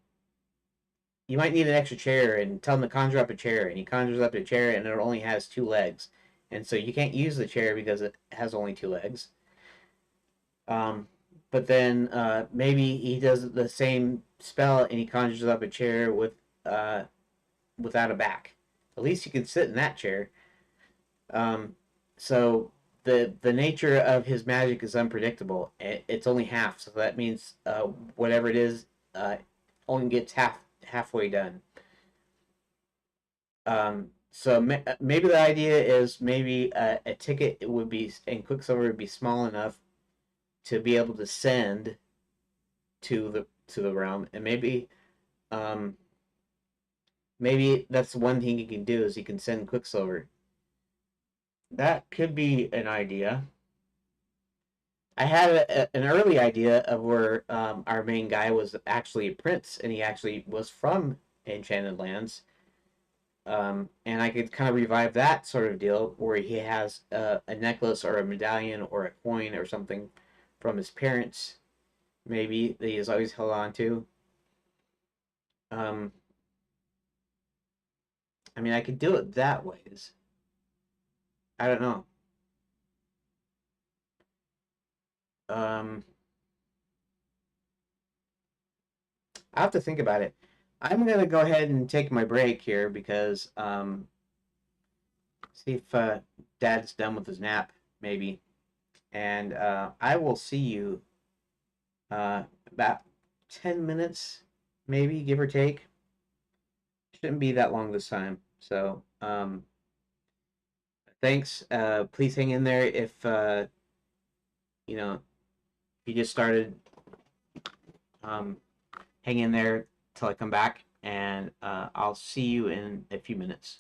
Speaker 1: you might need an extra chair and tell him to conjure up a chair, and he conjures up a chair and it only has two legs, and so you can't use the chair because it has only two legs. Um, but then maybe he does the same spell and he conjures up a chair uh, without a back. At least you can sit in that chair. Um, so the nature of his magic is unpredictable. It's only half, so that means whatever it is only gets halfway done. So maybe the idea is maybe a ticket would be in Quicksilver would be small enough to be able to send to the realm, and um, maybe that's one thing he can do is he can send Quicksilver. That could be an idea. I had an early idea of where our main guy was actually a prince, and he actually was from Enchanted Lands. And I could kind of revive that sort of deal where he has a necklace or a medallion or a coin or something from his parents, maybe that he has always held on to. Um, I mean, I could do it that ways. I don't know. Um, I have to think about it. I'm gonna go ahead and take my break here because see if Dad's done with his nap, maybe, and I will see you about 10 minutes, maybe give or take. Shouldn't be that long this time. So thanks. Please hang in there if you know if you just started. Um, hang in there till I come back, and I'll see you in a few minutes.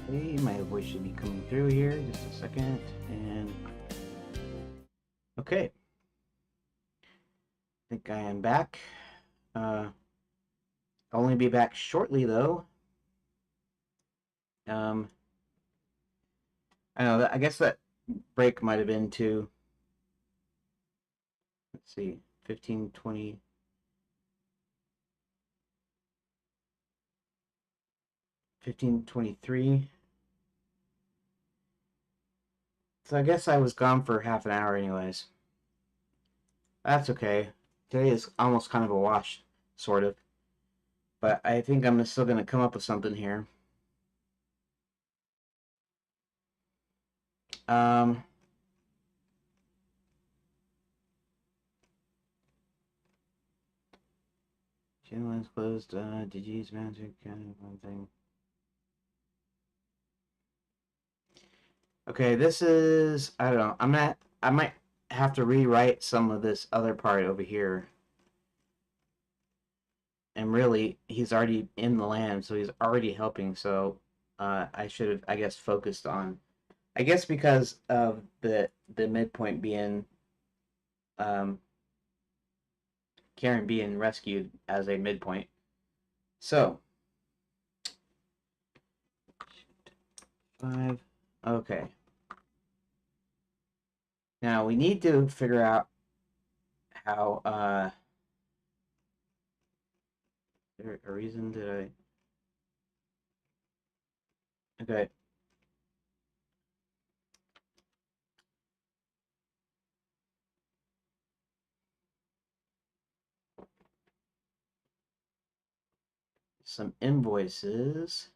Speaker 1: Okay, my voice should be coming through here. Just a second. And okay, I think I am back. I'll only be back shortly though. Um, I know that I guess that break might have been to, let's see, 15, 20, 15:23. So I guess I was gone for half an hour anyways. That's okay. Today is almost kind of a wash, sort of. But I think I'm still going to come up with something here. Um, channel lines closed. Did you use magic? One thing. Okay, this is, I don't know. I might have to rewrite some of this other part over here. And really, he's already in the land, so he's already helping. So I should have, I guess, focused on. I guess because of the midpoint being um, Karen being rescued as a midpoint. So 5. Okay. Now we need to figure out how. Is there a reason did I? Okay. Some invoices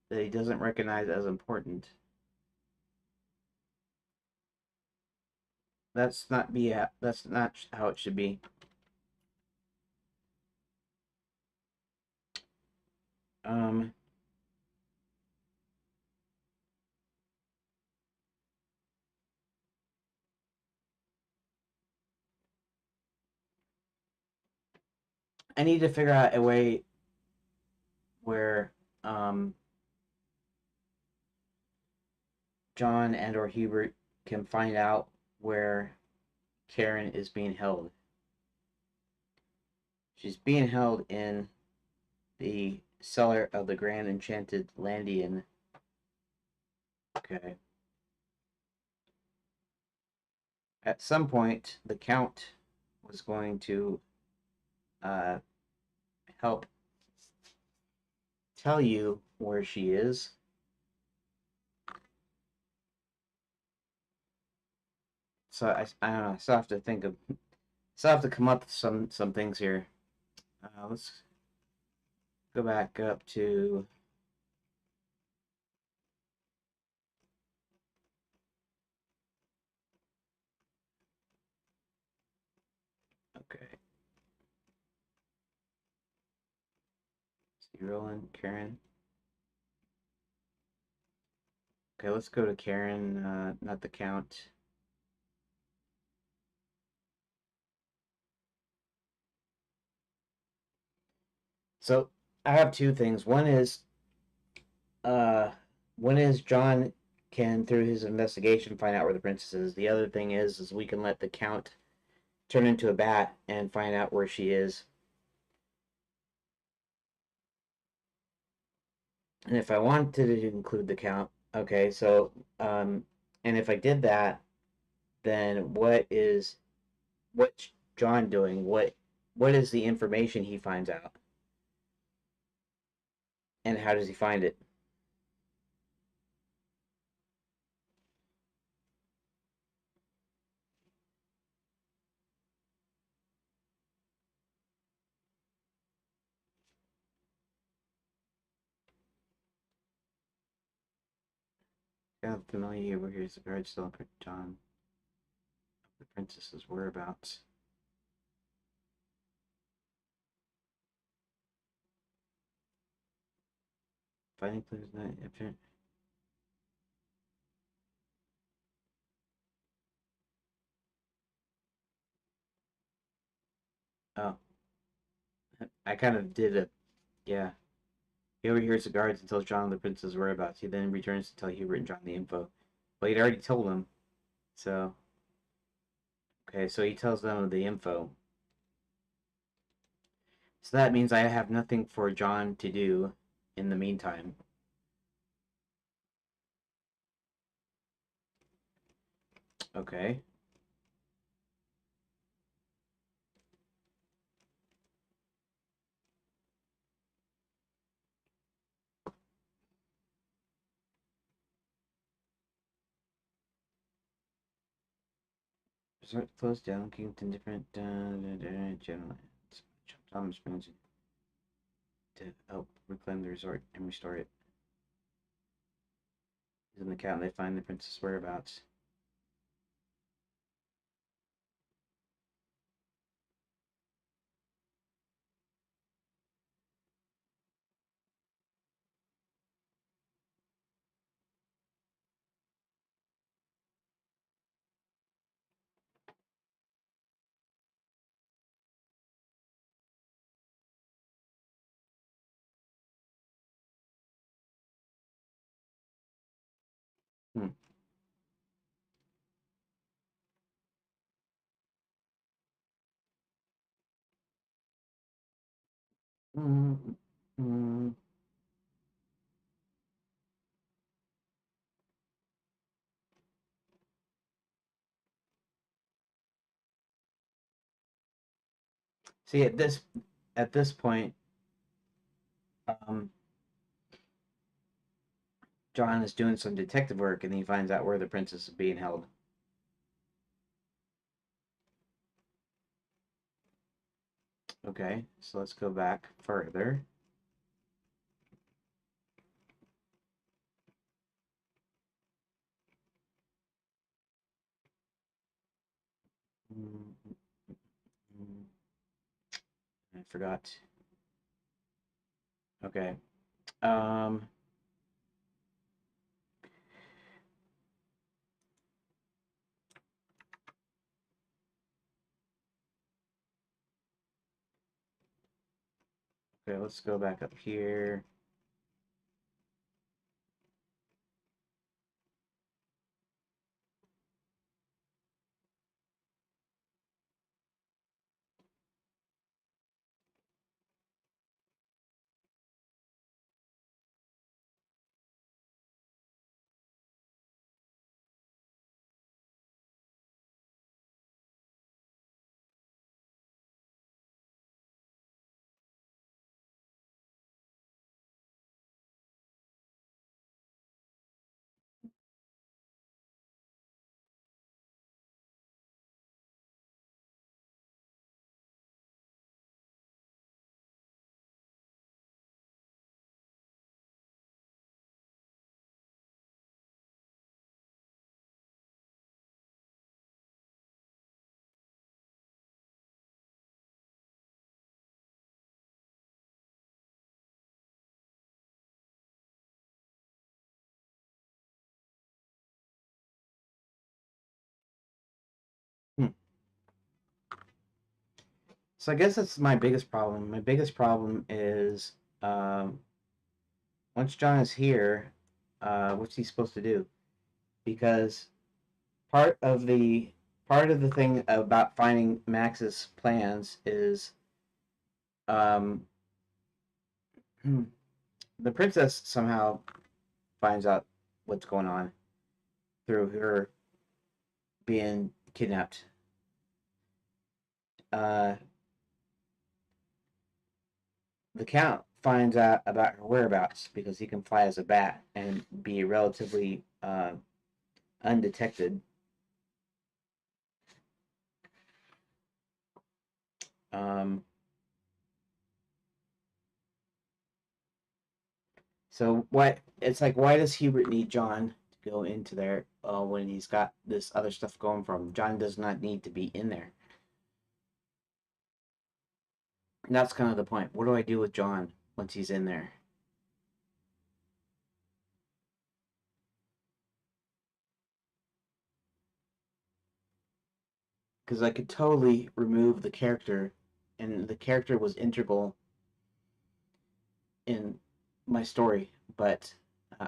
Speaker 1: that he doesn't recognize as important. That's not how it should be. Um, I need to figure out a way where um, John and or Hubert can find out where Karen is being held. She's being held in the cellar of the Grand Enchanted Landian. Okay. At some point, the Count was going to uh, help tell you where she is. So I don't know. I still have to think of. Still have to come up with some things here. Let's go back up to. Okay. See Roland, Karen. Okay, let's go to Karen, not the Count. So I have two things. Uh, one is John can, through his investigation, find out where the princess is. The other thing is we can let the Count turn into a bat and find out where she is. And if I wanted to include the Count, okay, so and if I did that, then what's John doing? What is the information he finds out, and how does he find it? Kind of familiar with his guards still John the princess's whereabouts. Finding clues not apparent. Oh, I kind of did it. Yeah. He overhears the guards and tells John the prince's whereabouts. He then returns to tell Hubert and John the info. But he'd already told him. So, okay, so he tells them the info. So that means I have nothing for John to do in the meantime. Okay. Resort closed down, Kington different general. Thomas brings to help reclaim the resort and restore it. In the account, they find the prince's whereabouts. Hmm. Mm, mm. See, at this point, um, John is doing some detective work, and he finds out where the princess is being held. Okay, so let's go back further. Mm, mm, I forgot. Okay. Um. Okay, let's go back up here. Hmm. So I guess that's my biggest problem. My biggest problem is once John is here, what's he supposed to do? Because part of the part of the thing about finding Max's plans is um, the princess somehow finds out what's going on through her being kidnapped. Uh, the count finds out about her whereabouts because he can fly as a bat and be relatively undetected. Um, so why it's like why does Hubert need John to go into there when he's got this other stuff going for him? John does not need to be in there. And that's kind of the point. What do I do with John once he's in there? Because I could totally remove the character, and the character was integral in. my story, but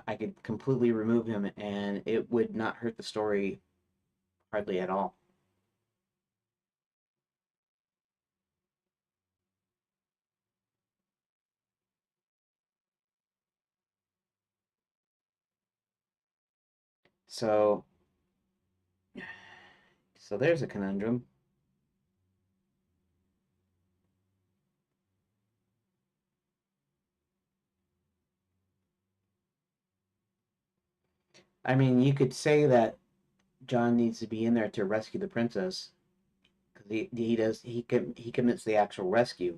Speaker 1: I could completely remove him and it would not hurt the story hardly at all. So, so there's a conundrum. I mean, you could say that John needs to be in there to rescue the princess because he commits the actual rescue.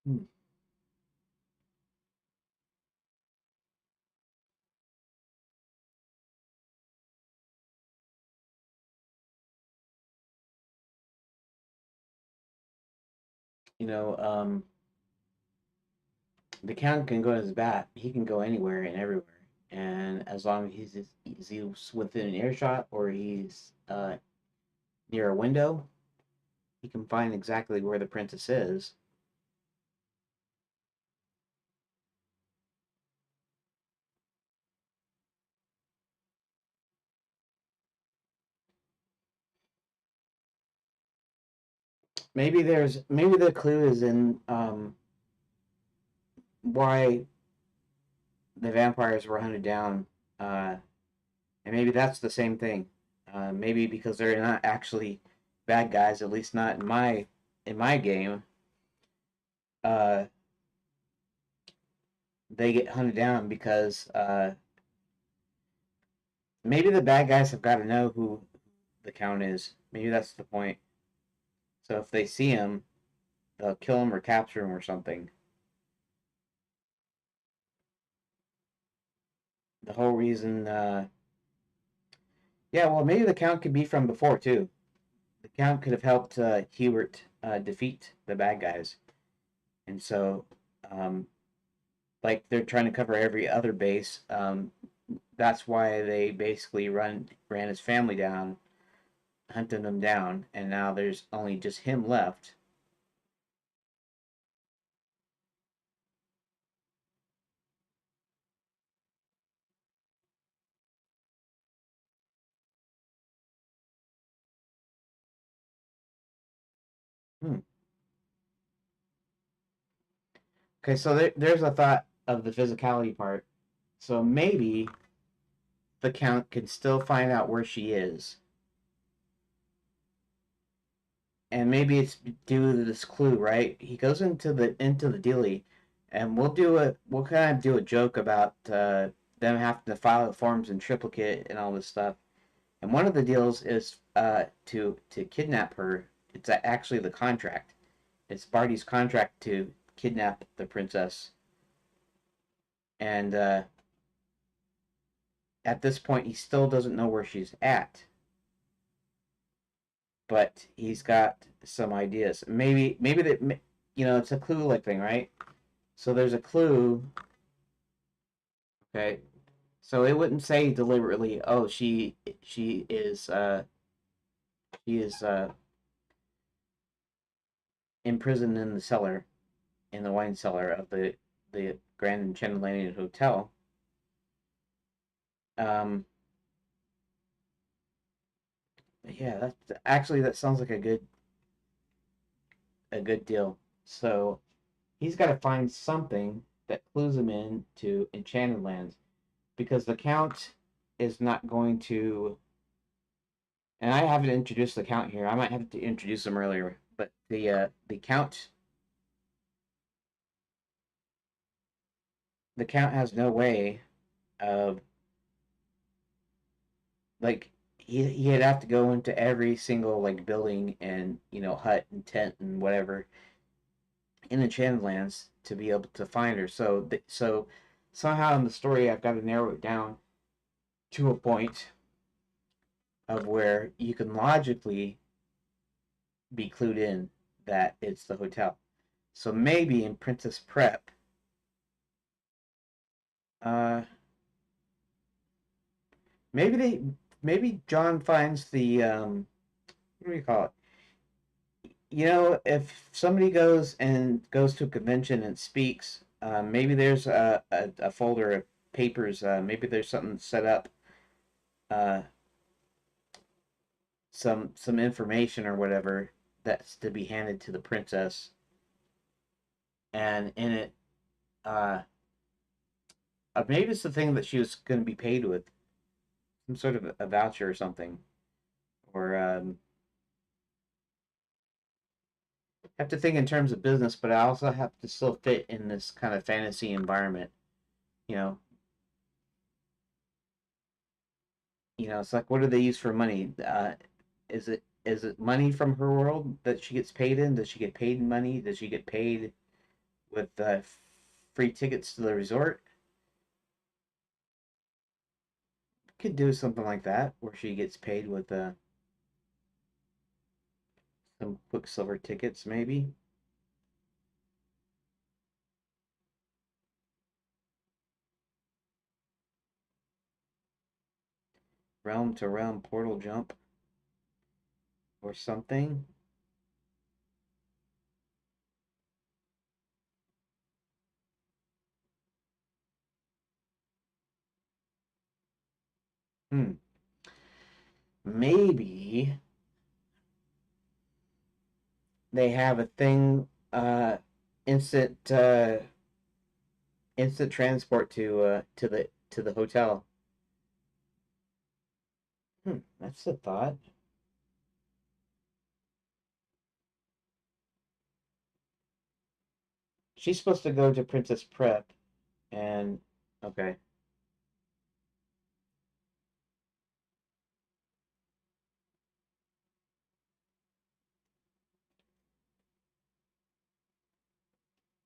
Speaker 1: Hmm. You know, the count can go to his bat. He can go anywhere and everywhere, and as long as he's within an earshot or he's near a window, he can find exactly where the princess is. Maybe the clue is in why the vampires were hunted down, uh, and maybe that's the same thing. Maybe because they're not actually bad guys, at least not in my game. Uh, they get hunted down because maybe the bad guys have got to know who the count is. Maybe that's the point. So if they see him, they'll kill him or capture him or something. The whole reason, yeah, well, maybe the count could be from before too. The count could have helped Hubert defeat the bad guys, and so um, like they're trying to cover every other base. That's why they basically ran his family down, hunted them down, and now there's only just him left. Hmm. Okay, so there's a thought of the physicality part. So maybe the count can still find out where she is, and maybe it's due to this clue, right? He goes into the dealie, and we'll kind of do a joke about them having to file the forms in triplicate and all this stuff. And one of the deals is to kidnap her. It's actually the contract. It's Barty's contract to kidnap the princess, and at this point, he still doesn't know where she's at, but he's got some ideas. Maybe that it's a clue like thing, right? So there's a clue. Okay, so it wouldn't say deliberately, oh, she is imprisoned in the cellar, in the wine cellar of the Grand Enchanted Hotel. Um, yeah, that sounds like a good deal. So he's got to find something that clues him in to Enchanted Lands because the Count is not going to. And I haven't introduced the Count here. I might have to introduce him earlier, but the Count has no way of like he'd have to go into every single like building and hut and tent and whatever in Enchanted Lands to be able to find her. So somehow in the story I've got to narrow it down to a point of where you can logically be clued in that it's the hotel. So maybe in Princess Prep, uh, maybe John finds the what do you call it? You know, if somebody goes to a convention and speaks, maybe there's a folder of papers. Maybe there's something set up, uh, some information or whatever that's to be handed to the princess, and in it, uh, maybe it's the thing that she was going to be paid with, some sort of a voucher or something, or have to think in terms of business, but I also have to still fit in this kind of fantasy environment. You know, it's like, what do they use for money? Is it money from her world that she gets paid in? Does she get paid in money? Does she get paid with free tickets to the resort? Could do something like that, where she gets paid with some Quicksilver tickets, maybe. Realm to realm portal jump or something. Hmm. Maybe they have a thing, instant instant transport to the hotel. That's a thought. She's supposed to go to Princess Prep, and okay,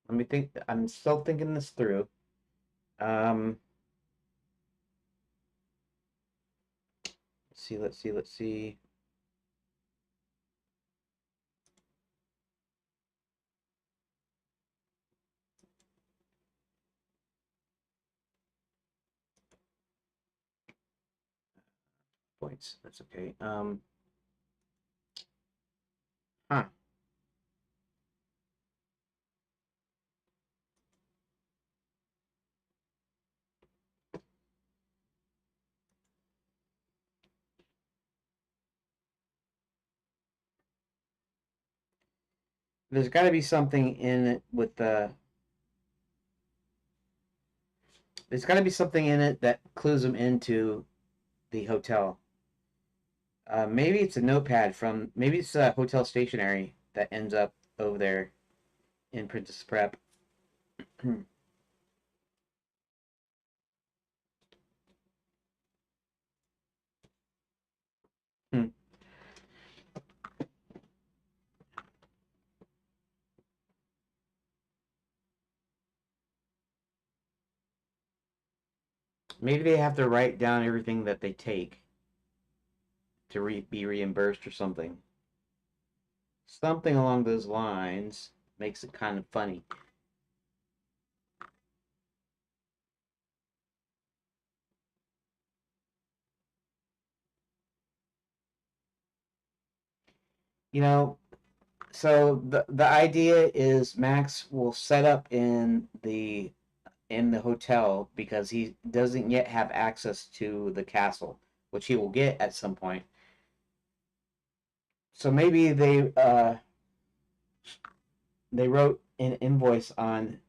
Speaker 1: let me think. I'm still thinking this through. Um, let's see. Points. That's okay. Huh. There's got to be something in it with the. There's got to be something in it that clues them into the hotel. Maybe it's a notepad from. Maybe it's a hotel stationery that ends up over there in Princess Prep. Maybe they have to write down everything that they take to be reimbursed or something. Something along those lines makes it kind of funny. You know, so the idea is Max will set up in the hotel because he doesn't yet have access to the castle, which he will get at some point. So maybe they wrote an invoice on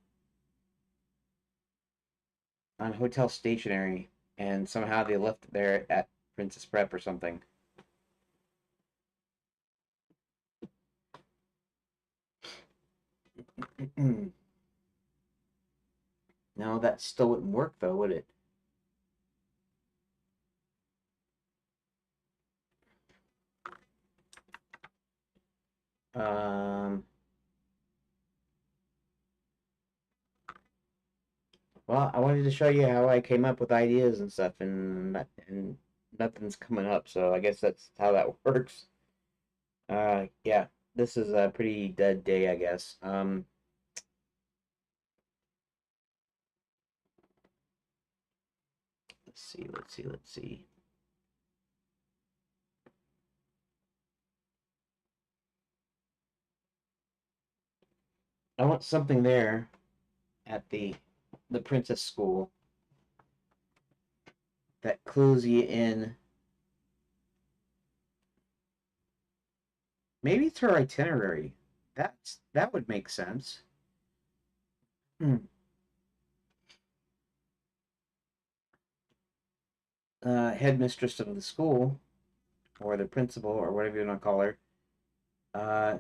Speaker 1: hotel stationery, and somehow they left it there at Princess Prep or something. No, that still wouldn't work though, would it? Um, well, I wanted to show you how I came up with ideas and stuff, and nothing's coming up, so I guess that's how that works. Yeah, this is a pretty dead day, I guess. Let's see. I want something there at the princess school that clues you in. Maybe it's her itinerary. That would make sense. Hmm. Headmistress of the school, or the principal, or whatever you want to call her. Uh,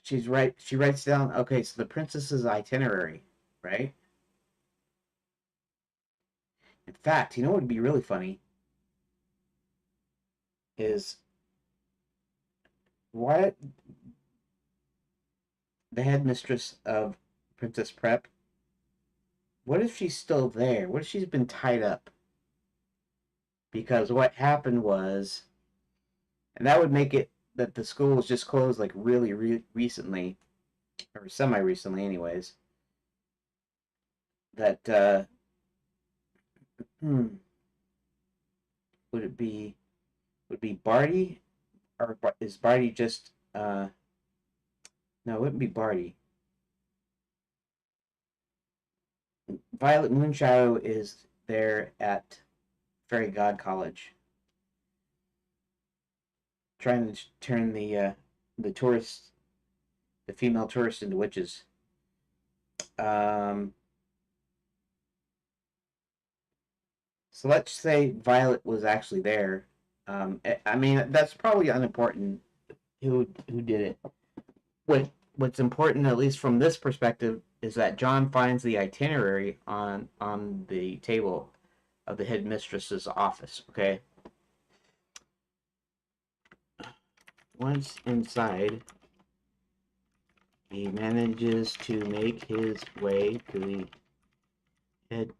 Speaker 1: she's right. She writes down. Okay, so the princess's itinerary, right? In fact, you know what would be really funny is what the headmistress of Princess Prep. What if she's still there? What if she's been tied up? Because what happened was, and that would make it that the school was just closed like really recently, or semi recently, anyways. That hmm, would it be? Would it be Barty, or is Barty just no? It wouldn't be Barty. Violet Moonshadow is there at Fairy God College, trying to turn the tourists, the female tourists, into witches. Um, so let's say Violet was actually there. I mean, that's probably unimportant who did it. What's important, at least from this perspective, is that John finds the itinerary on the table of the headmistress's office. Okay, once inside, he manages to make his way to the head.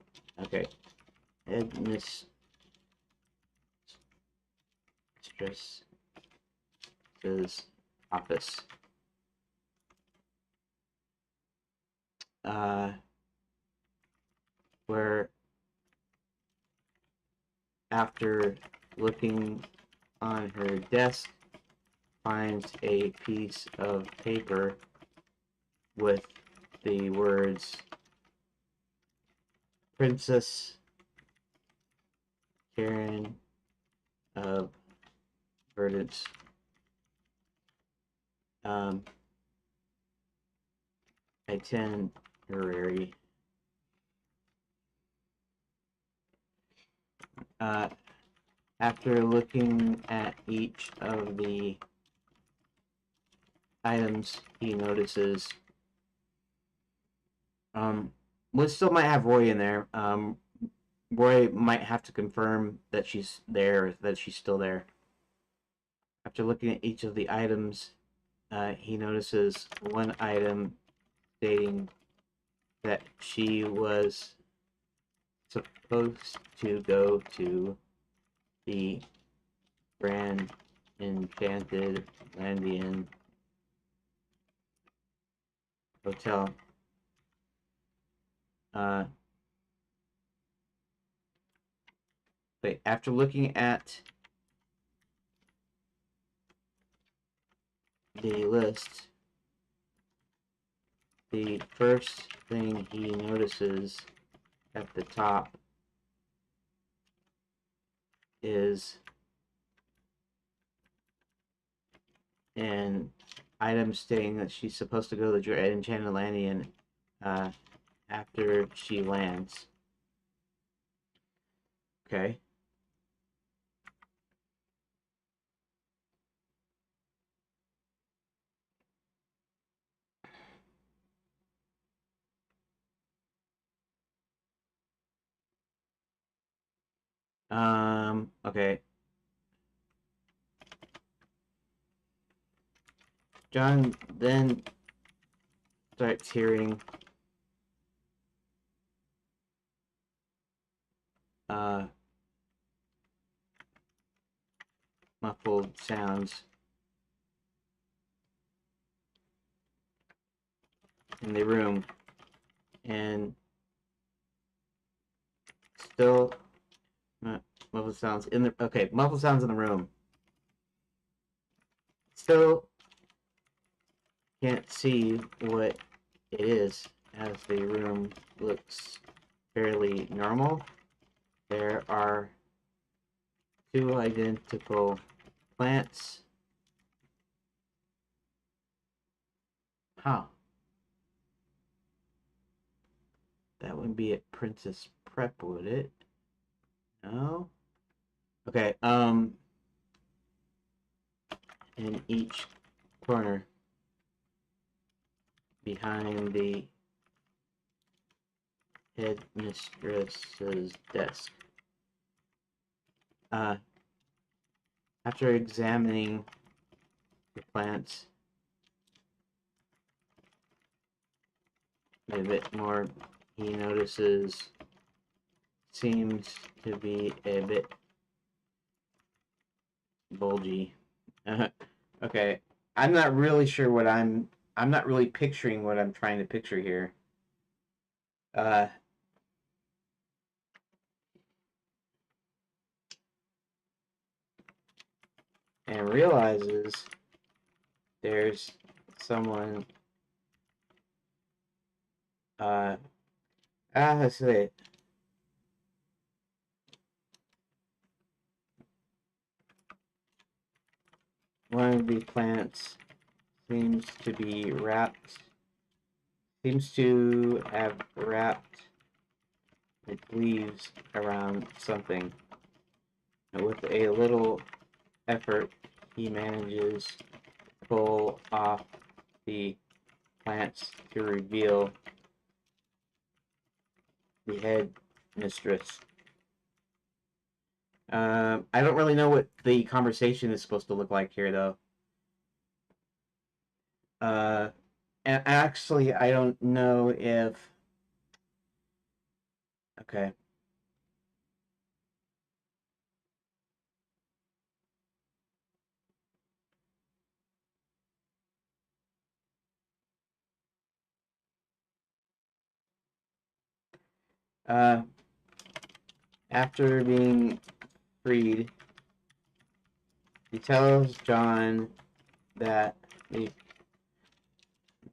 Speaker 1: Okay, headmistress's office. Uh, where after looking on her desk, finds a piece of paper with the words Princess Karen of Verdance. Um, Itinerary. Uh, After looking at each of the items, he notices. We still might have Roy in there. Roy might have to confirm that she's there, that she's still there. After looking at each of the items, he notices one item stating that she was supposed to go to the Grand Enchanted Landian Hotel. Uh, but after looking at the list, the first thing he notices at the top is an item stating that she's supposed to go to the Enchanted Landian after she lands. Okay. Okay. John then starts hearing uh, muffled sounds in the room, and still muffled sounds in the muffled sounds in the room. Still can't see what it is, as the room looks fairly normal. There are two identical plants. Huh. That wouldn't be at Princess Prep, would it? No? Okay, in each corner behind the headmistress's desk. After examining the plants a bit more, he notices seems to be a bit bulgy. Okay, I'm not really sure what I'm not really picturing what I'm trying to picture here. Uh, and realizes there's someone let's see. One of the plants seems to have wrapped its leaves around something. And with a little effort, he manages to pull off the plants to reveal the head mistress. I don't really know what the conversation is supposed to look like here, though. And actually, I don't know if... Okay. After being freed, he tells John that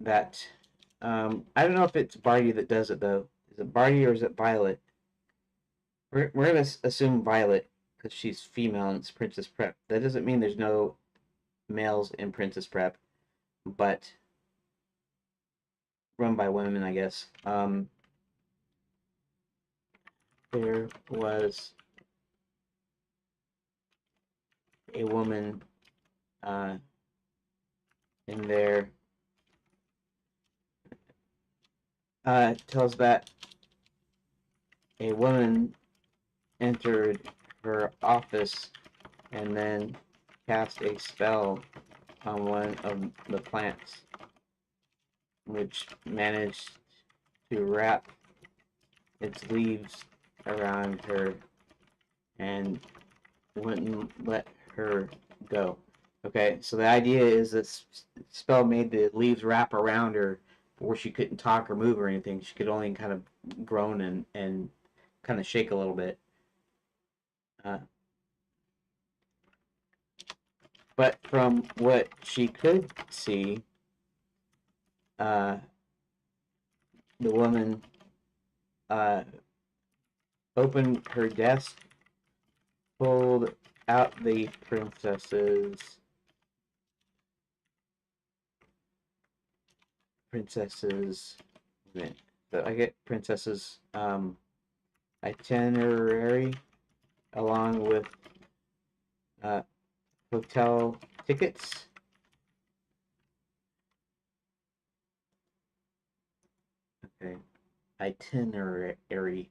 Speaker 1: I don't know if it's Barty that does it though. Is it Barty or is it Violet? We're gonna assume Violet because she's female and it's Princess Prep. That doesn't mean there's no males in Princess Prep, but run by women, I guess. There was a woman in there. Tells that a woman entered her office and then cast a spell on one of the plants, which managed to wrap its leaves around her and wouldn't let her go. Okay, so the idea is this spell made the leaves wrap around her where she couldn't talk or move or anything. She could only kind of groan and kind of shake a little bit. But from what she could see, the woman opened her desk, pulled out the princess's itinerary along with hotel tickets. Okay, itinerary.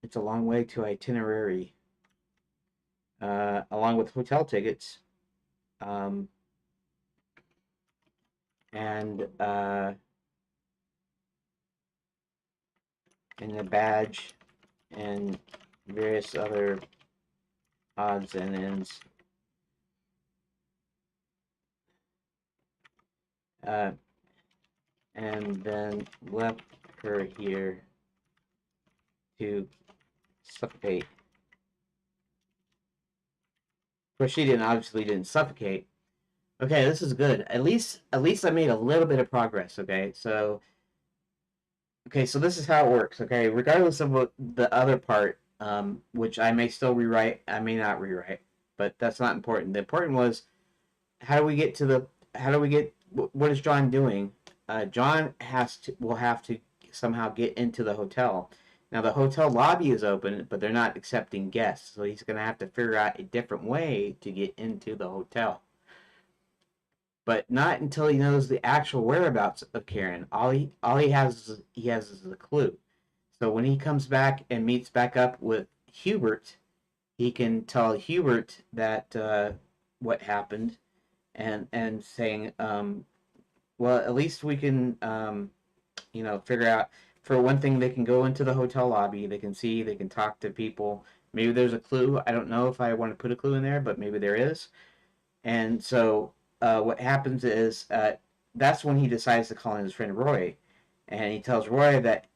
Speaker 1: It's a long way to itinerary. Along with hotel tickets. And a badge and various other odds and ends. And then left her here to suffocate. Of course, she obviously didn't suffocate. Okay, this is good. At least I made a little bit of progress. Okay, so this is how it works. Okay, regardless of what the other part, which I may still rewrite, I may not rewrite, but that's not important. The important was how do we get to the how do we get what is John doing? John will have to somehow get into the hotel. Now the hotel lobby is open, but they're not accepting guests, so he's going to have to figure out a different way to get into the hotel. But not until he knows the actual whereabouts of Karen. All he has is a clue. So when he comes back and meets back up with Hubert, he can tell Hubert that what happened, and saying, well, at least we can, figure out. For one thing, they can go into the hotel lobby. They can see. They can talk to people. Maybe there's a clue. I don't know if I want to put a clue in there, but maybe there is. And so what happens is that's when he decides to call in his friend Roy, and he tells Roy that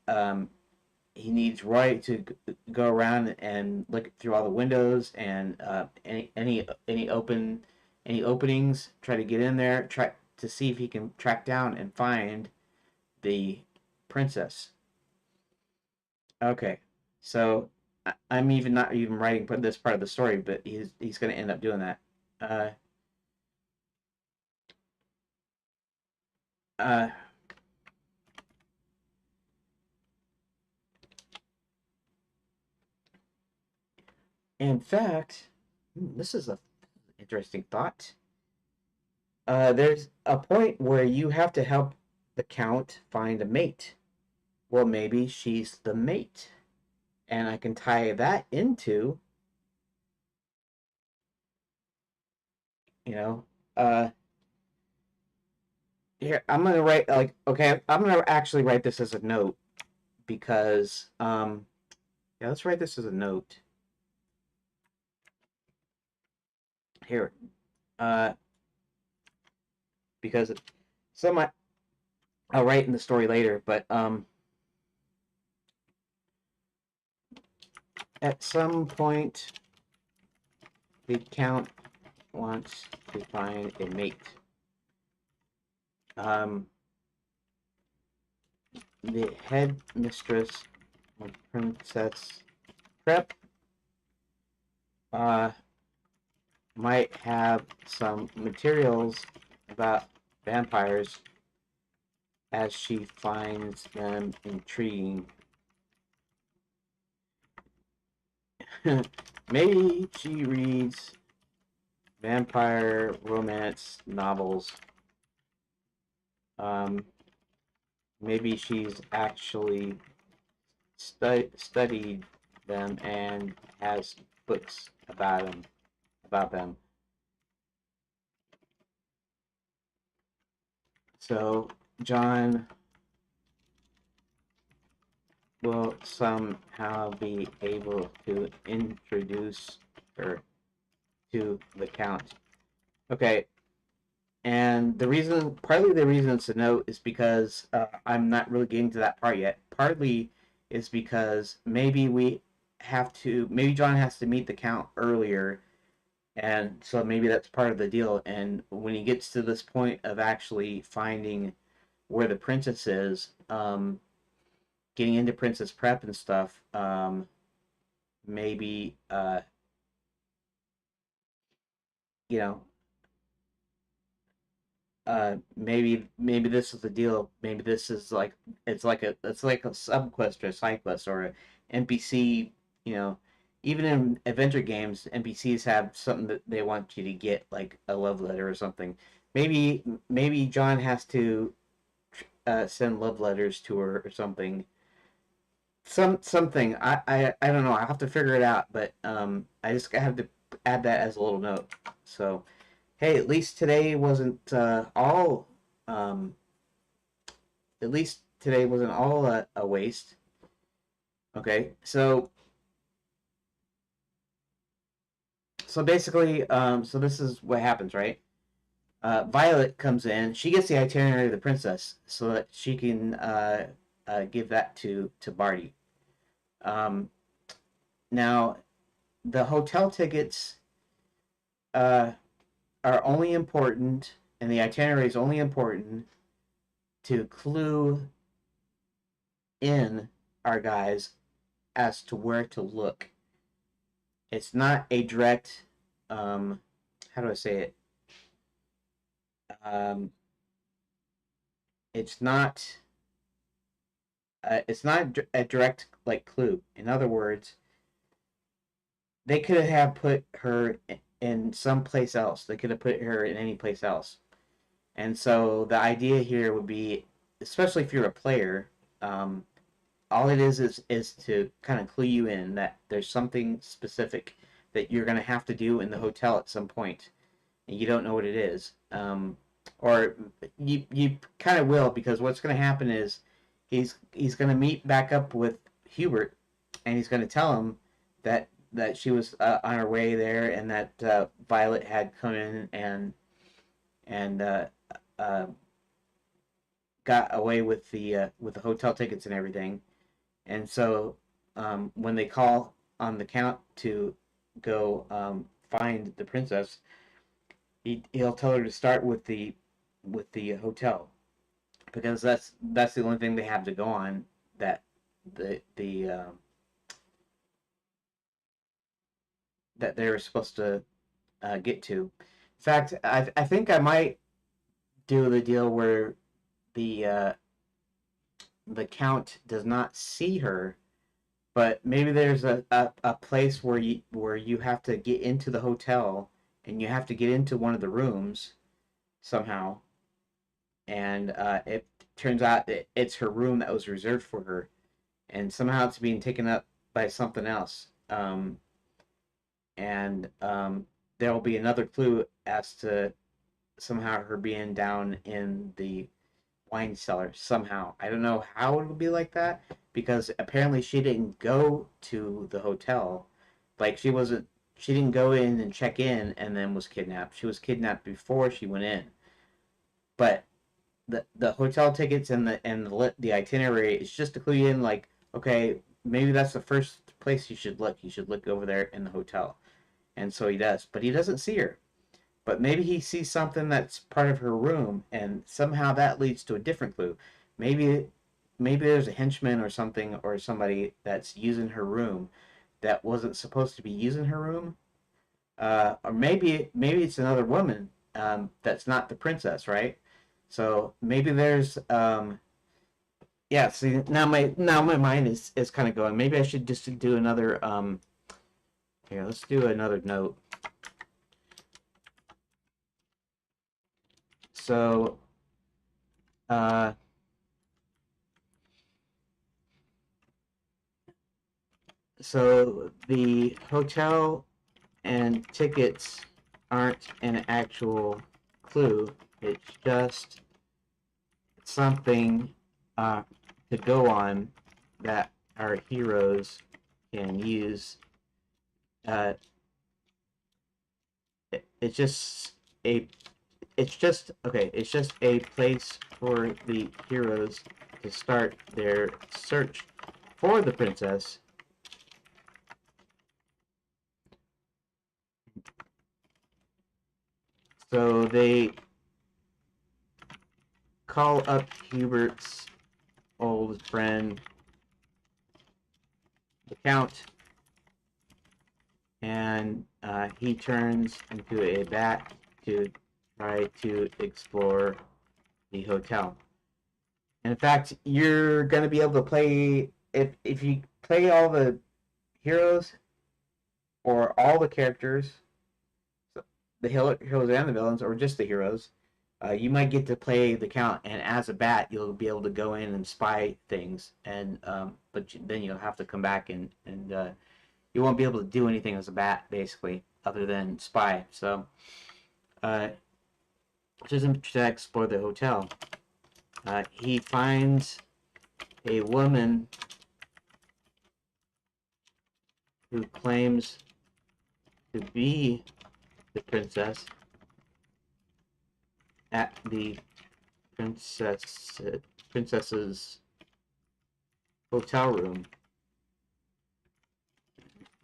Speaker 1: he needs Roy to go around and look through all the windows and any openings, try to get in there, try to see if he can track down and find the princess. Okay, so I'm even not even writing this part of the story, but he's going to end up doing that. Uh, uh, in fact, this is a interesting thought. There's a point where you have to help the count find a mate. Well, maybe she's the mate, and I can tie that into, you know, uh, here I'm gonna write like, okay, I'm gonna actually write this as a note because, yeah, let's write this as a note here, uh, because some I'll write in the story later, but at some point the count wants to find a mate. Um, the headmistress of Princess Prep uh, might have some materials about vampires as she finds them intriguing. Maybe she reads vampire romance novels. Um, maybe she's actually studied them and has books about them. So John will somehow be able to introduce her to the count. Okay, and partly the reason it's a note is because I'm not really getting to that part yet. Partly is because maybe John has to meet the count earlier, and so maybe that's part of the deal. And when he gets to this point of actually finding where the princess is, getting into princess prep and stuff, maybe you know maybe this is the deal. Maybe this is like it's like a sub quest or a side quest or a NPC. You know, even in adventure games, NPCs have something that they want you to get, like a love letter or something. Maybe John has to send love letters to her or something. Something I don't know. I have to figure it out, but I just have to add that as a little note. So hey, um, at least today wasn't all a waste. Okay, so basically, so this is what happens, right? Violet comes in. She gets the itinerary of the princess so that she can give that to Barty. Um, Now the hotel tickets uh, are only important, and the itinerary is only important to clue in our guys as to where to look. It's not a direct, how do I say it? Um, it's not, it's not a direct like clue. In other words, they could have put her in some place else. They could have put her in any place else. And so the idea here would be, especially if you're a player, um, all it is to kind of clue you in that there's something specific that you're going to have to do in the hotel at some point, and you don't know what it is. Or you kind of will, because what's going to happen is he's going to meet back up with Hubert, and he's going to tell him that she was on her way there, and that Violet had come in and uh, got away with the hotel tickets and everything. And so when they call on the count to go find the princess, he'll tell her to start with the hotel, because that's the only thing they have to go on, that the that they're supposed to get to. In fact, I think I might do the deal where the uh, the count does not see her, but maybe there's a place where you have to get into the hotel, and you have to get into one of the rooms somehow, and it turns out that it's her room that was reserved for her, and somehow it's being taken up by something else. And there will be another clue as to somehow her being down in the wine cellar somehow. I don't know how it'll be like that, because apparently she didn't go to the hotel. Like, she didn't go in and check in and then was kidnapped. She was kidnapped before she went in. But the hotel tickets and the itinerary is just to clue you in, like, okay, maybe that's the first place you should look. You should look over there in the hotel. And so he does, but he doesn't see her. But maybe he sees something that's part of her room, and somehow that leads to a different clue. Maybe there's a henchman or something, or somebody that's using her room that wasn't supposed to be using her room. Or maybe it's another woman that's not the princess, right? So maybe there's yeah. See, now my mind is kind of going. Maybe I should just do another here. Let's do another note. So uh so the hotel and tickets aren't an actual clue. It's just something uh, to go on that our heroes can use. Uh, it's just a it's just okay. It's just a place for the heroes to start their search for the princess. So they call up Hubert's old friend, the Count, and he turns into a bat to try to explore the hotel. And in fact, you're going to be able to play, if you play all the heroes or all the characters, the heroes and the villains, or just the heroes, you might get to play the Count, and as a bat, you'll be able to go in and spy things, and but then you'll have to come back and you won't be able to do anything as a bat, basically, other than spy. So, uh, just to explore the hotel, he finds a woman who claims to be the princess at the princess's hotel room.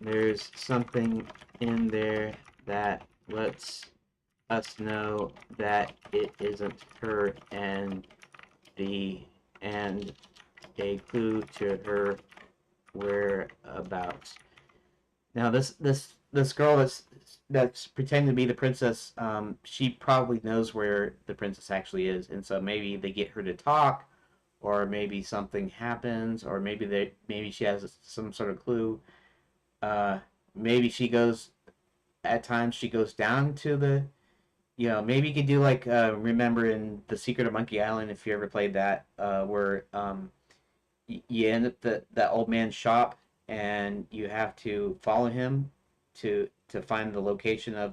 Speaker 1: There's something in there that lets us know that it isn't her the and a clue to her whereabouts. Now this girl that's pretending to be the princess, she probably knows where the princess actually is, and so maybe they get her to talk, or maybe something happens, or maybe she has some sort of clue. Uh, maybe she goes at times she goes down to the maybe you could do like remember in The Secret of Monkey Island, if you ever played that, where you end up that old man's shop, and you have to follow him to find the location of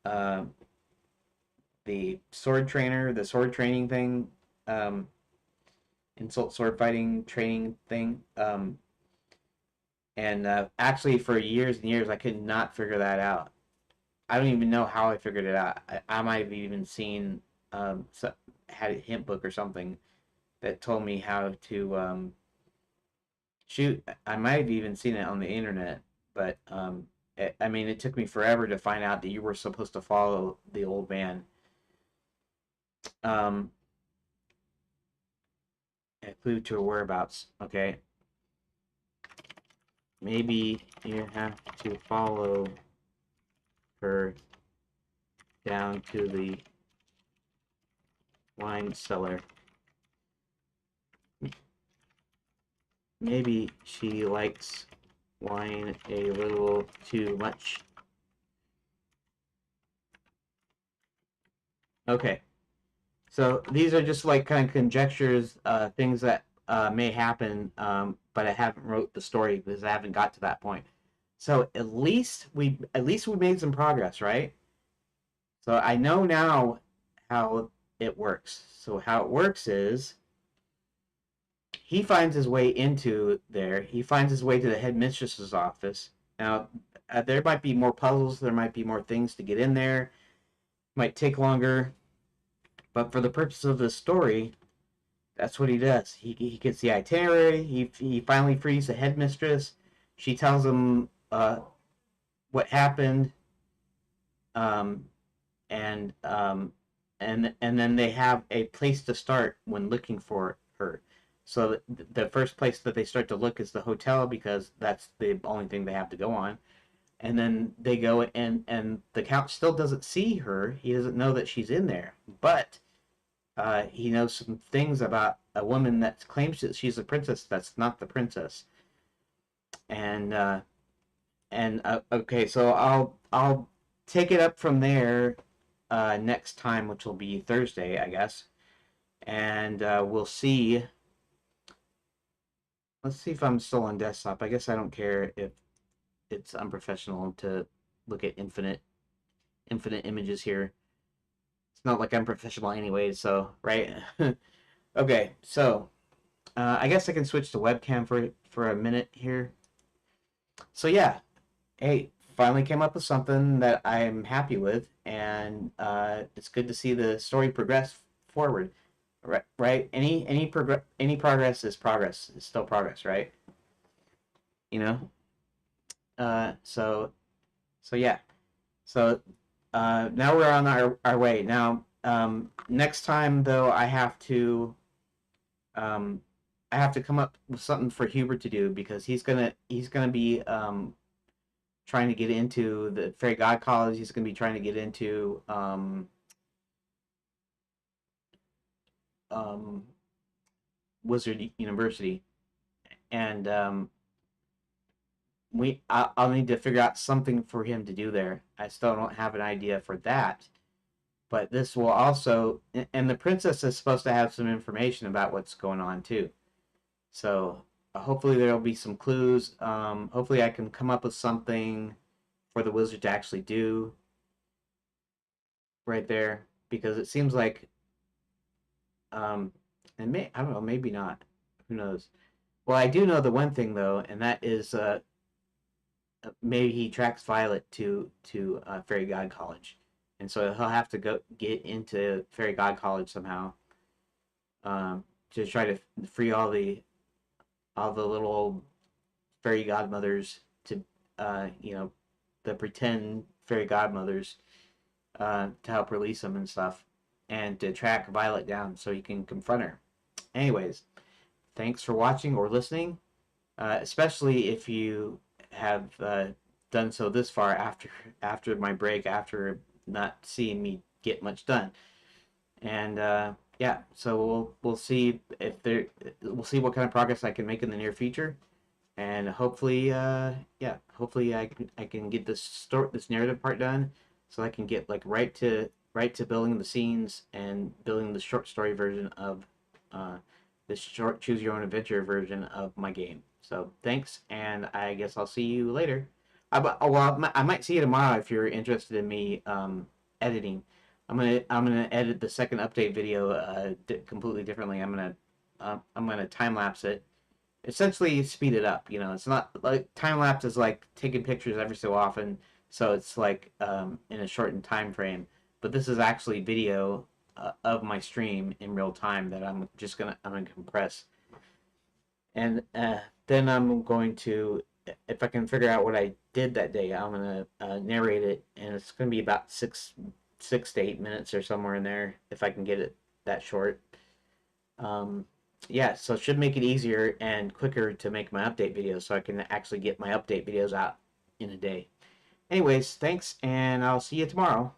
Speaker 1: uh, the sword trainer, the sword training thing, um, insult sword fighting training thing. And actually, for years and years, I could not figure that out. I don't even know how I figured it out. I might have even seen had a hint book or something that told me how to shoot. I might have even seen it on the internet, but I mean, it took me forever to find out that you were supposed to follow the old man. Um, a clue to her whereabouts. Okay, maybe you have to follow her down to the wine cellar. Maybe she likes wine a little too much. Okay, so these are just like kind of conjectures, things that may happen, but I haven't wrote the story because I haven't got to that point. So at least we made some progress, right? So I know now how it works. So how it works is he finds his way into there. He finds his way to the headmistress's office. Now, there might be more puzzles. There might be more things to get in there. Might take longer. But for the purpose of the story, that's what he does. He gets the itinerary. He finally frees the headmistress. She tells him what happened, um, and and then they have a place to start when looking for her. So the first place that they start to look is the hotel, because that's the only thing they have to go on. And then they go, and the count still doesn't see her. He doesn't know that she's in there, but he knows some things about a woman that claims that she's a princess that's not the princess. And okay, so I'll take it up from there next time, which will be Thursday, I guess, and we'll see. Let's see if I'm still on desktop. I guess I don't care if it's unprofessional to look at infinite images here. It's not like I'm professional anyway, so right. Okay, so I guess I can switch to webcam for a minute here. So yeah, hey, finally came up with something that I'm happy with, and it's good to see the story progress forward. Right, right. Any progress is progress. It's still progress, right? You know. So yeah. So now we're on our way. Now, next time though, um, I have to come up with something for Hubert to do, because he's gonna be trying to get into the Fairy God College. He's gonna be trying to get into um, Wizard University, and I'll need to figure out something for him to do there. I still don't have an idea for that, but this will also, and the princess is supposed to have some information about what's going on too. So hopefully there'll be some clues. Hopefully I can come up with something for the wizard to actually do right there, because it seems like um, and I don't know, maybe not. Who knows? Well, I do know the one thing though, and that is maybe he tracks Violet to Fairy God College, and so he'll have to go get into Fairy God College somehow, to try to free all the little old fairy godmothers to the pretend fairy godmothers, to help release them and stuff, and to track Violet down so you can confront her. Anyways, thanks for watching or listening, especially if you have done so this far after my break, after not seeing me get much done. And yeah, so we'll see if there we'll see what kind of progress I can make in the near future, and hopefully yeah, hopefully I can get this narrative part done, so I can get like right to building the scenes and building the short story version of uh, this short choose your own adventure version of my game. So thanks, and I guess I'll see you later. I might see you tomorrow if you're interested in me editing. I'm gonna edit the second update video completely differently. I'm gonna time lapse it, essentially speed it up. You know, it's not like time lapse is like taking pictures every so often, so it's like in a shortened time frame. But this is actually video of my stream in real time that I'm gonna compress, and then I'm going to, if I can figure out what I did that day, I'm gonna narrate it, and it's gonna be about 6 to 8 minutes or somewhere in there if I can get it that short. Um, yeah, so it should make it easier and quicker to make my update videos, so I can actually get my update videos out in a day. Anyways, thanks, and I'll see you tomorrow.